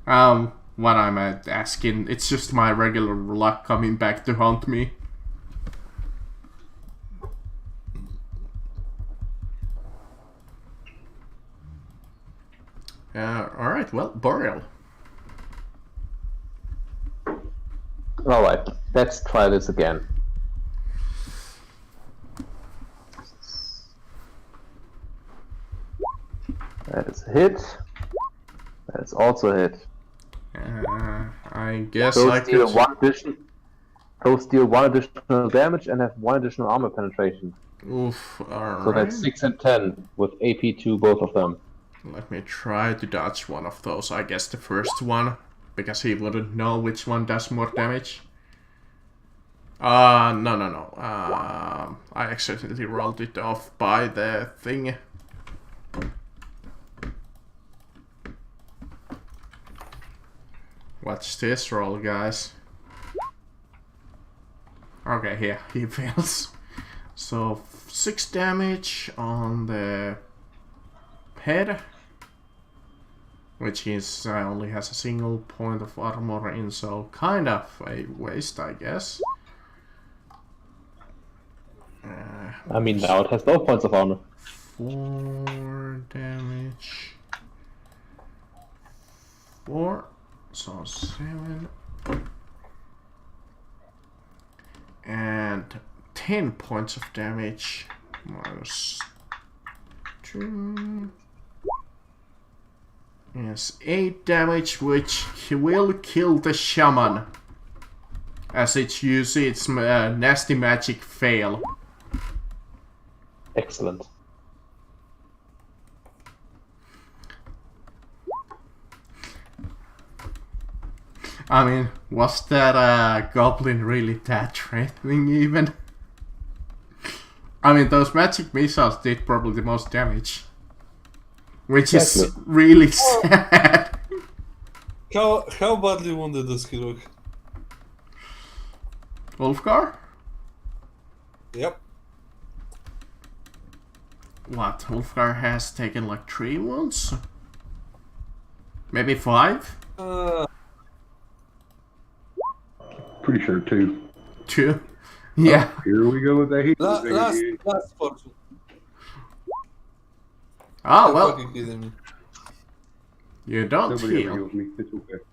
What I'm asking, it's just my regular luck coming back to haunt me. Alright, well, Boreal. Alright, let's try this again. That is a hit. That is also a hit. I guess Those I deal could... one addition. Those deal 1 additional damage and have 1 additional armor penetration. Oof, alright. So that's 6 and 10 with AP to both of them. Let me try to dodge one of those. I guess the first one, because he wouldn't know which one does more damage. No. I accidentally rolled it off by the thing. Watch this roll, guys. Okay, yeah, he fails. So 6 damage on the head, which is only has a single point of armor in, so kind of a waste, I guess. I mean, now it has no points of armor. 4 damage. 4, so 7. And 10 points of damage. Minus 2. Yes, 8 damage, which will kill the shaman. As it uses its nasty magic fail. Excellent. I mean, was that goblin really that threatening even? I mean, those magic missiles did probably the most damage. Which is really sad. How badly wounded does he look? Wolfgar? Yep. What? Wolfgar has taken like 3 wounds? Maybe 5? Pretty sure 2. 2? Yeah. Oh, here we go with that heat. Last fortune. Oh, You're well. fucking kidding me. You don't Nobody ever heal. heals me. It's okay.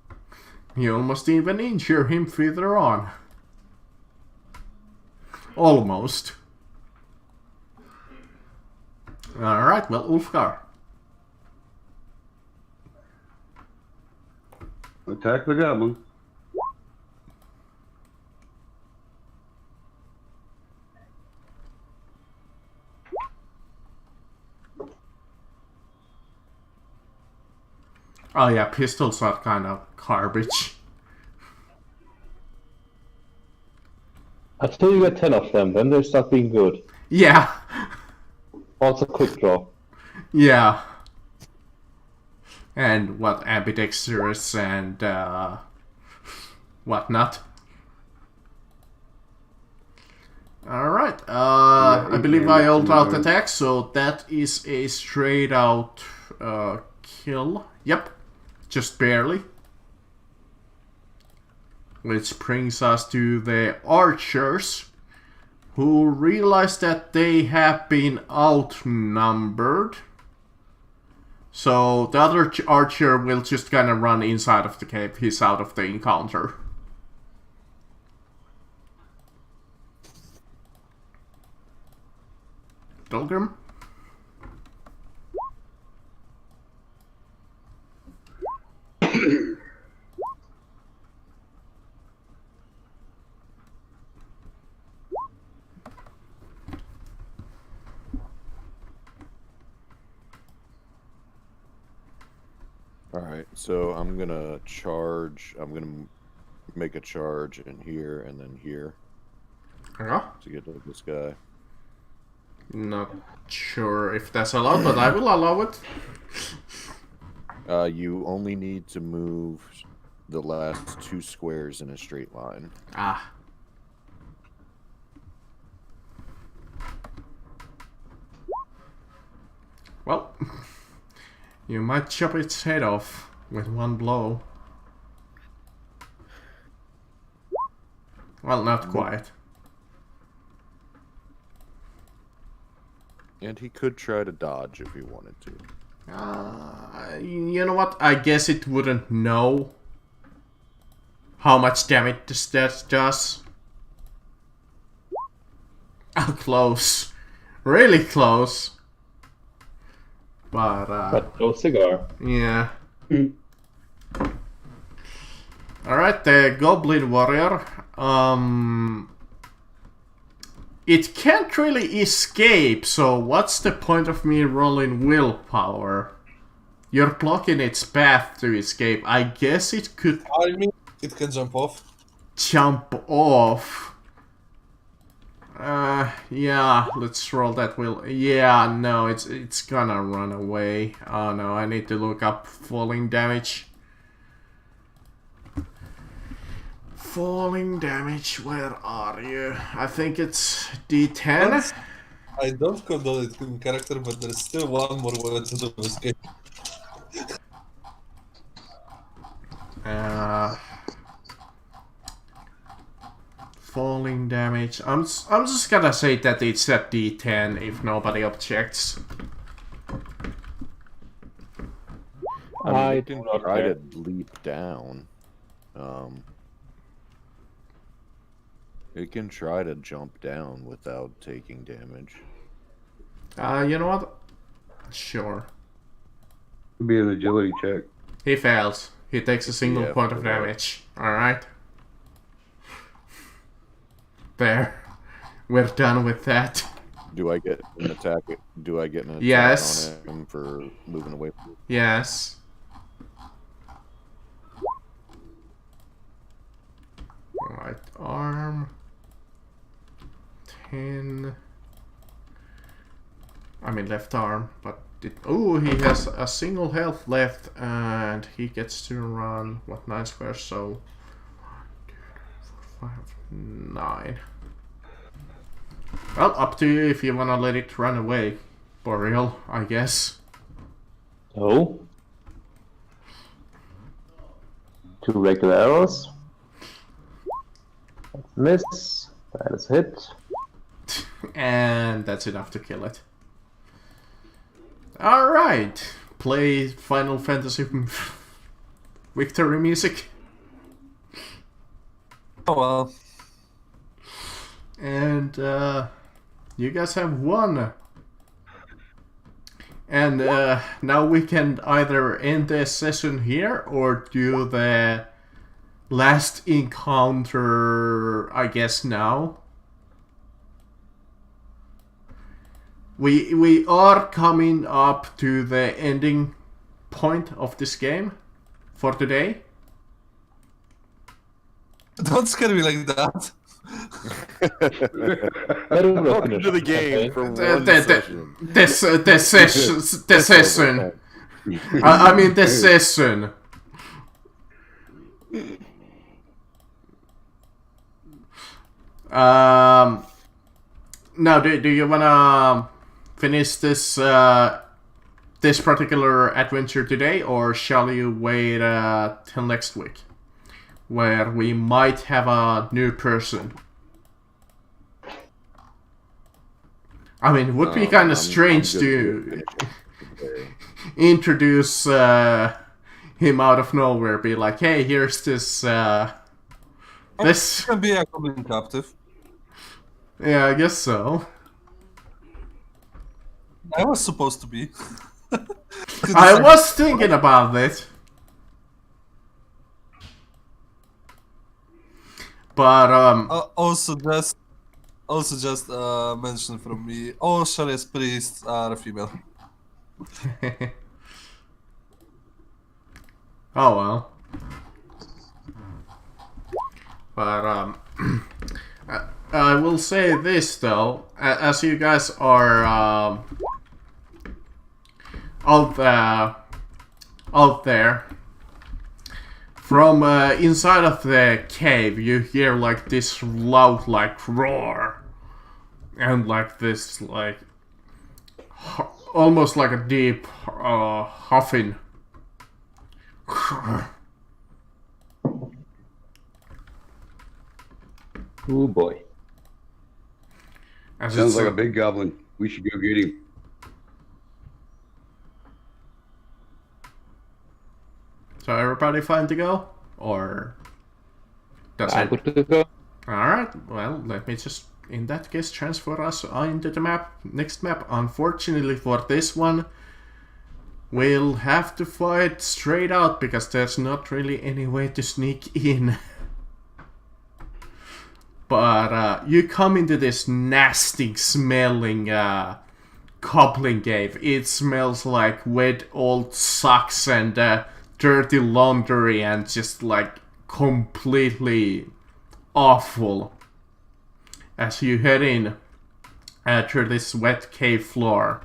You almost even injure him further on. Almost. Alright, well, Ulfgar. Attack the goblin. Oh yeah, pistols are kind of garbage. Until you get 10 of them, then they start being good. Yeah. Also quick draw. Yeah. And what, ambidextrous and whatnot. Alright, I believe I ult out attack, so that is a straight out kill. Yep, just barely. Which brings us to the archers, who realize that they have been outnumbered. So the other archer will just kind of run inside of the cave. He's out of the encounter. Pilgrim? Alright, so I'm gonna charge. I'm gonna make a charge in here and then here Yeah. to get to this guy. Not sure if that's allowed, but I will allow it. You only need to move the last 2 squares in a straight line. Ah. Well, you might chop its head off with one blow. Well, not quite. And he could try to dodge if he wanted to. You know what? I guess it wouldn't know how much damage that does. Oh, close. Really close. But no cigar. Yeah. Alright, the Goblin Warrior. It can't really escape, so what's the point of me rolling willpower? You're blocking its path to escape. I guess it could I mean, it can jump off. jump off. Yeah, let's roll that will. Yeah, no, it's gonna run away. Oh no, I need to look up falling damage. Falling damage, where are you? I think it's D10. I don't condone it in character, but there's still one more way to escape. Falling damage. I'm just gonna say that it's at D10 if nobody objects. I You do can not try care. to leap down. It can try to jump down without taking damage. You know what? Sure. It'd be an agility check. He fails. He takes a single Yeah, point of for that. damage. Alright. There. We're done with that. Do I get an attack? Do I get an attack Yes. on him for moving away? Yes. Right arm. 10. I mean left arm, but oh, he has a single health left and he gets to run, what, 9 squares, so 1, 2, 3, 4, 5, 9. Well, up to you if you wanna let it run away, Boreal, I guess. So, 2 regular arrows. That's a miss. That is a hit. And that's enough to kill it. Alright, play Final Fantasy victory music. Oh well. And you guys have won. And now we can either end the session here or do the last encounter, I guess, now. We are coming up to the ending point of this game for today. Don't scare me like that. Welcome to the game for one session. The session. I mean the session. Now, do you wanna finish this this particular adventure today, or shall you wait till next week, where we might have a new person? I mean, it would be kind of strange to introduce him out of nowhere, be like, hey, here's this this. Can be a goblin captive. Yeah, I guess so. I was supposed to be. I was thinking about it. But, Also just mention from me, all Sharia's priests are female. oh well. But, I will say this though, as you guys are out there, from inside of the cave, you hear like this loud like roar, and like this like almost like a deep huffing. Oh boy. As Sounds it's like a big goblin. We should go get him. So everybody fine to go? Or does I'm it? good to go. Alright, well, let me just, in that case, transfer us into the map. Next map. Unfortunately for this one, we'll have to fight straight out because there's not really any way to sneak in. But you come into this nasty smelling goblin cave. It smells like wet old socks and dirty laundry and just like completely awful. As you head in through this wet cave floor,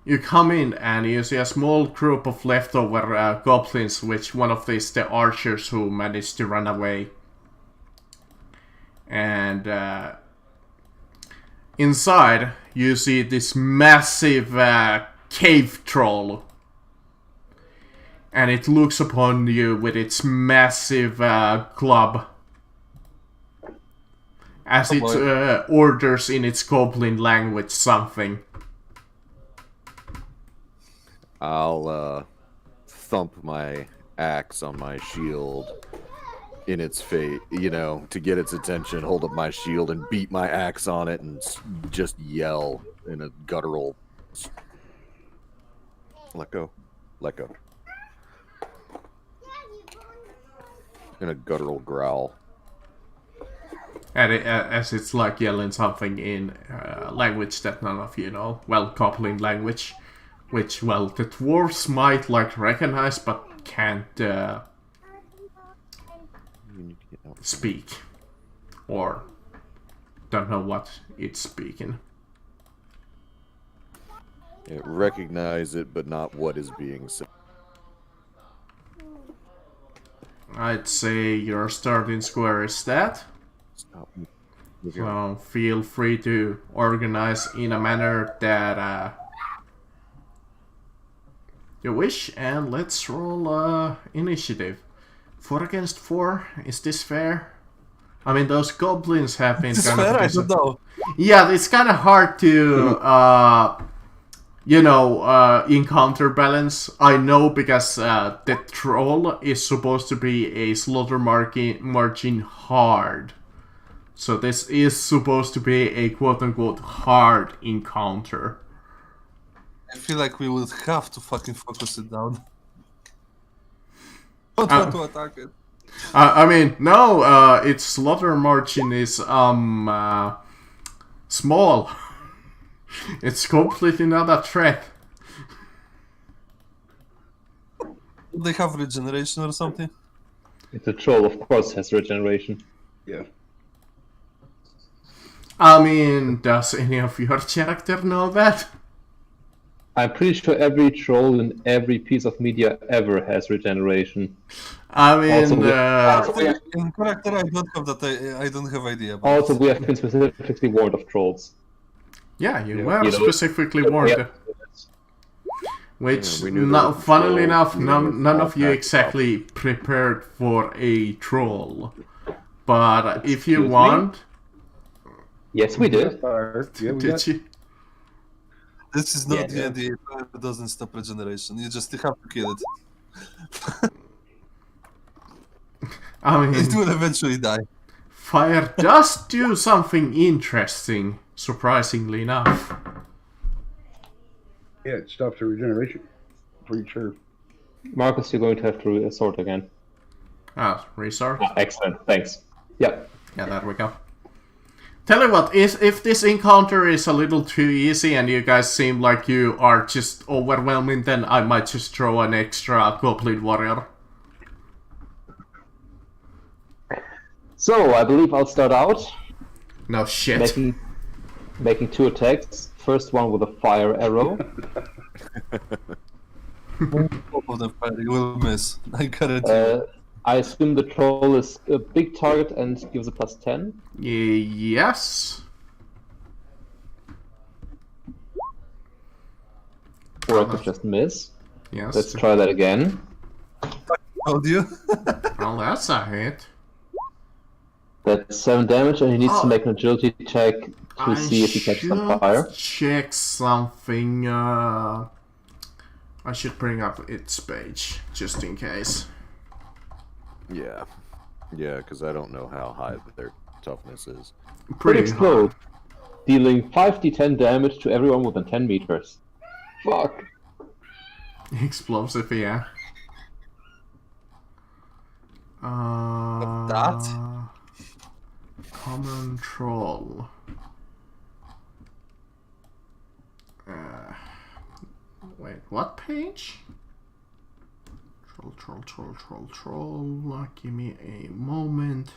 you come in and you see a small group of leftover goblins, which one of these the archers who managed to run away. And inside you see this massive cave troll, and it looks upon you with its massive club as it orders in its goblin language something. I'll thump my axe on my shield in its face, you know, to get its attention, hold up my shield and beat my axe on it and just yell in a guttural... Let go. Let go. In a guttural growl. And as it's like yelling something in language that none of you know. Well, goblin language. Which, well, the dwarves might like recognize but can't speak. Or don't know what it's speaking. Yeah, recognize it, but not what is being said. I'd say your starting square is that. Stop. So feel free to organize in a manner that you wish, and let's roll initiative. 4 against 4, is this fair? I mean, those goblins have been It's kind fair, of... I don't know. Yeah, it's kind of hard to, you know, in counterbalance. I know because the troll is supposed to be a slaughter margin hard. So this is supposed to be a quote-unquote hard encounter. I feel like we would have to fucking focus it down. Not want to attack it. I mean, no, its slaughter margin is small. It's completely not a threat. Do they have regeneration or something? It's a troll, of course, has regeneration. Yeah. I mean, does any of your character know that? I'm pretty sure every troll in every piece of media ever has regeneration. I mean, In character, I don't have that. I don't have idea. About Also, we have been specifically warned of trolls. yeah, you Yeah. were You know, specifically warned. Yeah. Which, Yeah, we knew there was a funnily troll, enough, we knew none of you all exactly prepared for a troll. But if you Excuse me? want, Yes, we did. Yeah, we did got you? this is not Yeah. D&D. It doesn't stop regeneration. You just have to kill it. I mean, It will eventually die. fire does do something interesting, surprisingly enough. Yeah, it stops the regeneration. Pretty sure. Marcus, you're going to have to resort again. Ah, resort. Excellent, thanks. Yep. Yeah, there we go. Tell you what, if this encounter is a little too easy and you guys seem like you are just overwhelming, then I might just throw an extra goblin warrior. So, I believe I'll start out No shit. making 2 attacks. First one with a fire arrow. Both of them you will miss. I guarantee. I assume the troll is a big target and gives a +10. Yes. Or I could just miss. Yes. Let's try that again. Told you. Well, that's a hit. That's 7 damage, and he needs Oh. to make an agility check to see if he catches on fire. Check something. I should bring up its page just in case. Yeah. Yeah, because I don't know how high their toughness is. Could Pretty explode, dealing 5d10 damage to everyone within 10 meters. Fuck. Explosive, yeah. That? Common troll. Wait, what page? Troll. Give me a moment.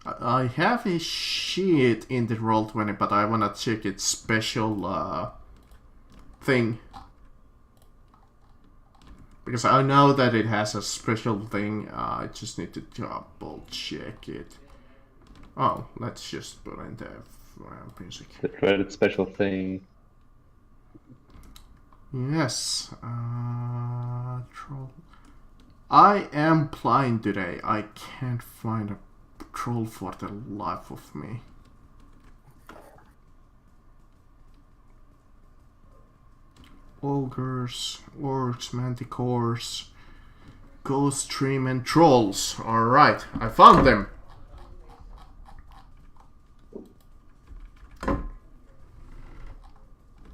I have a sheet in the Roll20, but I wanna check its special thing. Because I know that it has a special thing, I just need to double check it. Oh, let's just put in the music. The dreaded special thing. Yes, troll. I am blind today. I can't find a troll for the life of me. Ogres, orcs, manticores, ghost stream, and trolls. Alright, I found them.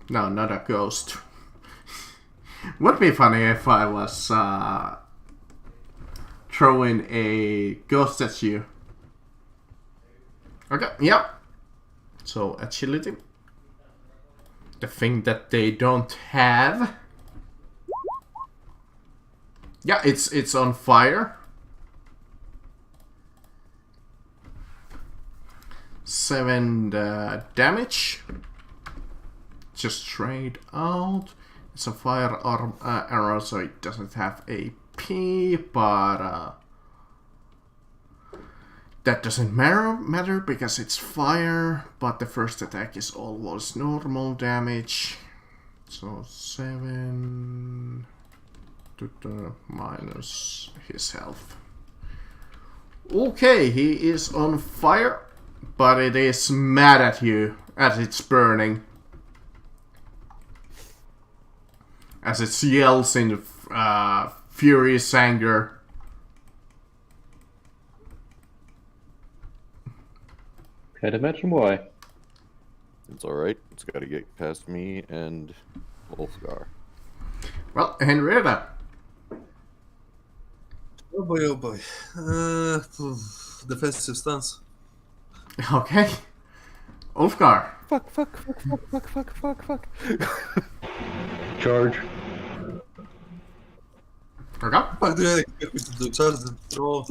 No, not a ghost. Would be funny if I was throwing a ghost at you. Okay, yep. So, agility. The thing that they don't have. Yeah, it's on fire. 7 damage. Just straight out. It's a firearm arrow, so it doesn't have AP, but that doesn't matter because it's fire. But the first attack is always normal damage. So 7 to the minus his health. Okay, he is on fire, but it is mad at you as it's burning. As it yells in furious anger. Can't imagine why. It's alright. It's got to get past me and Wolfgar. Well, Henrietta. Oh boy, oh boy. Defensive stance. Okay. Ulfgar. Fuck. Charge. Okay. What do you expect me to do? Charge the troll?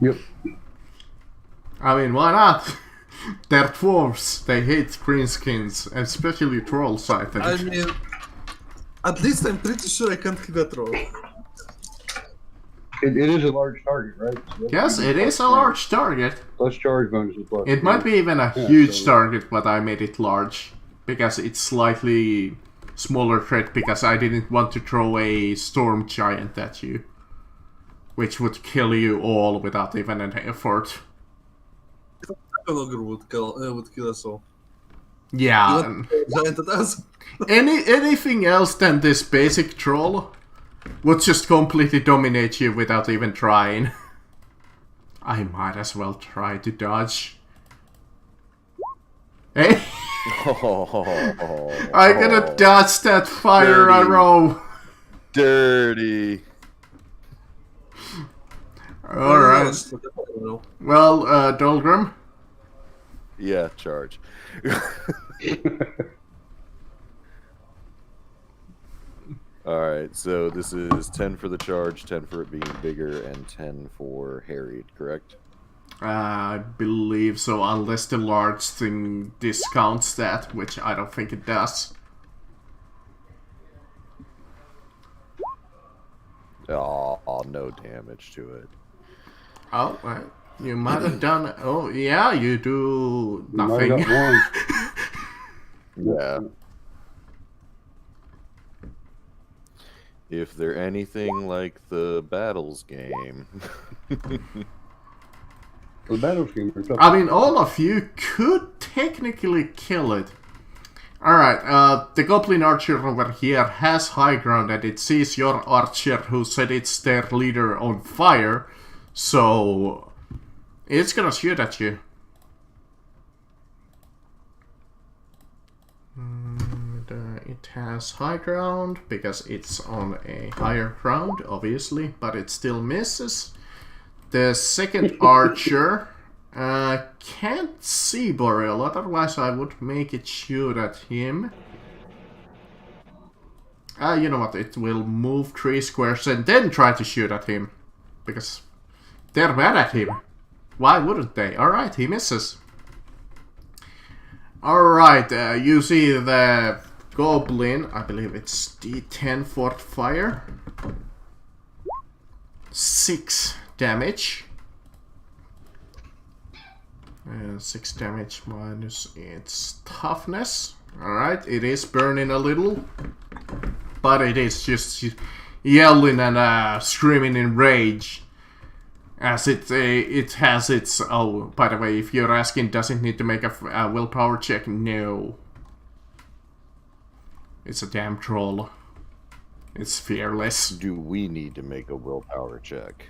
Yep. I mean, why not? They're dwarves. They hate greenskins, especially trolls, I think. I mean, at least I'm pretty sure I can't hit a troll. It is a large target, right? So Yes, it is a large target. Plus charge bonus is plus. It might be even a Yeah, huge so- target, but I made it large. Because it's slightly smaller threat, because I didn't want to throw a storm giant at you. Which would kill you all without even an effort. Ogre would kill us all. Yeah. You giant at us? Anything else than this basic troll would just completely dominate you without even trying. I might as well try to dodge. Hey! I gotta dodge that fire Dirty. arrow! Dirty. Alright. Well, Dolgrim? Yeah, charge. Alright, so this is 10 for the charge, 10 for it being bigger, and 10 for harried, correct? I believe so, unless the large thing discounts that, which I don't think it does. Oh, no damage to it. Oh, well, you might have done... Oh, yeah, you do You might have nothing. got one. Yeah. If they're anything like the Battles game. The battle scheme are tough. I mean, all of you could technically kill it. Alright, the Goblin Archer over here has high ground and it sees your archer who set its their leader on fire. So, it's gonna shoot at you. It has high ground because it's on a higher ground, obviously, but it still misses. The second archer can't see Boreal, otherwise I would make it shoot at him. You know what, it will move 3 squares and then try to shoot at him. Because they're mad at him. Why wouldn't they? Alright, he misses. Alright, you see the Goblin, I believe it's D10 for fire. 6 damage. 6 damage minus its toughness. Alright, it is burning a little. But it is just yelling and screaming in rage. As it has its... Oh, by the way, if you're asking, does it need to make a willpower check? No. It's a damn troll. It's fearless. Do we need to make a willpower check?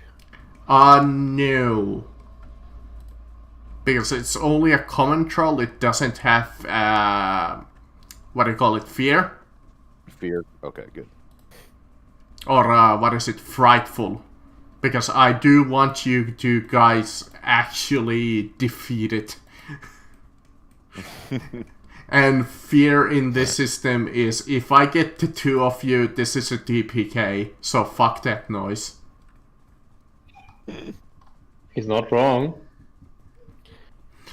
No. Because it's only a common troll, it doesn't have, what do you call it, fear? Fear? Okay, good. Or, what is it, frightful. Because I do want you to guys actually defeat it. And fear in this system is, if I get the 2 of you, this is a DPK, so fuck that noise. He's not wrong.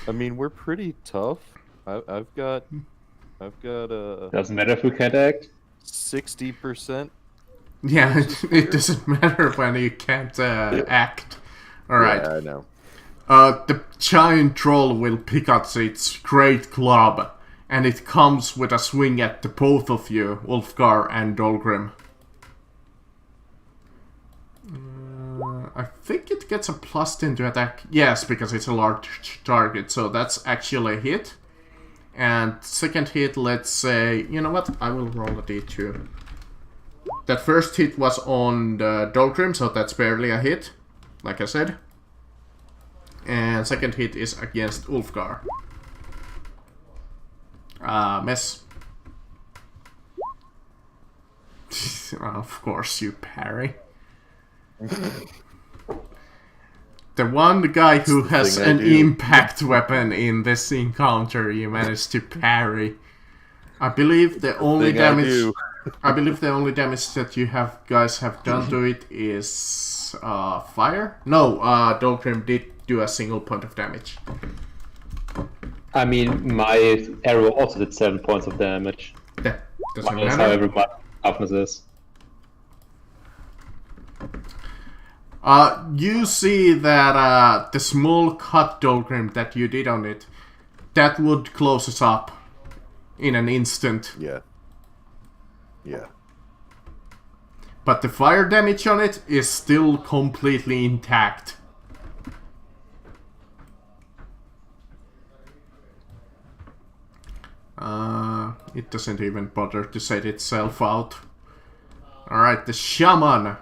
I mean, we're pretty tough. I've got Doesn't matter if we can't act. 60%. Yeah, it doesn't matter when you can't act. Alright. Yeah, I know. The giant troll will pick up its great club, and it comes with a swing at the both of you, Ulfgar and Dolgrim. I think it gets a +10 to attack. Yes, because it's a large target, so that's actually a hit. And second hit, let's say... You know what? I will roll a d2. That first hit was on the Dolgrim, so that's barely a hit, like I said. And second hit is against Ulfgar. Miss. Of course you parry. The one guy who has an impact weapon in this encounter, you managed to parry. I believe the only damage... I believe the only damage that you guys have done to it is fire. No, Dolgrim did do a single point of damage. I mean, my arrow also did 7 points of damage. That doesn't Minus matter. however much toughness is. You see that the small cut Dolgrim that you did on it, that would close us up in an instant. Yeah. Yeah. But the fire damage on it is still completely intact. It doesn't even bother to set itself out. Alright, the shaman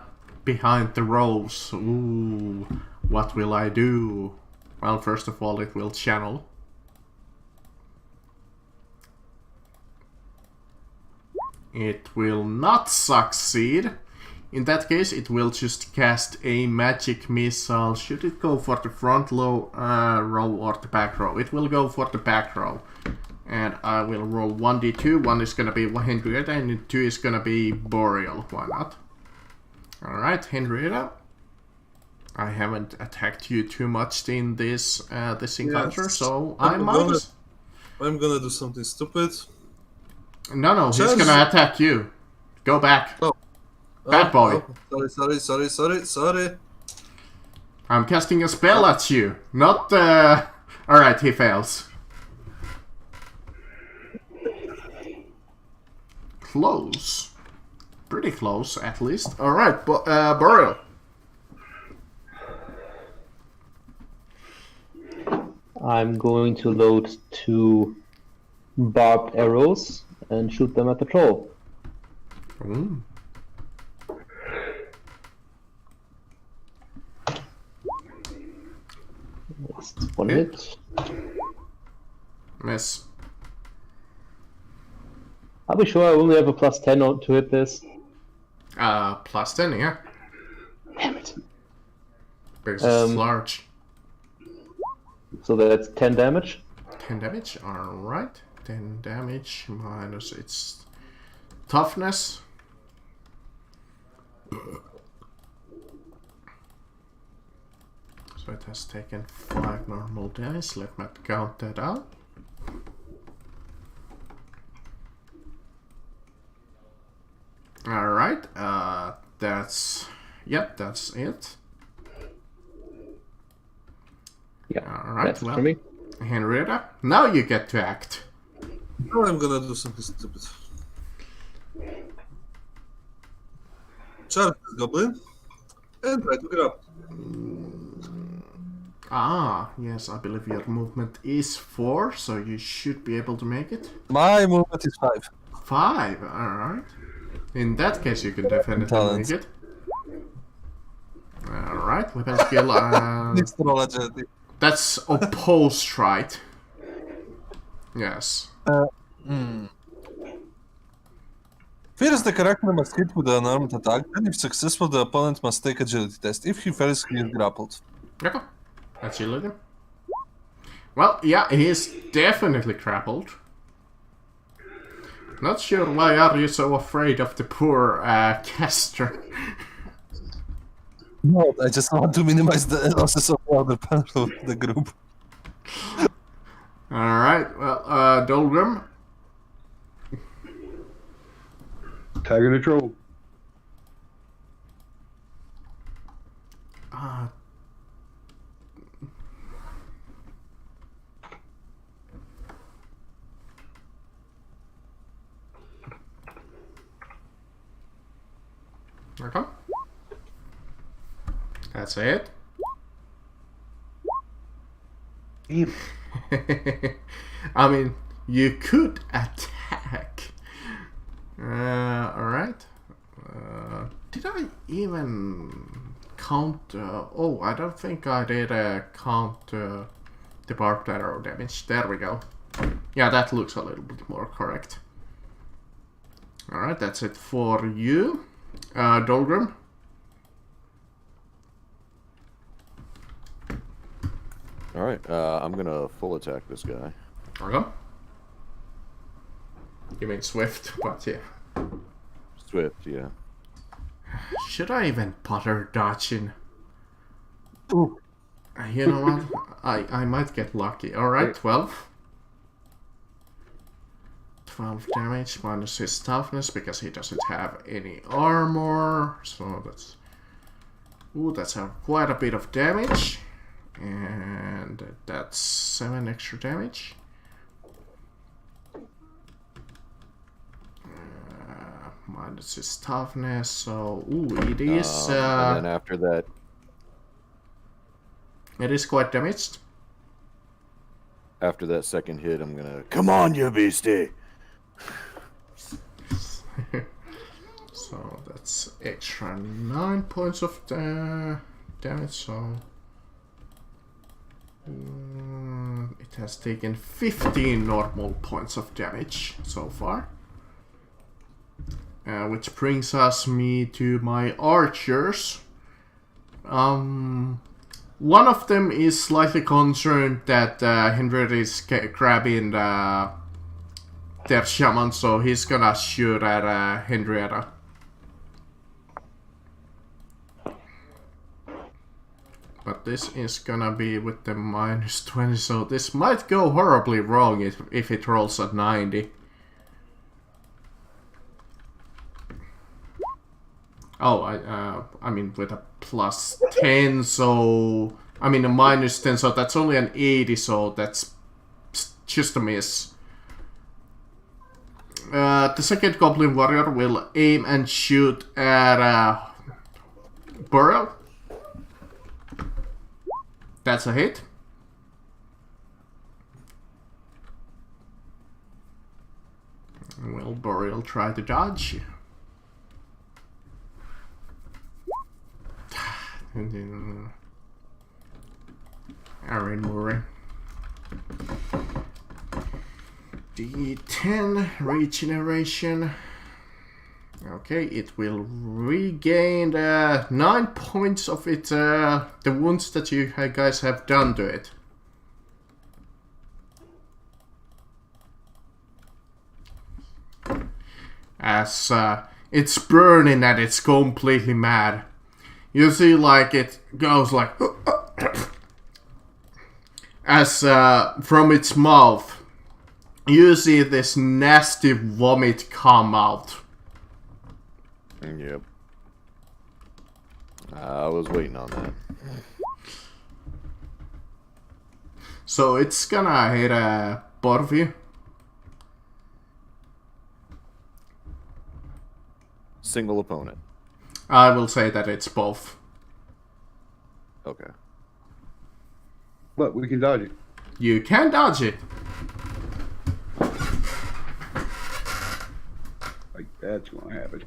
behind the rose. Ooh, what will I do? Well, first of all, it will channel. It will not succeed. In that case, it will just cast a magic missile. Should it go for the front row or the back row? It will go for the back row. And I will roll 1d2. 1 is gonna be Henrietta and 2 is gonna be Boreal. Why not? Alright, Henrietta. I haven't attacked you too much in this encounter, Yes. so I might... I'm gonna do something stupid. No, he's gonna attack you. Go back. Oh. Bad boy. Oh, sorry. I'm casting a spell at you, not Alright, he fails. Close. pretty close at least. Alright, but Boreal. I'm going to load 2 barbed arrows and shoot them at the troll. Ooh. That's 1 Okay. hit. Miss. Are we sure I only have a +10 to hit this? Plus 10, yeah. Damn it. Because it's large. So that's 10 damage. 10 damage, alright. 10 damage minus its toughness. So it has taken 5 normal damage. Let me count that out. Alright, that's it. Yeah, Alright, that's well, for me. Henrietta, now you get to act. Now I'm gonna do something stupid. Charge this goblin and try to grab. Ah, yes, I believe your movement is 4, so you should be able to make it. My movement is 5. 5, alright. In that case, you can definitely Talent. make it. Alright, weapon skill. Needs to roll agility. That's opposed, right? Yes. First, the character must hit with an armed attack, and if successful, the opponent must take agility test. If he fails, he is grappled. Okay. Agility. Well, yeah, he is definitely grappled. Not sure why are you so afraid of the poor caster. No, I just want to minimize the losses of the other part of the group. Alright, well, Dolgrim. Tagging the troll. Okay. That's it. I mean, you could attack. Alright. Did I even count? Oh, I don't think I did count the barbed arrow damage. There we go. Yeah, that looks a little bit more correct. Alright, that's it for you. Dolgrim. Alright, I'm gonna full attack this guy. Okay. You mean Swift, but yeah. Swift, yeah. Should I even bother dodging? Ooh. You know what? I might get lucky. Alright, 12. 12 damage minus his toughness because he doesn't have any armor. So that's... Ooh, that's quite a bit of damage. And that's 7 extra damage. Minus his toughness, so... Ooh, it is... and then after that, it is quite damaged. after that second hit, I'm gonna... Come on, you beastie! So that's extra 9 points of damage, so... it has taken 15 normal points of damage so far. Which brings me to my archers. One of them is slightly concerned that Henrietta is grabbing their shaman, so he's gonna shoot at Henrietta. But this is gonna be with the minus 20, so this might go horribly wrong if it rolls at 90. Oh, I mean with a plus 10, so... I mean a minus 10, so that's only an 80, so that's just a miss. The second Goblin Warrior will aim and shoot at Burrell. That's a hit. Will Boreal try to dodge? Aaron Murray. D10 regeneration. Okay, it will regain 9 points of it, the wounds that you guys have done to it. As it's burning and it's completely mad. You see, like, it goes like... as from its mouth, you see this nasty vomit come out. Yep. I was waiting on that. So it's gonna hit both of you. Single opponent. I will say that it's both. Okay. But we can dodge it. You can dodge it. Like that's gonna happen.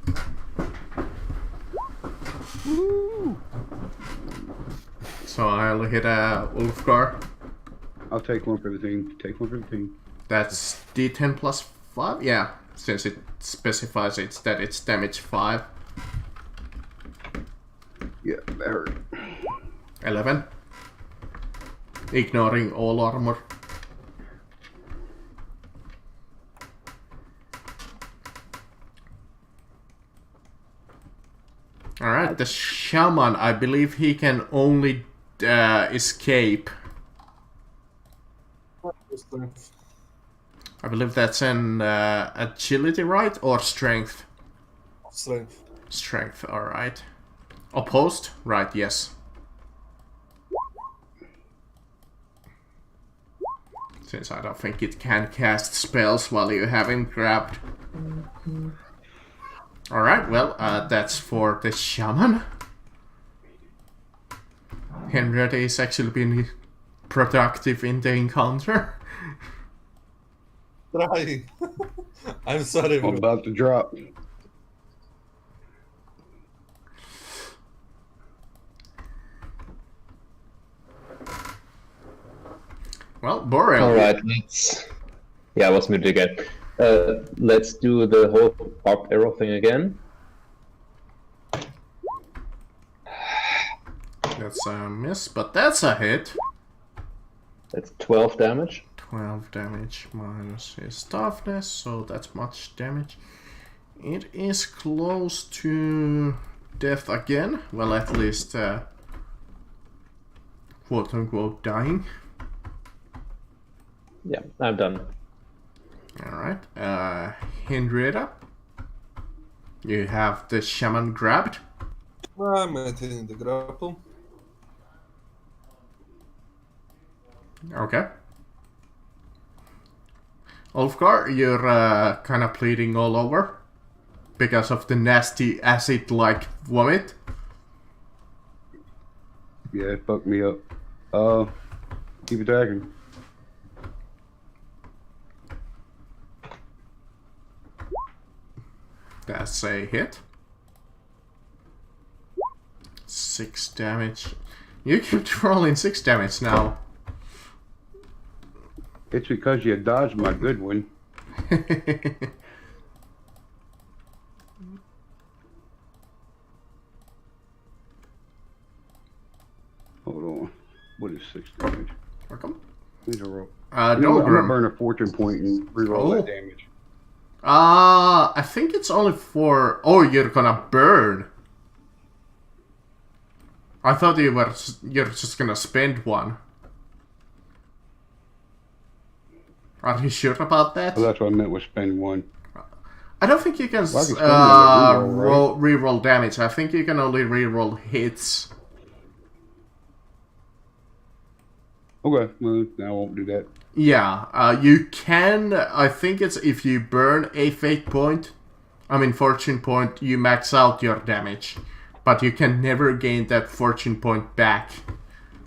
So I'll hit Ulfgar. I'll take one for the team. Take one for the team. That's D10 plus 5? Yeah, since it specifies that it's damage 5. Yeah, that hurt. 11. Ignoring all armor. Alright, the shaman, I believe he can only escape. Strength. I believe that's an agility, right? Or strength? Strength. Strength, alright. Opposed? Right, yes. Since I don't think it can cast spells while you have him grabbed. Alright, well, that's for the shaman. Henrietta is actually been productive in the encounter. Try. I'm sorry, I'm bro. about to drop. Well, Boreal. Alright, let's... Yeah, I was muted again. Let's do the whole barbed arrow thing again. That's a miss, but that's a hit. That's 12 damage. 12 damage minus his toughness, so that's much damage. It is close to death again. Well, at least quote-unquote dying. Yeah, I'm done. Alright, Henrietta. You have the shaman grabbed. I'm maintaining the grapple. Okay. Ulfgar, you're kind of bleeding all over because of the nasty acid-like vomit. Yeah, it fucked me up. Keep attacking. That's a hit. 6 damage. You keep rolling 6 damage now. It's because you dodged my good one. Hold on. What is 6 damage? Welcome. Need to roll. Don't I'm gonna Grim. burn a fortune point and reroll that damage. I think it's only for... Oh, you're gonna burn. I thought you're just gonna spend one. Are you sure about that? Well, that's what I meant with spend one. I don't think you can Well, I can spend that reroll, reroll damage. I think you can only reroll hits. Okay, well, now I won't do that. Yeah, you can. I think it's if you burn a fate point, fortune point, you max out your damage, but you can never gain that fortune point back.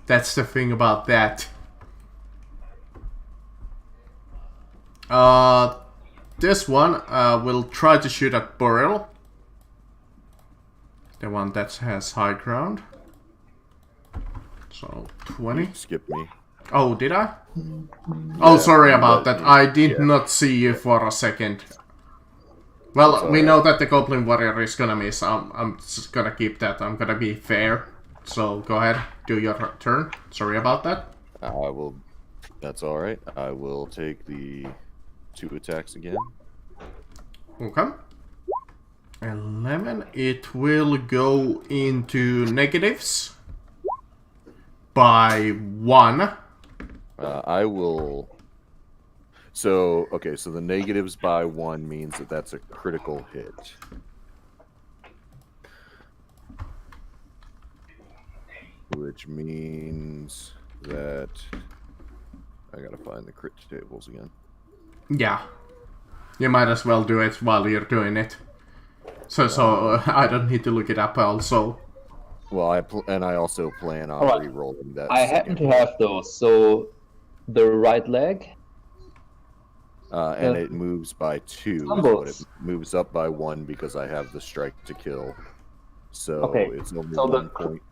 That's the thing about that. This one will try to shoot at Borel, the one that has high ground. So 20. Skip me. Oh, did I? Oh, sorry about but- that. I did yeah. not see you for a second. Well, we know that the Goblin Warrior is gonna miss. I'm just gonna keep that. I'm gonna be fair. So go ahead, do your turn. Sorry about that. I will. That's all right. I will take the 2 attacks again. Okay. 11. It will go into negatives by 1. I will. So okay, so the negatives by 1 means that that's a critical hit. Which means that I gotta find the crit tables again. Yeah. You might as well do it while you're doing it. So I don't need to look it up also. Well, I also plan on Alright. re-rolling that. I happen second to have those. So the right leg. and it moves by 2. Is what Combos. it moves up by 1 because I have the strike to kill. So Okay, it's only so 1 point.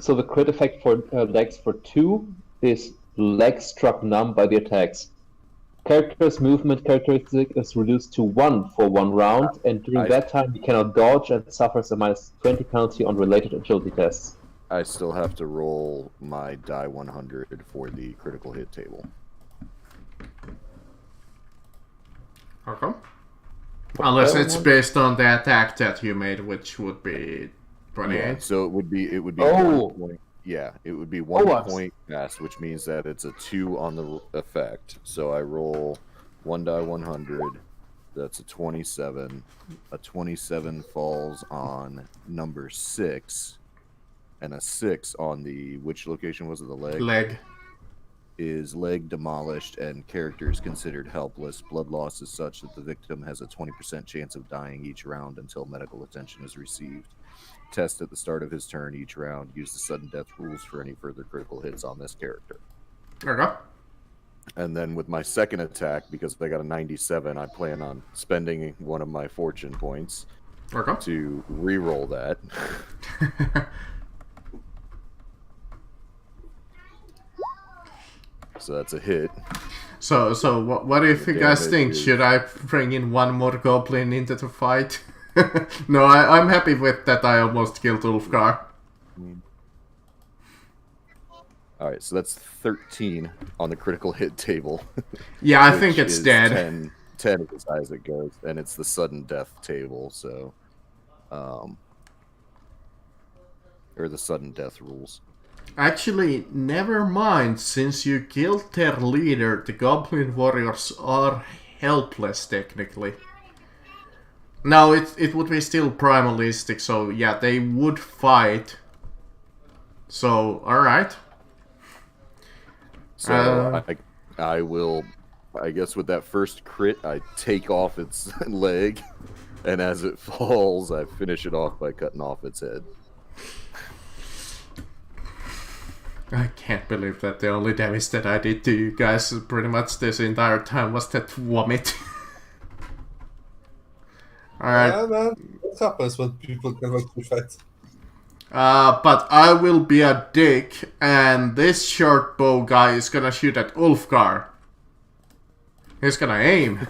So the crit effect for legs for 2 is legs struck numb by the attacks. Character's movement characteristic is reduced to 1 for 1 round, and during that time he cannot dodge and suffers a -20 penalty on related agility tests. I still have to roll my die 100 for the critical hit table. Okay. Unless it's based on the attack that you made, which would be 28. Yeah, so it would be Oh. 1 point. Yeah, it would be 1 Oh, point fast, which means that it's a 2 on the effect. So I roll 1 die 100. That's a 27. A 27 falls on number 6, and a 6 on the which location was it? The leg. Leg. Is leg demolished and character is considered helpless. Blood loss is such that the victim has a 20% chance of dying each round until medical attention is received. Test at the start of his turn each round. Use the sudden death rules for any further critical hits on this character. Okay. And then with my second attack, because I got a 97, I plan on spending one of my fortune points Okay. to re-roll that. So that's a hit. So what do you guys damage think? is- Should I bring in one more goblin into the fight? No, I'm happy with that. I almost killed Ulfgar. All right, so that's 13 on the critical hit table. Yeah, I which think it's is dead. 10 is as high as it goes, and it's the sudden death table, so or the sudden death rules. Actually, never mind. Since you killed their leader, the goblin warriors are helpless technically. Now it would be still primalistic, so yeah, they would fight. So alright. So I will, I guess with that first crit, I take off its leg, and as it falls, I finish it off by cutting off its head. I can't believe that the only damage that I did to you guys pretty much this entire time was that vomit. Alright. Yeah, man. What happens when people can actually fight? But I will be a dick, and this short bow guy is gonna shoot at Ulfgar. He's gonna aim.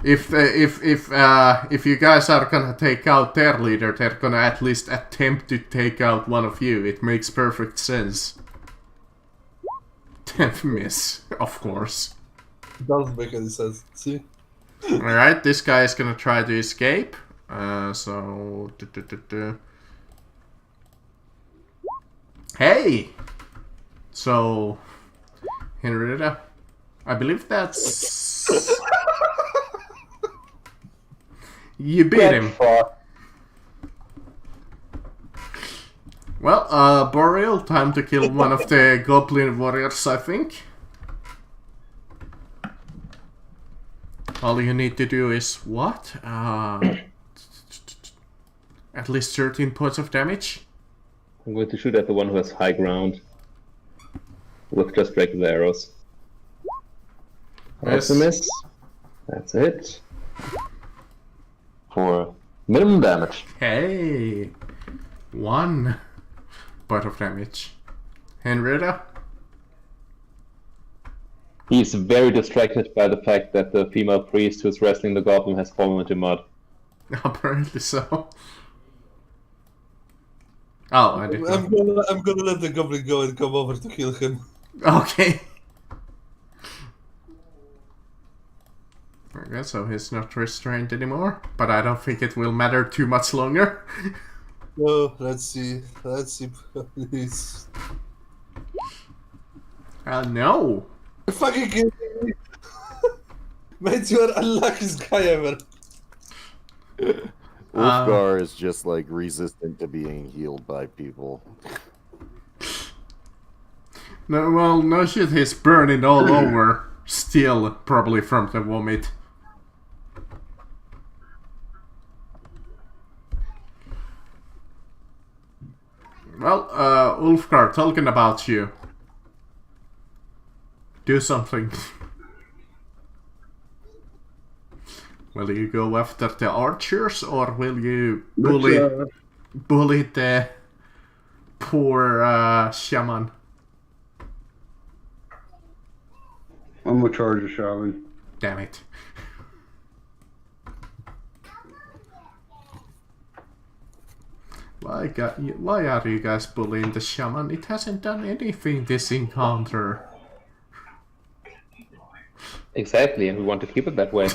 If you guys are gonna take out their leader, they're gonna at least attempt to take out one of you. It makes perfect sense. Miss, of course. Doesn't make any sense. See? Alright, this guy is gonna try to escape. So... Hey! So... Henrietta, I believe that's... You beat him. Well, Boreal, time to kill one of the goblin warriors, I think. All you need to do is what? At least 13 points of damage. I'm going to shoot at the one who has high ground. With just regular arrows. That's a miss. That's it. For minimum damage. Hey! 1 point of damage. Henrietta? He's very distracted by the fact that the female priest who's wrestling the goblin has fallen into mud. Apparently so. Oh, I did. I'm gonna let the goblin go and come over to kill him. Okay. Okay, so he's not restrained anymore, but I don't think it will matter too much longer. Oh, let's see, please. No. You're fucking kidding me. Mate, you are unluckiest guy ever. Wolfgar is just like resistant to being healed by people. No, well, no shit, he's burning all over. Still, probably from the vomit. Well, Ulfgar, talking about you. Do something. Will you go after the archers, or will you bully the poor shaman? I'm gonna charge the shaman. Damn it. Why are you guys bullying the shaman? It hasn't done anything this encounter. Exactly, and we want to keep it that way.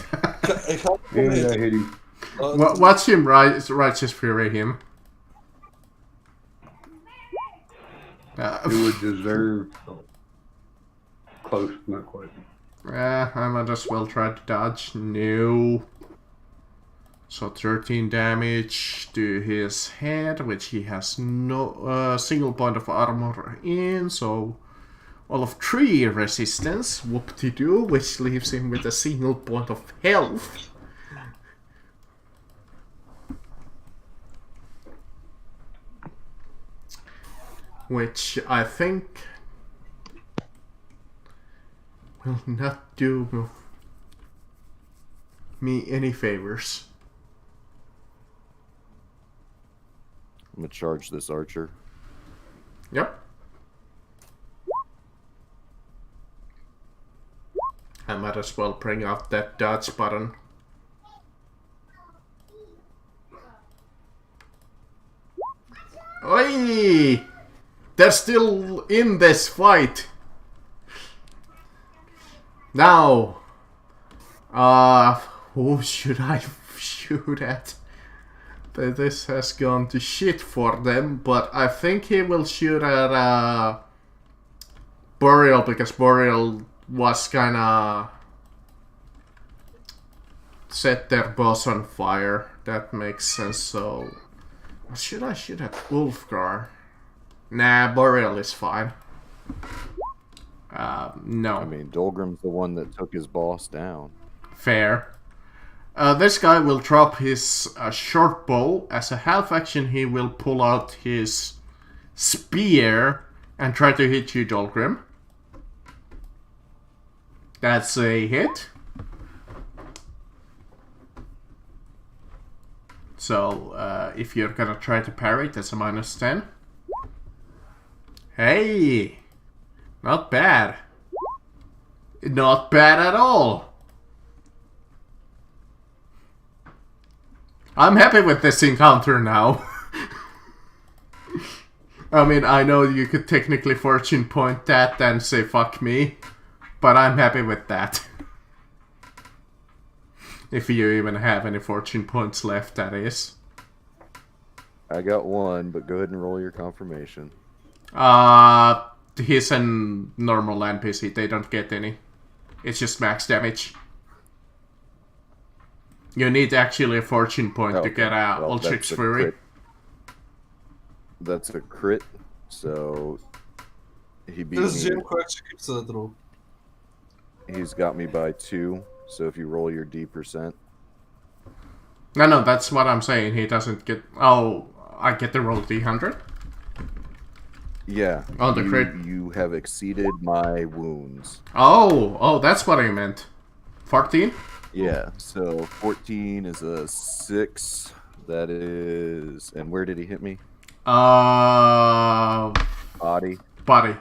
And I hit him. Watch him, Righteous Fury him. He would deserve close, not quite. I might as well try to dodge. No. So 13 damage to his head, which he has no single point of armor in, so all of 3 resistance, whoop-de-doo, which leaves him with a single point of health. Which I think will not do me any favors. I'm gonna charge this archer. Yep. I might as well bring out that dodge button. Oi! They're still in this fight. Now, who should I shoot at? This has gone to shit for them, but I think he will shoot at Boreal, because Boreal was kinda set their boss on fire. That makes sense, so... Or should I shoot at Wolfgar? Nah, Boreal is fine. No. I mean, Dolgrim's the one that took his boss down. Fair. This guy will drop his short bow. As a half action, he will pull out his spear and try to hit you, Dolgrim. That's a hit. So, if you're gonna try to parry, that's a -10. Hey! Not bad. Not bad at all. I'm happy with this encounter now. I mean, I know you could technically fortune point that and say fuck me, but I'm happy with that. If you even have any fortune points left, that is. I got 1, but go ahead and roll your confirmation. He's a normal NPC, they don't get any. It's just max damage. You need actually a fortune point to get Ultrix Fury. That's a crit, so he beat This me. gem actually keeps that roll. He's got me by 2, so if you roll your D%. No, that's what I'm saying. He doesn't get... Oh, I get to roll D100? Yeah. Oh, the crit. You have exceeded my wounds. Oh, that's what I meant. 14? Yeah, so 14 is a 6. That is... And where did he hit me? Body. Body.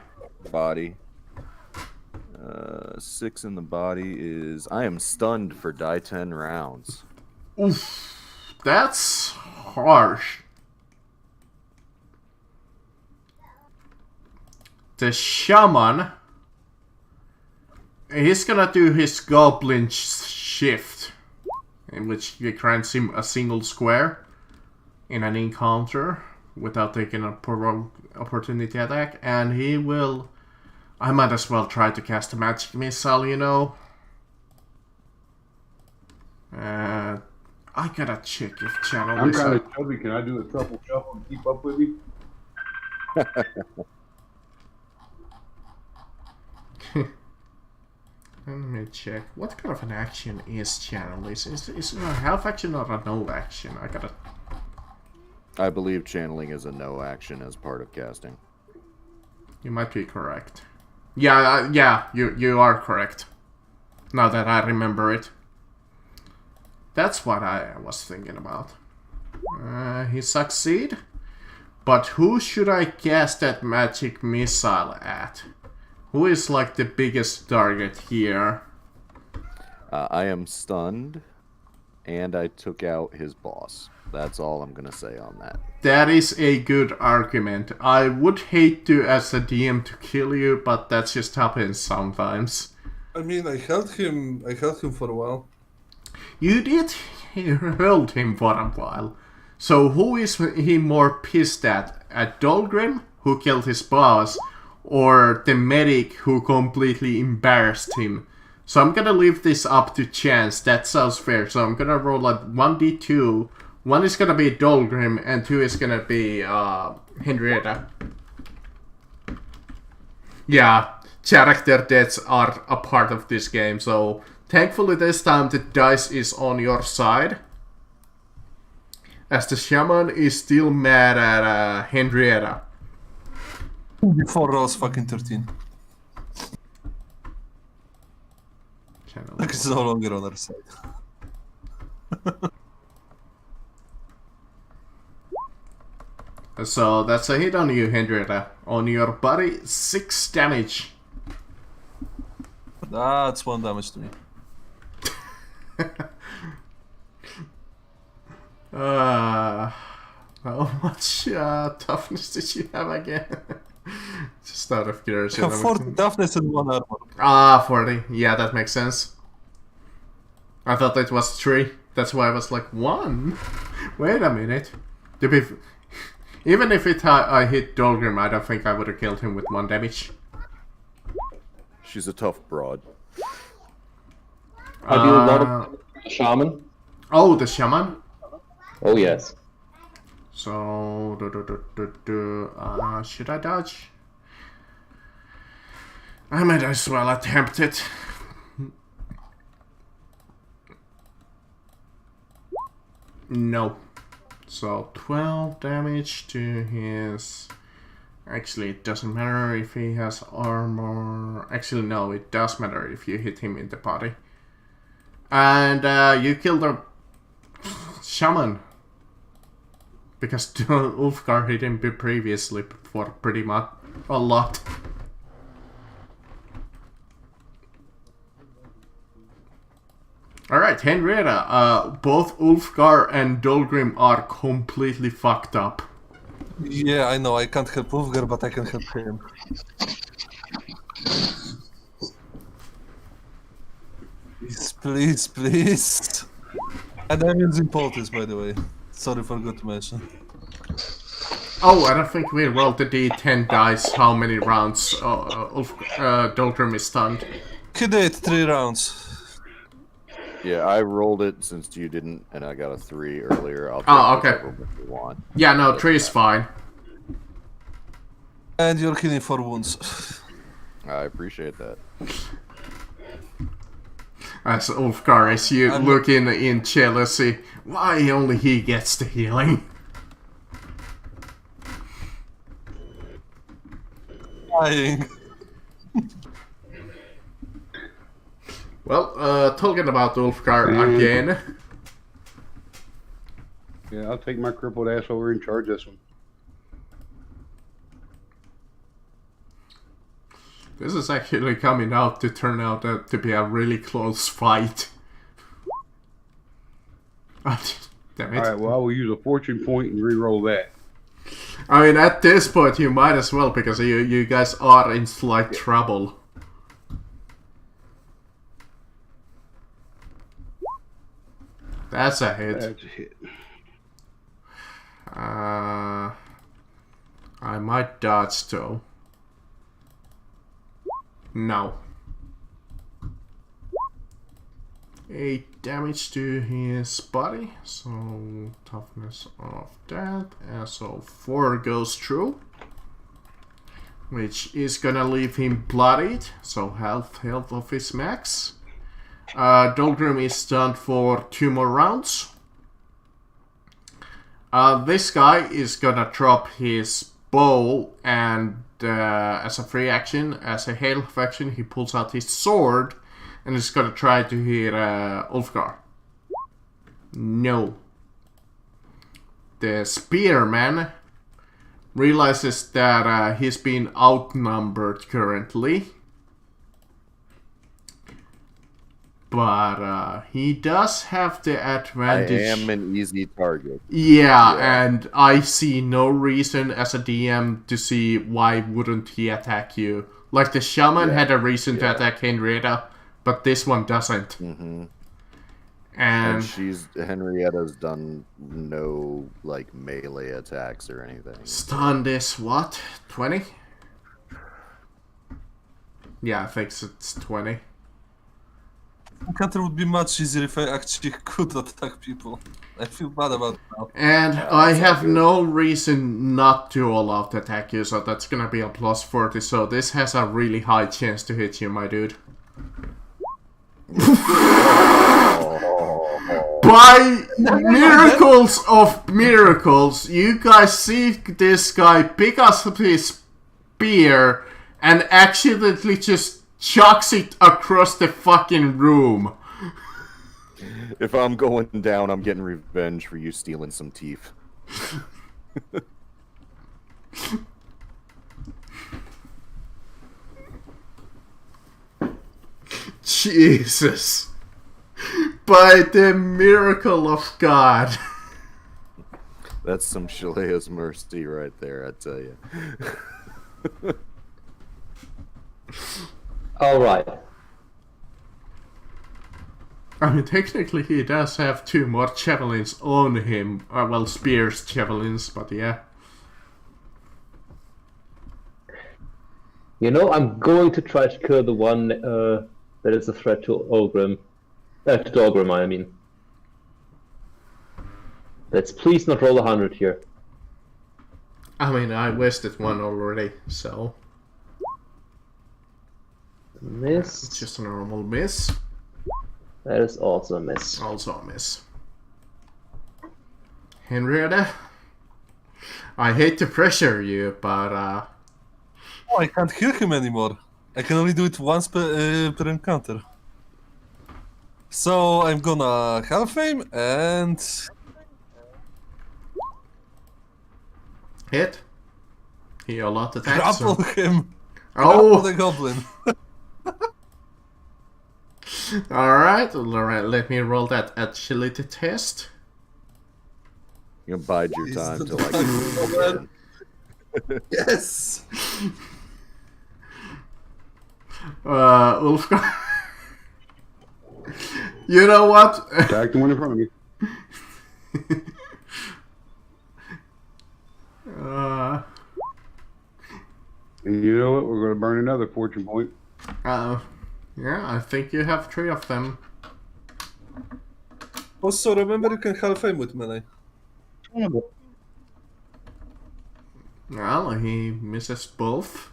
6 in the body is... I am stunned for die 10 rounds. Oof. That's harsh. The shaman... He's gonna do his goblin shift, in which you grant him a single square in an encounter without taking a opportunity attack, and he will... I might as well try to cast a magic missile, you know. I gotta check if channel I'm is kind up. of chubby. Can I do a truffle shuffle and keep up with you? Let me check. What kind of an action is channel? Is it a half action or a no action? I gotta... I believe channeling is a no action as part of casting. You might be correct. Yeah, you are correct. Now that I remember it. That's what I was thinking about. He succeed. But who should I cast that magic missile at? Who is like the biggest target here? I am stunned, and I took out his boss. That's all I'm gonna say on that. That is a good argument. I would hate to, as a DM, to kill you, but that just happens sometimes. I mean, I held him for a while. You did hold him for a while. So who is he more pissed at? At Dolgrim, who killed his boss, or the medic who completely embarrassed him? So I'm gonna leave this up to chance. That sounds fair. So I'm gonna roll a 1d2. 1 is gonna be Dolgrim, and 2 is gonna be Henrietta. Yeah, character deaths are a part of this game, so thankfully this time the dice is on your side. As the shaman is still mad at Henrietta. Before rolls fucking 13. Like it's no longer on our side. So that's a hit on you, Henrietta. On your body, 6 damage. That's 1 damage to me. How much toughness did you have again? Just out of curiosity. I have 40 toughness and 1 armor. 40. Yeah, that makes sense. I thought it was 3. That's why I was like, 1? Wait a minute. To be even if I hit Dolgrim, I don't think I would have killed him with 1 damage. She's a tough broad. I do a lot of shaman. Oh, the shaman? Oh yes. So, should I dodge? I might as well attempt it. No. So 12 damage to his... Actually, it doesn't matter if he has armor. Actually, no, it does matter if you hit him in the body. And you kill the shaman. Because Ulfgar hit him previously for pretty much a lot. Alright, Henrietta, both Ulfgar and Dolgrim are completely fucked up. Yeah, I know, I can't help Ulfgar, but I can help him. Please, please. And I'm using poultice, by the way. Sorry, forgot to mention. Oh, I don't think we rolled the d10 dice how many rounds Dolgrim is stunned. He did 3 rounds. Yeah, I rolled it since you didn't, and I got a 3 earlier. I'll take Oh, okay. whichever one if you want. Yeah, no, 3 is fine. And you're healing for wounds. I appreciate that. As Ulfgar, as you I'm- look in jealousy, why only he gets the healing? Dying. Well, talking about Ulfgar Mhm. again. Yeah, I'll take my crippled ass over and charge this one. This is actually coming out to turn out to be a really close fight. Damn it. Alright, well, I will use a fortune point and re-roll that. I mean, at this point, you might as well, because you guys are in slight trouble. That's a hit. That's a hit. I might dodge though. No. 8 damage to his body, so toughness of that, and so 4 goes through, which is gonna leave him bloodied, so health of his max. Dolgrim is stunned for 2 more rounds. This guy is gonna drop his bow, and as a free action, as a hail of action, he pulls out his sword and is gonna try to hit Ulfgar. No. The spearman realizes that he's been outnumbered currently. But he does have the advantage. I am an easy target. Yeah, Yeah. and I see no reason as a DM to see why wouldn't he attack you. Like the shaman had a reason to attack Henrietta, but this one doesn't. Mm-hmm. And And Henrietta's done no like melee attacks or anything. stunned is what? 20? Yeah, I think it's 20. Encounter would be much easier if I actually could attack people. I feel bad about it now. And I have no reason not to allow to attack you, so that's gonna be a plus 40, so this has a really high chance to hit you, my dude. By miracles of miracles, you guys see this guy pick up his spear and accidentally just chucks it across the fucking room. If I'm going down, I'm getting revenge for you stealing some teeth. Jesus. By the miracle of God. That's some Shalea's mercy right there, I tell you. Alright. I mean, technically he does have 2 more javelins on him. Well, spears, javelins, but yeah. You know, I'm going to try to kill the one that is a threat to Ogrim. To Ogrim, I mean. Let's please not roll 100 here. I mean, I wasted 1 already, so... Miss. It's just a normal miss. That is also a miss. Also a miss. Henrietta? I hate to pressure you, but Oh, I can't heal him anymore. I can only do it once per encounter. So I'm gonna half aim and hit. He a lot attacks. grapple him. Oh! Grapple the goblin. Alright, let me roll that agility test. You can bide your He's time the till I dog. can. Yes. Ulfgar. You know what? Attack the one in front of me. And you know what? We're going to burn another fortune point. Yeah, I think you have 3 of them. Also, remember you can half aim with melee. Well, he misses both.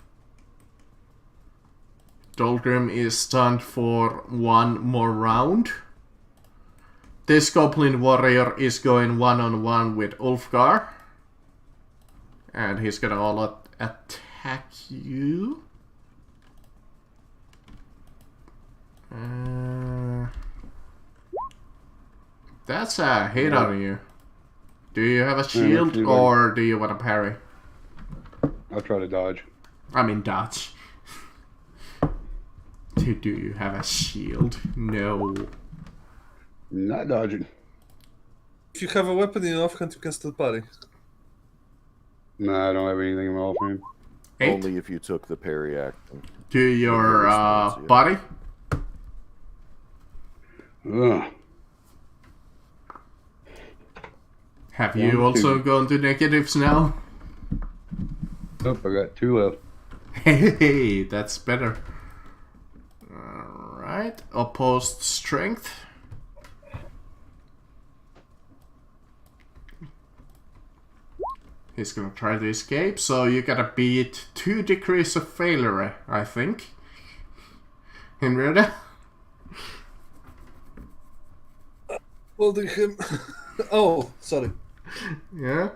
Dolgrim is stunned for one more round. This Goblin Warrior is going one-on-one with Ulfgar. And he's gonna all attack you. That's a hit on you. Do you have a shield or do you want to parry? I'll try to dodge. I mean dodge. Do you have a shield? No. Not dodging. If you have a weapon in your offhand, you can still parry. Nah, I don't have anything in my offhand. 8 Only if you took the parry action. to your body. Ugh. Have you also gone to negatives now? Nope, I got 2 left. Hey, that's better. Alright, opposed strength. He's gonna try to escape, so you gotta beat 2 degrees of failure, I think. Henrietta? Holding him. Oh, sorry. Yeah?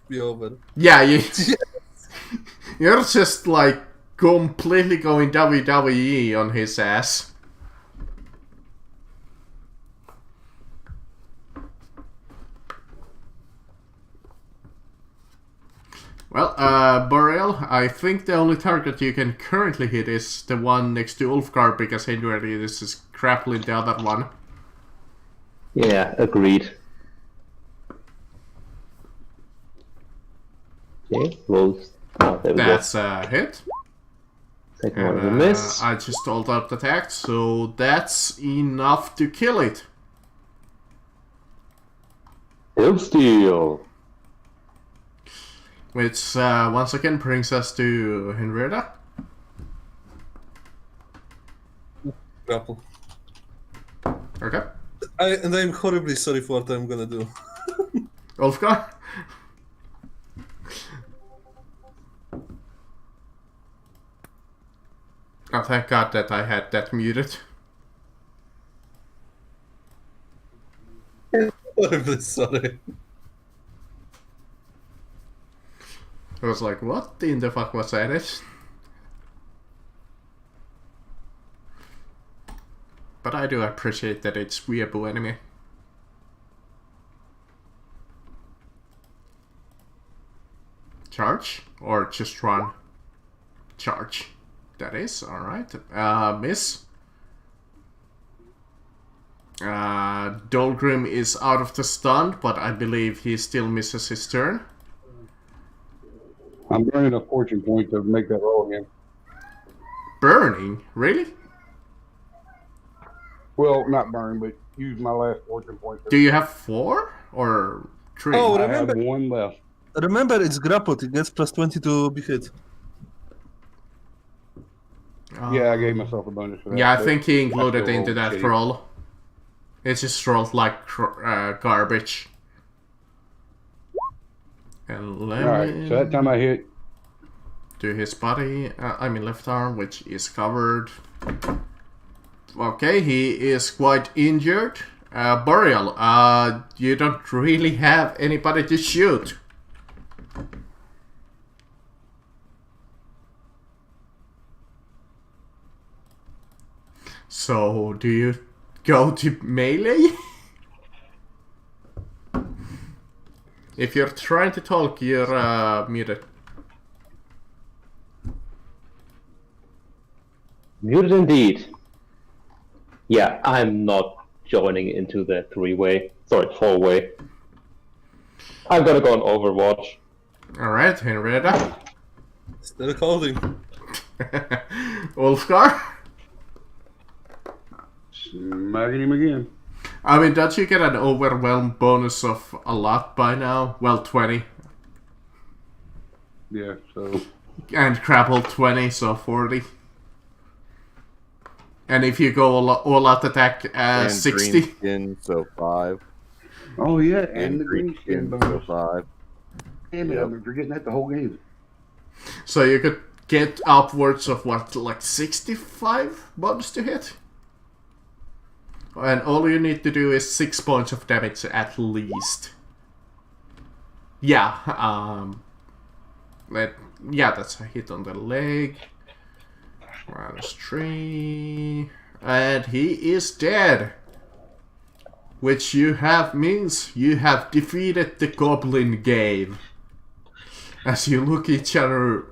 Be over. Yeah, you're just like completely going WWE on his ass. Well, Boreal, I think the only target you can currently hit is the one next to Ulfgar because Henry is just grappling the other one. Yeah, agreed. Okay, rolls. Oh, there we That's a hit. go. Second one is a And, miss. I just alt-out attacked, so that's enough to kill it. Hill steal. Which once again brings us to Henrietta. Grapple. Okay. I'm horribly sorry for what I'm gonna do. Ulfgar? Oh, thank God that I had that muted. Horribly sorry. I was like, what in the fuck was that? But I do appreciate that it's weeaboo anime. Charge? Or just run? Charge. That is, alright. Miss. Dolgrim is out of the stun, but I believe he still misses his turn. I'm burning a fortune point to make that roll again. Burning? Really? Well, not burn, but use my last fortune point. Do you have 4 or 3? Oh, I remember- have 1 left. Remember, it's grappled. It gets plus 20 to be hit. Yeah, I gave myself a bonus for that. Yeah, I but think he I included still into rolled that shitty. roll. It's just rolled like garbage. 11 Alright, so that time I hit. to his body, I mean left arm, which is covered. Okay, he is quite injured. Boreal, you don't really have anybody to shoot. So, do you go to melee? If you're trying to talk, you're muted. Muted indeed. Yeah, I'm not joining into the 3-way. Sorry, 4-way. I'm gonna go on Overwatch. Alright, Henrietta. Still holding. Ulfgar? Smacking him again. I mean, don't you get an overwhelm bonus of a lot by now? Well, 20. Yeah, so And grapple 20, so 40. And if you go all out attack, And 60. green skin, so 5. Oh yeah, and the green skin for bonus. 5. Damn it, Yep. I've been forgetting that the whole game. So you could get upwards of what, like 65 bombs to hit? And all you need to do is 6 points of damage at least. Yeah, that's a hit on the leg. -3. And he is dead. Which means you have defeated the goblin game. As you look each other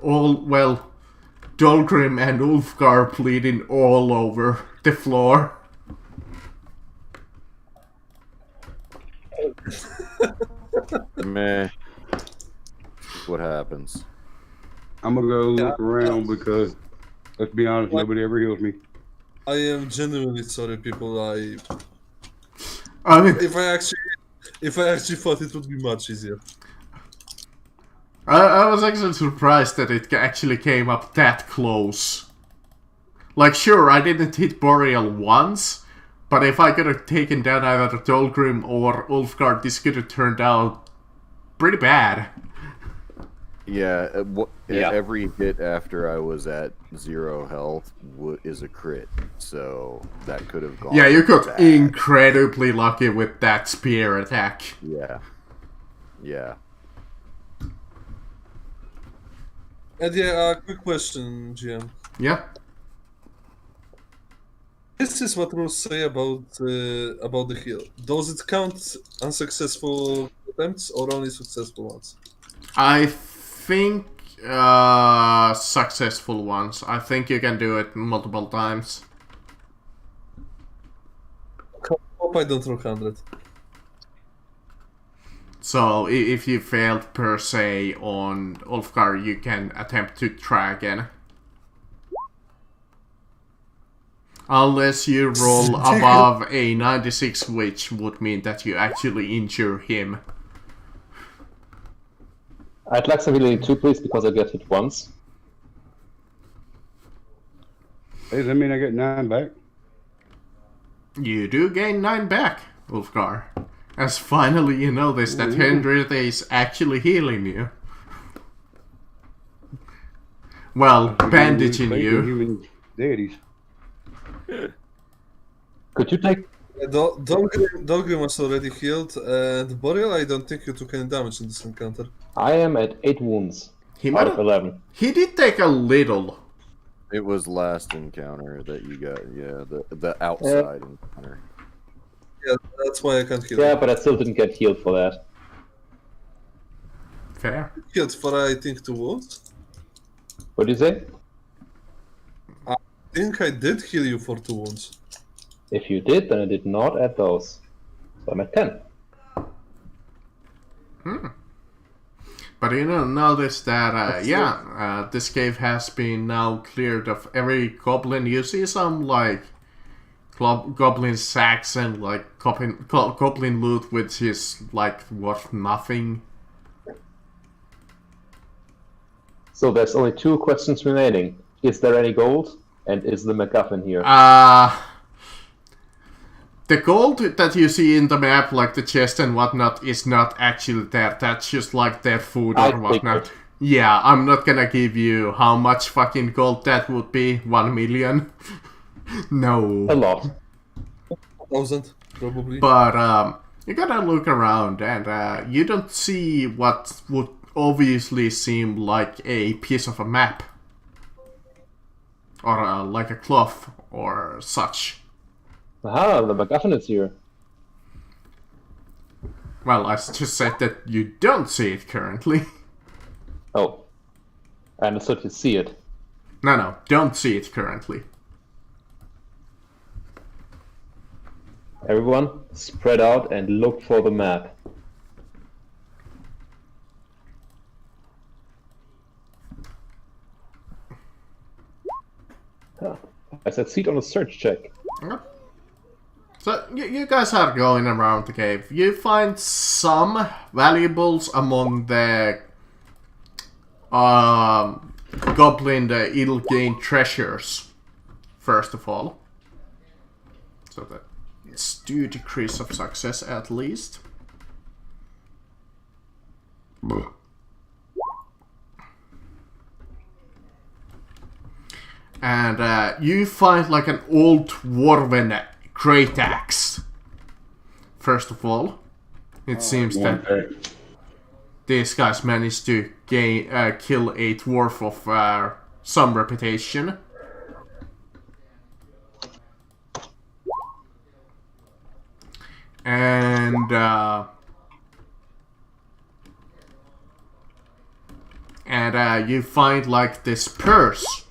Dolgrim and Ulfgar bleeding all over the floor. Meh. What happens? I'm gonna go look around because, let's be honest, nobody ever heals me. I am genuinely sorry, people. I mean, If I actually thought it would be much easier. I was actually surprised that it actually came up that close. Like, sure, I didn't hit Boreal once, but if I could have taken down either Dolgrim or Ulfgar, this could have turned out pretty bad. Yeah, Yeah. every hit after I was at 0 health is a crit, so that could have gone. Yeah, you got bad. incredibly lucky with that spear attack. Yeah. Yeah. And yeah, quick question, GM. Yeah. This is what rules say about the heal. Does it count unsuccessful attempts or only successful ones? I think successful ones. I think you can do it multiple times. Hope I don't roll 100. So if you failed per se on Ulfgar, you can attempt to try again. Unless you roll above a 96, which would mean that you actually injure him. I'd like some healing too, please, because I get hit once. Hey, does that mean I get 9 back? You do gain 9 back, Ulfgar. As finally you notice that Hendrik is actually healing you. Well, bandaging Faith in you. Human deities. Could you take... Dolgrim was already healed, and Boreal, I don't think you took any damage in this encounter. I am at 8 wounds He out might of have, 11. he did take a little. It was last encounter that you got, the outside encounter. Yeah, that's why I can't heal. Yeah, but I still didn't get healed for that. Fair. Healed for, I think, 2 wounds. What do you say? I think I did heal you for 2 wounds. If you did, then I did not add those. So I'm at 10. But you know, notice that, this cave has been now cleared of every goblin. You see some, like, goblin sacks and, like, goblin loot, which is, like, worth nothing. So there's only 2 questions remaining. Is there any gold? And is the MacGuffin here? The gold that you see in the map, like the chest and whatnot, is not actually there. That's just like their food I or whatnot. figured. Yeah, I'm not gonna give you how much fucking gold that would be. 1 million? No. A lot. 1,000, probably. But you gotta look around, and you don't see what would obviously seem like a piece of a map. Or like a cloth or such. Aha, the MacGuffin is here. Well, I just said that you don't see it currently. Oh. I understood you see it. No, don't see it currently. Everyone, spread out and look for the map. Huh. I succeed on a search check. Okay. So, you guys are going around the cave. You find some valuables among the goblin ill-gained treasures, first of all. So that's 2 degrees of success at least. And you find like an old dwarven great axe. First of all, it seems that these guys managed to kill a dwarf of some reputation. And you find like this purse,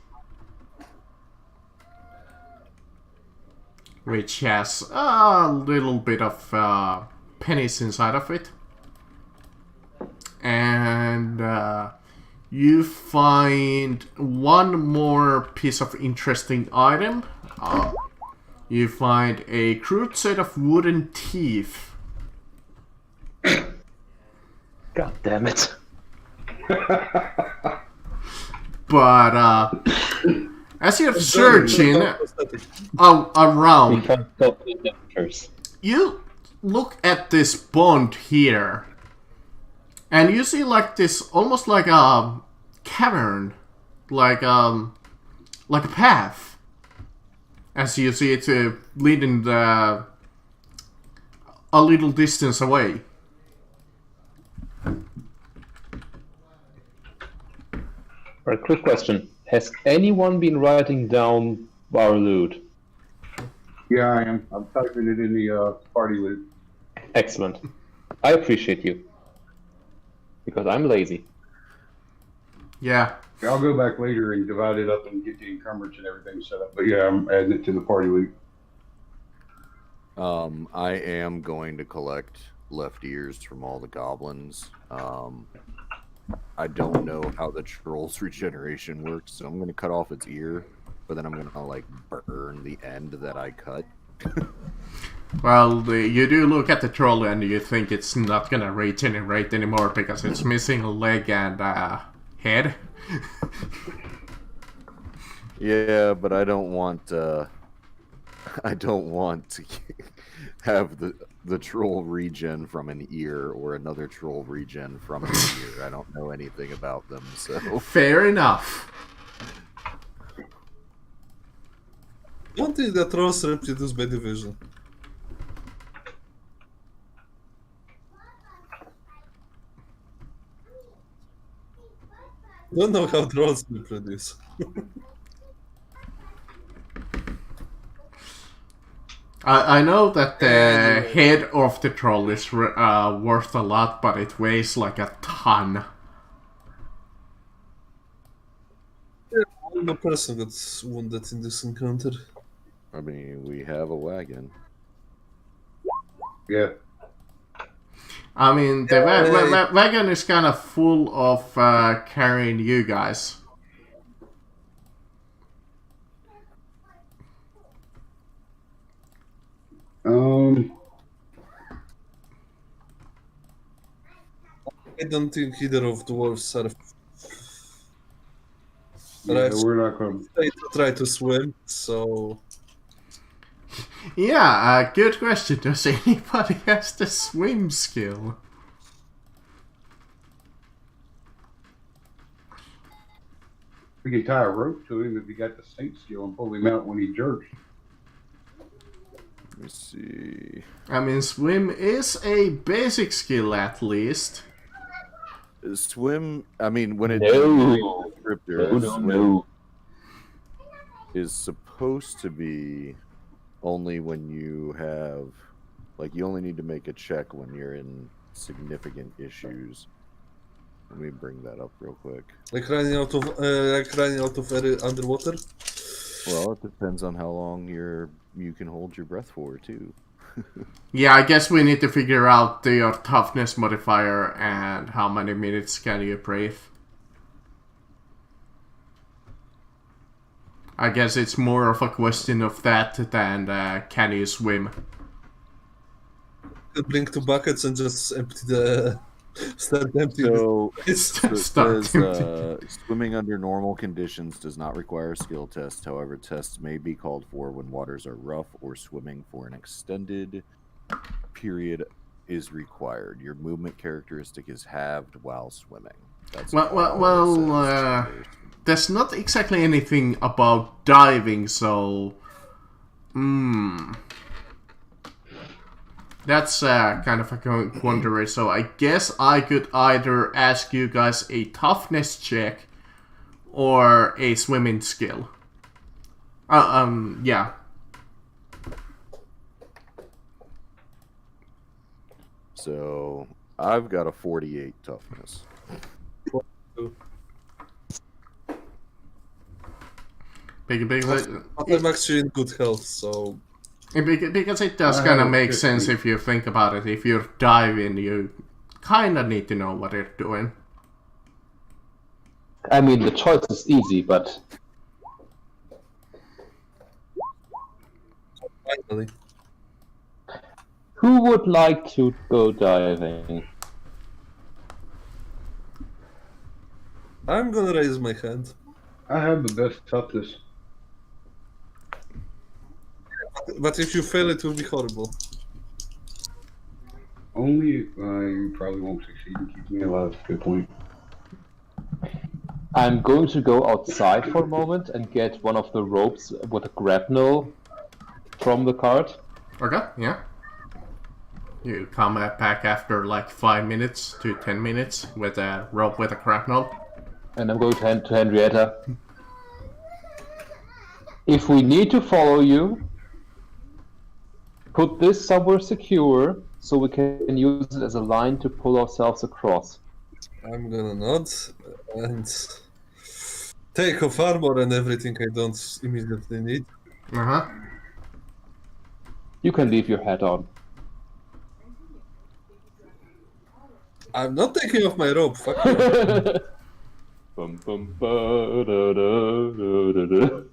which has a little bit of pennies inside of it. And you find one more piece of interesting item. You find a crude set of wooden teeth. God damn it. But as you're searching around, you look at this bond here, and you see like this, almost like a cavern, like a path. As you see it leading a little distance away. Alright, quick question. Has anyone been writing down our loot? Yeah, I am. I'm typing it in the party loot. Excellent. I appreciate you. Because I'm lazy. Yeah. I'll go back later and divide it up and get the encumbrance and everything set up. But yeah, I'm adding it to the party loot. I am going to collect left ears from all the goblins. I don't know how the troll's regeneration works, so I'm going to cut off its ear, but then I'm going to like burn the end that I cut. Well, you do look at the troll and you think it's not going to regenerate anymore because it's missing a leg and head. Yeah, but I don't want to have the troll regen from an ear or another troll regen from an ear. I don't know anything about them, so Fair enough. One thing that trolls reproduce by division. Don't know how trolls reproduce. I know that the head of the troll is worth a lot, but it weighs like a ton. One person got wounded in this encounter. I mean, we have a wagon. Yeah. I mean, the wagon is kind of full of carrying you guys. I don't think either of the dwarves are. Yeah, we're not going They try to swim, so Yeah, good question. Does anybody has the swim skill? We can tie a rope to him if he got the saint skill and pull him out when he jerks. Let me see. I mean, swim is a basic skill at least. Swim. I mean, when it No. descriptor, No. swim is supposed to be only when you have, like, you only need to make a check when you're in significant issues. Let me bring that up real quick. like running out of air underwater. Well, it depends on how long you can hold your breath for too. Yeah, I guess we need to figure out your toughness modifier and how many minutes can you breathe. I guess it's more of a question of that than can you swim. Bring 2 buckets and just empty the start empty. So, Start it says, empty. swimming under normal conditions does not require a skill test. However, tests may be called for when waters are rough or swimming for an extended period is required. Your movement characteristic is halved while swimming. That's Well, all well, it well, says. there's not exactly anything about diving, so... That's kind of a quandary, so I guess I could either ask you guys a toughness check or a swimming skill. Yeah. So I've got a 48 toughness. Because I'm actually in good health, so it does kind of make sense if you think about it. If you're diving, you kind of need to know what you're doing. I mean, the choice is easy, but finally. who would like to go diving? I'm gonna raise my hand. I have the best toughness. But if you fail, it will be horrible. Only you probably won't succeed in keeping me alive. Good point. I'm going to go outside for a moment and get one of the ropes with a grapnel from the cart. Okay, yeah. You come back after like 5 minutes to 10 minutes with a rope with a grapnel. And I'm going to hand to Henrietta. If we need to follow you, put this somewhere secure so we can use it as a line to pull ourselves across. I'm gonna nod and take off armor and everything I don't immediately need. Uh-huh. You can leave your hat on. I'm not taking off my rope. Fuck you. Bum, bum, ba, da, da, da, da, da.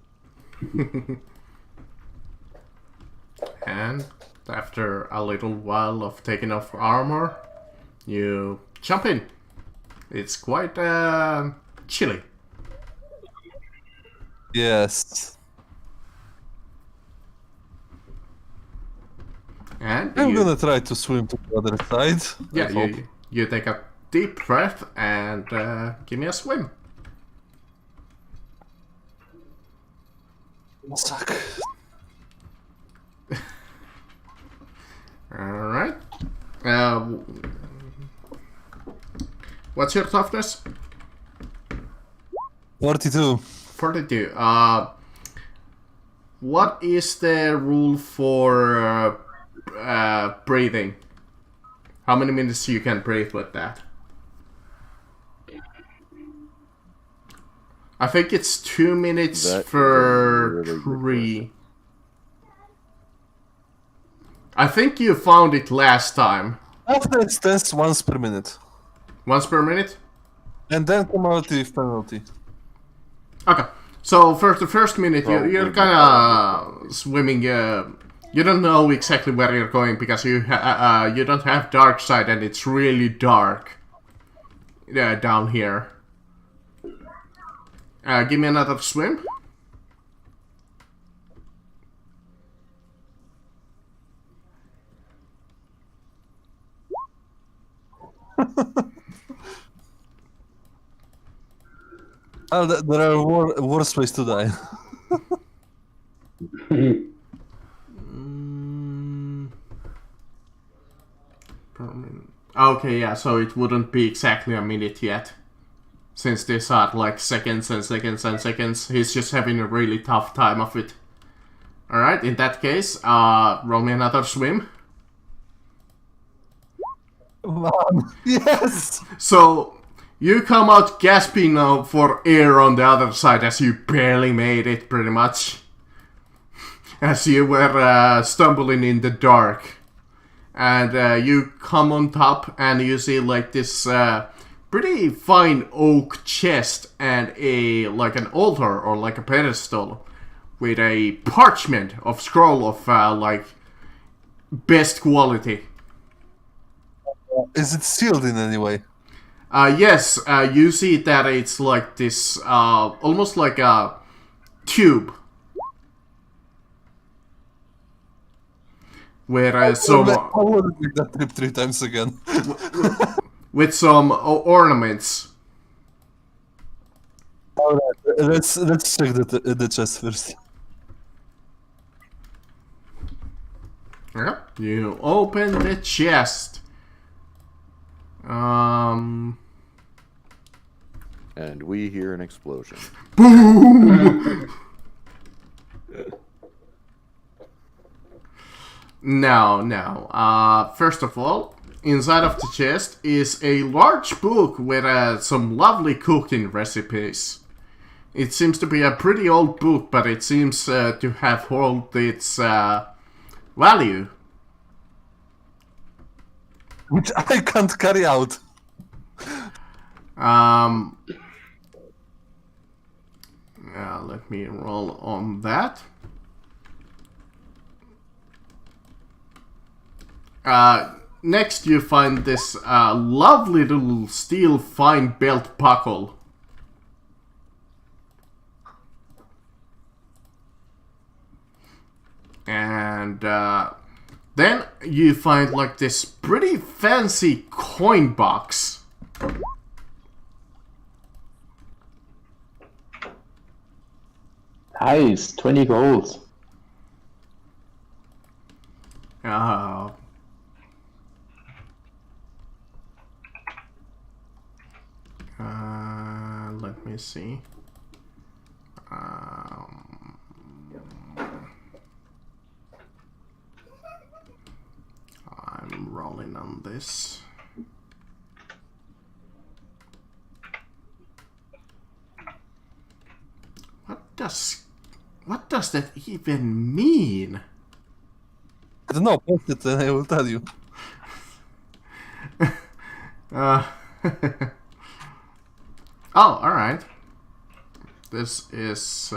And after a little while of taking off armor, you jump in. It's quite chilly. Yes. And I'm you, gonna try to swim to the other side. yeah, I hope. you take a deep breath and give me a swim. Suck. Alright. What's your toughness? 42. 42. What is the rule for breathing? How many minutes you can breathe with that? I think it's 2 minutes That is a for really good 3. I think you found it last time. After it's test once per minute. Once per minute? And then cumulative penalty. Okay. So for the first minute, Probably you're kind of swimming. You don't know exactly where you're going because you don't have dark side and it's really dark down here. Give me another swim. Oh, there are worse ways to die. Okay, yeah, so it wouldn't be exactly a minute yet. Since these are like seconds and seconds and seconds, he's just having a really tough time of it. Alright, in that case, roll me another swim. Man, yes! So, you come out gasping now for air on the other side as you barely made it, pretty much. As you were stumbling in the dark. And you come on top and you see like this pretty fine oak chest and like an altar or like a pedestal with a parchment of scroll of like best quality. Is it sealed in any way? Yes, you see that it's like this, almost like a tube. with I some want to make that trip 3 times again. with some ornaments. Alright, let's check the chest first. Yeah. You open the chest. And we hear an explosion. Now, first of all, inside of the chest is a large book with some lovely cooking recipes. It seems to be a pretty old book, but it seems to have held its value. Which I can't carry out. Let me roll on that. Next you find this lovely little steel fine belt buckle. And then you find like this pretty fancy coin box. Nice, 20 gold. Let me see. I'm rolling on this. What does that even mean? I don't know, post it and I will tell you. Oh, alright. This is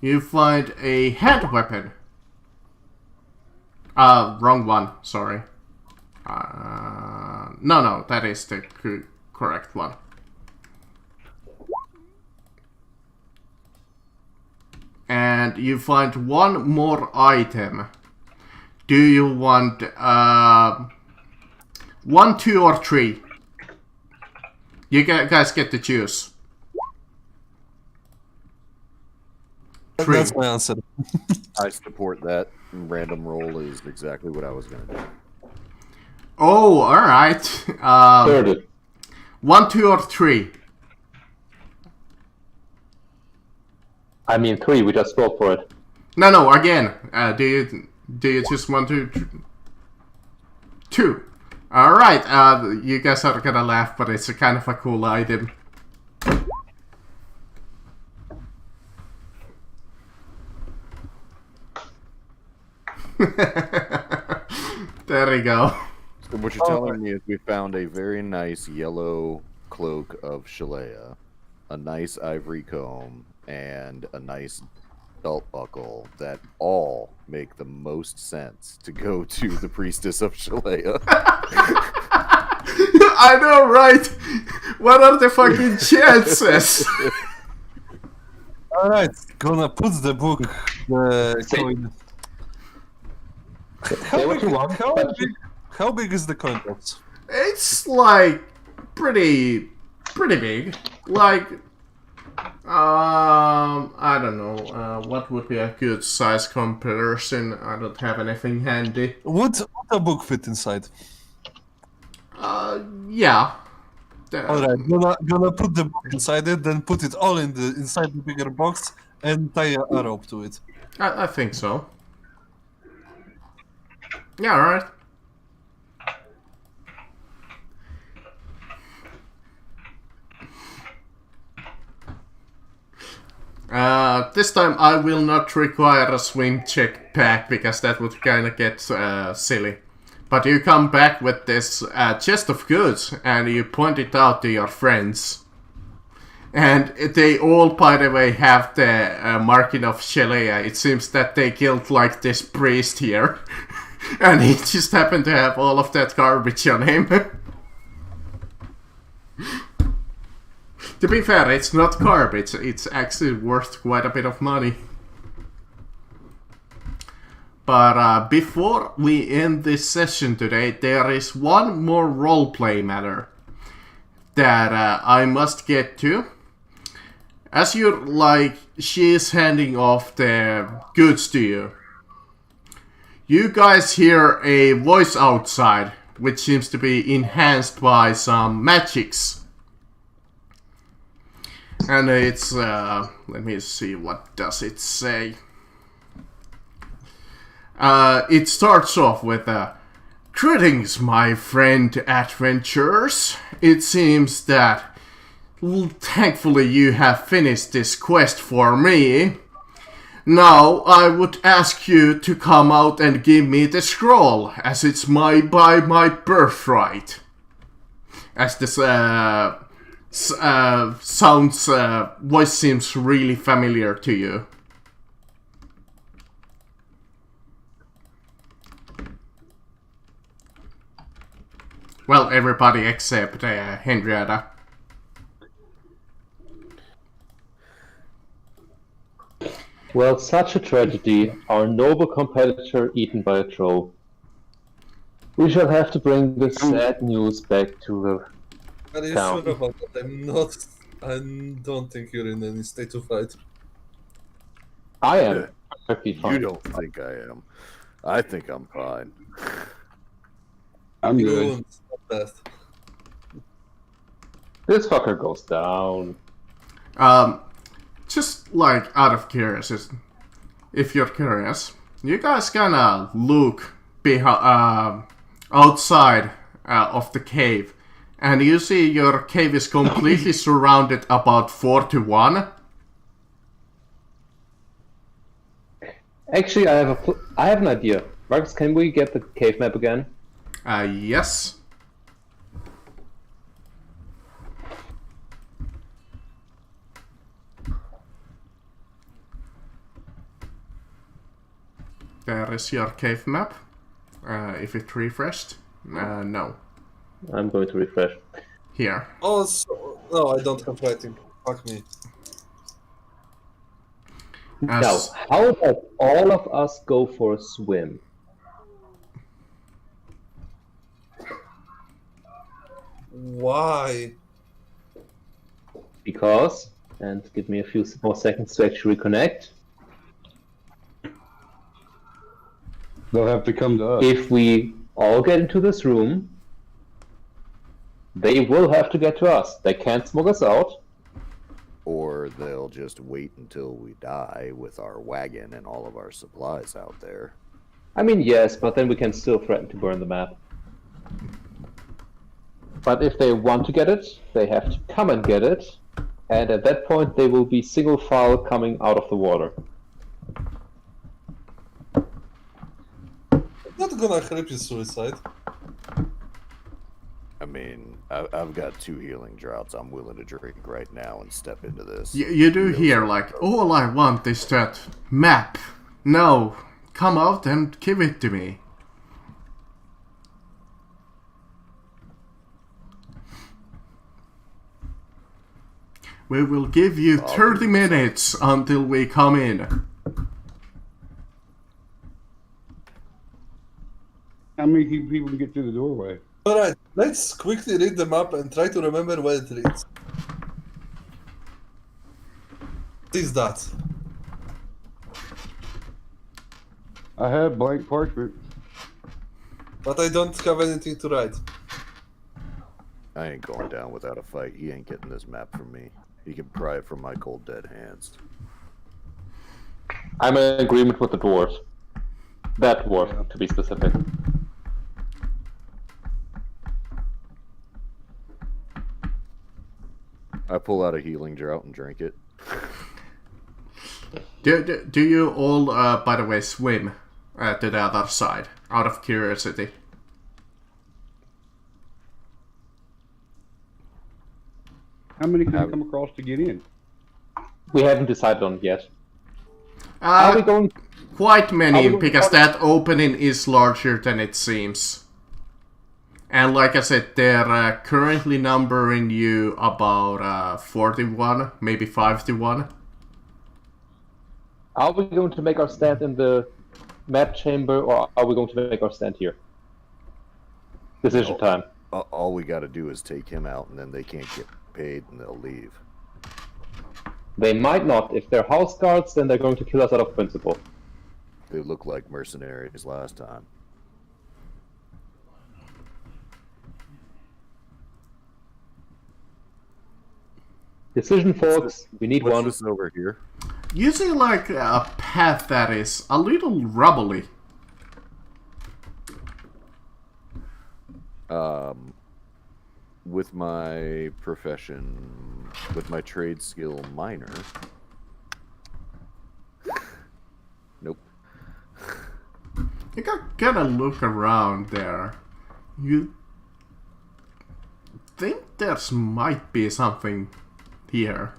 you find a hand weapon. Wrong one, sorry. No, that is the correct one. And you find one more item. Do you want 1, 2, or 3? You guys get to choose. 3. That's my answer. I support that. Random roll is exactly what I was going to do. Oh, alright. 30. 1, 2, or 3? I mean 3, we just go for it. No, again. Do you choose 1, 2, 2? Alright, you guys are gonna laugh, but it's a kind of a cool item. There we go. So what you're telling me is we found a very nice yellow cloak of Shalea, a nice ivory comb, and a nice belt buckle that all make the most sense to go to the priestess of Shalea. I know, right? What are the fucking chances? Alright, gonna put the book, the coin. Say what you want, but How big is the coin box? It's like pretty big. Like I don't know. What would be a good size comparison? I don't have anything handy. Would a book fit inside? Yeah. Alright, gonna put the book inside it, then put it all inside the bigger box and tie a rope to it. I think so. Yeah, alright. This time I will not require a swing check back because that would kinda get silly. But you come back with this chest of goods and you point it out to your friends. And they all, by the way, have the marking of Shalea. It seems that they killed like this priest here. And he just happened to have all of that garbage on him. To be fair, it's not carb, it's actually worth quite a bit of money. But before we end this session today, there is one more roleplay matter that I must get to. As you're like, she is handing off the goods to you. You guys hear a voice outside, which seems to be enhanced by some magics. And it's, let me see, what does it say? It starts off with greetings, my friend adventurers. It seems that, thankfully, you have finished this quest for me. Now, I would ask you to come out and give me the scroll, as it's by my birthright. As this voice seems really familiar to you. Well, everybody except Henrietta. Well, such a tragedy. Our noble competitor eaten by a troll. We shall have to bring this sad news back to the Are you town. sure about that? I'm not. I don't think you're in any state to fight. I am perfectly You fine. don't think I am. I think I'm fine. I'm You good. won't stop that. This fucker goes down. Just like out of curiosity, if you're curious, you guys gonna look outside of the cave, and you see your cave is completely surrounded about 4 to 1. Actually, I have an idea. Marcus, can we get the cave map again? Yes. There is your cave map. If it refreshed. No. I'm going to refresh. Here. Oh, so, no, I don't have writing. Fuck me. As- Now, how about all of us go for a swim? Why? Because, and give me a few more seconds to actually reconnect. They'll have to come to us. If we all get into this room, they will have to get to us. They can't smoke us out. Or they'll just wait until we die with our wagon and all of our supplies out there. I mean, yes, but then we can still threaten to burn the map. But if they want to get it, they have to come and get it. And at that point, they will be single file coming out of the water. Not gonna help you suicide. I mean, I've got 2 healing droughts I'm willing to drink right now and step into this. You do hear like, all I want is that map. No, come out and give it to me. We will give you 30 minutes until we come in. How many people can get through the doorway? Alright, let's quickly read the map and try to remember what it reads. What is that? I have blank parchment. But I don't have anything to write. I ain't going down without a fight. He ain't getting this map from me. He can pry it from my cold dead hands. I'm in agreement with the dwarf. That dwarf, to be specific. I pull out a healing drought and drink it. Do you all, by the way, swim to the other side, out of curiosity? How many can you come across to get in? We haven't decided on it yet. Are we going? Quite many, Are we- because that opening is larger than it seems. And like I said, they're currently numbering you about 41, maybe 51. Are we going to make our stand in the map chamber, or are we going to make our stand here? Decision time. All we got to do is take him out, and then they can't get paid, and they'll leave. They might not. If they're house guards, then they're going to kill us out of principle. They look like mercenaries last time. Decision, folks. We need What's one. this over here? You see like a path that is a little rubbly. With my profession, with my trade skill minor. Nope. You gotta look around there. You think there's might be something here.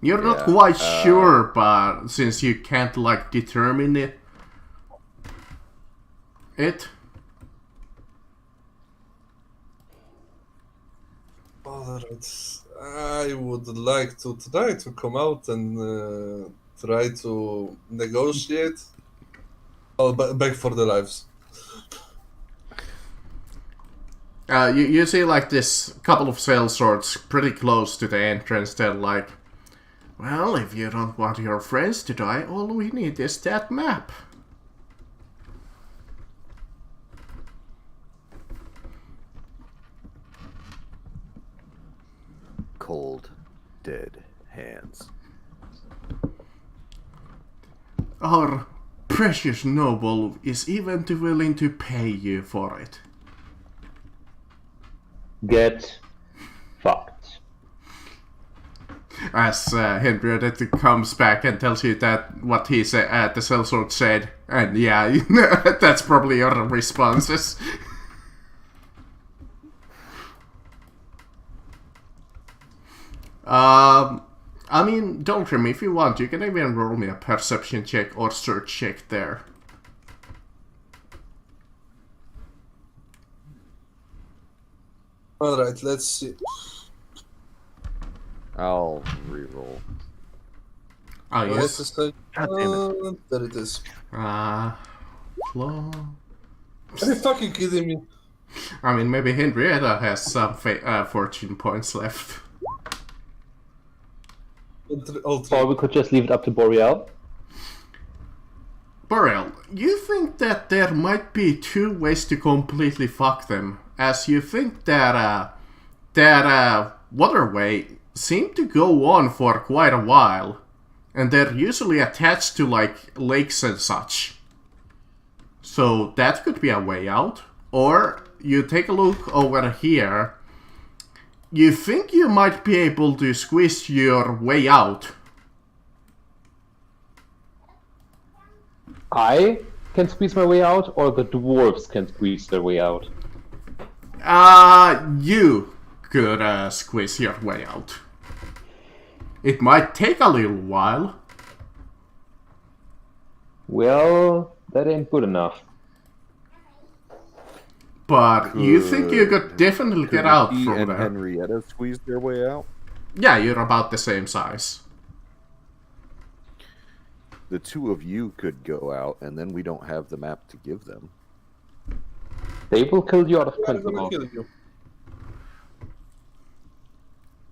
You're not Yeah, quite sure, but since you can't like determine it. Alright. I would like to try to come out and try to negotiate. Oh, beg for the lives. You see like this couple of sellswords pretty close to the entrance. They're like, well, if you don't want your friends to die, all we need is that map. Cold, dead hands. Our precious noble is even too willing to pay you for it. Get fucked. As Henrietta comes back and tells you that what he said, the sellsword said, and yeah, that's probably your responses. I mean, Doltrim, if you want, you can even roll me a perception check or search check there. Alright, let's see. I'll reroll. Oh, Where's yes. the stage? God damn it. There it is. Flaw. Are you fucking kidding me? I mean, maybe Henrietta has some fortune points left. All three. Or we could just leave it up to Boreal. Boreal, you think that there might be two ways to completely fuck them, as you think that waterway seemed to go on for quite a while, and they're usually attached to like lakes and such. So that could be a way out. Or you take a look over here. You think you might be able to squeeze your way out. I can squeeze my way out, or the dwarves can squeeze their way out. You could squeeze your way out. It might take a little while. Well, that ain't good enough. But you think you could definitely get out He from and there. Henrietta squeeze their way out? Yeah, you're about the same size. The two of you could go out, and then we don't have the map to give them. They will kill you out of I'm gonna principle. kill you.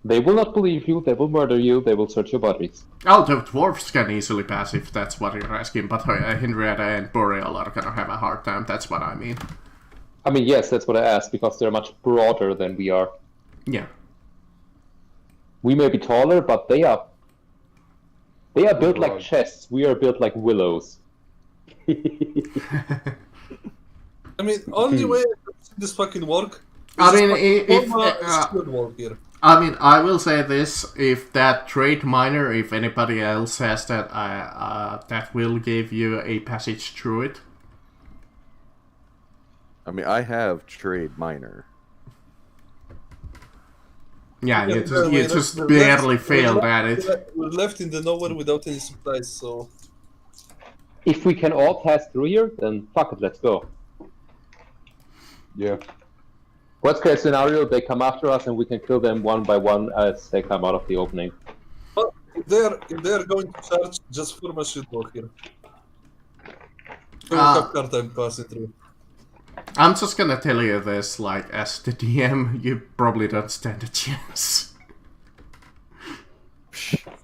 They will not believe you, they will murder you, they will search your bodies. Oh, the dwarves can easily pass if that's what you're asking, but Henrietta and Boreal are gonna have a hard time, that's what I mean. I mean, yes, that's what I asked, because they're much broader than we are. Yeah. We may be taller, but they are built like Broad. chests. We are built like willows. I mean, only way I can see this fucking work. I mean, Skilled work here. I mean, I will say this: if that trade miner, if anybody else has that, that will give you a passage through it. I mean, I have trade minor. Yeah, you Yeah, you we're just left- barely we're failed left- at it. We're left in the nowhere without any supplies, so If we can all pass through here, then fuck it, let's go. Yeah. Worst case scenario, they come after us and we can kill them one by one as they come out of the opening. But if they're going to charge, just form a shield wall here. So we have hard time passing through. I'm just gonna tell you this, like, as the DM, you probably don't stand a chance.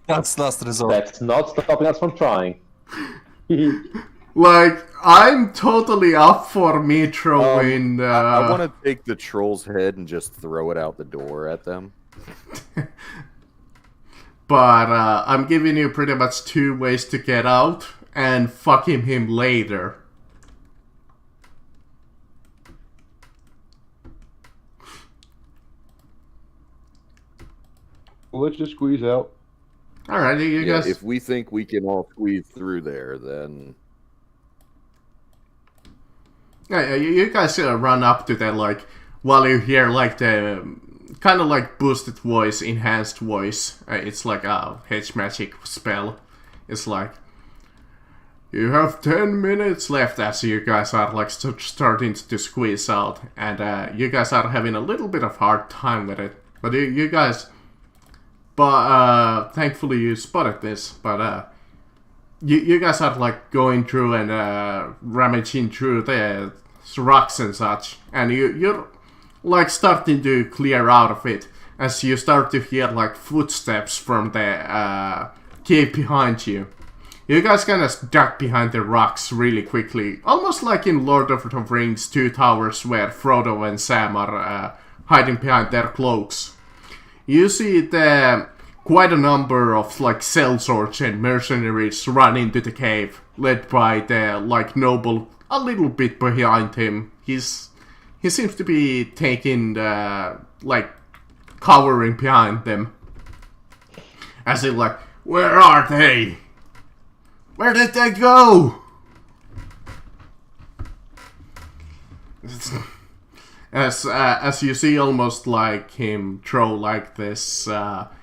That's last resort. That's not stopping us from trying. Like, I'm totally up for me throwing... I want to take the troll's head and just throw it out the door at them. But I'm giving you pretty much 2 ways to get out and fucking him later. Well, let's just squeeze out. Alright, you Yeah, guys... if we think we can all squeeze through there, then Yeah, you guys run up to that, like, while you hear, like, the kind of like boosted voice, enhanced voice. It's like a hedge magic spell. It's like, you have 10 minutes left as you guys are, like, starting to squeeze out. And you guys are having a little bit of hard time with it. But you guys... But, thankfully you spotted this, but, you guys are, like, going through and, rummaging through the rocks and such, and you're, like, starting to clear out of it, as you start to hear, like, footsteps from the, cave behind you. You guys kind of duck behind the rocks really quickly, almost like in Lord of the Rings 2 Towers, where Frodo and Sam are, hiding behind their cloaks. You see quite a number of, like, sellswords and mercenaries run into the cave, led by the, like, noble a little bit behind him. He seems to be taking, like, cowering behind them. As if, like, where are they? Where did they go? As you see, almost like him throw like this,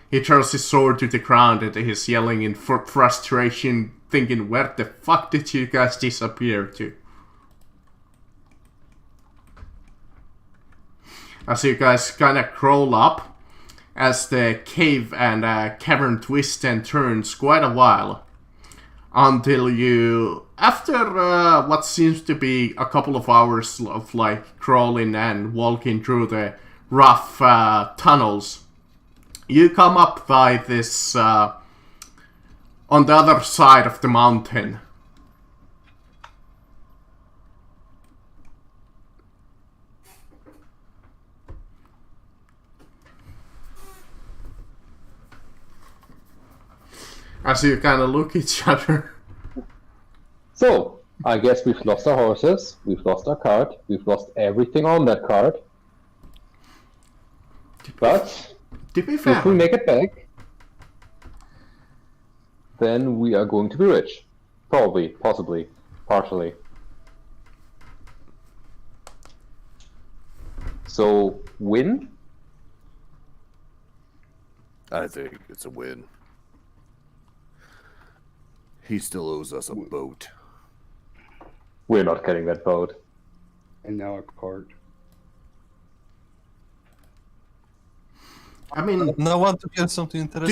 he throws his sword to the ground and he's yelling in frustration, thinking, where the fuck did you guys disappear to? As you guys kind of crawl up, as the cave and cavern twists and turns quite a while. Until you, after what seems to be a couple of hours of, like, crawling and walking through the rough tunnels, you come up by this, on the other side of the mountain. As you kind of look at each other. So, I guess we've lost our horses, we've lost our cart, we've lost everything on that cart. But, To be fair, if we make it back, then we are going to be rich. Probably, possibly, partially. So, win? I think it's a win. He still owes us a boat. We're not getting that boat. And now a cart. I mean, Now want to hear something interesting.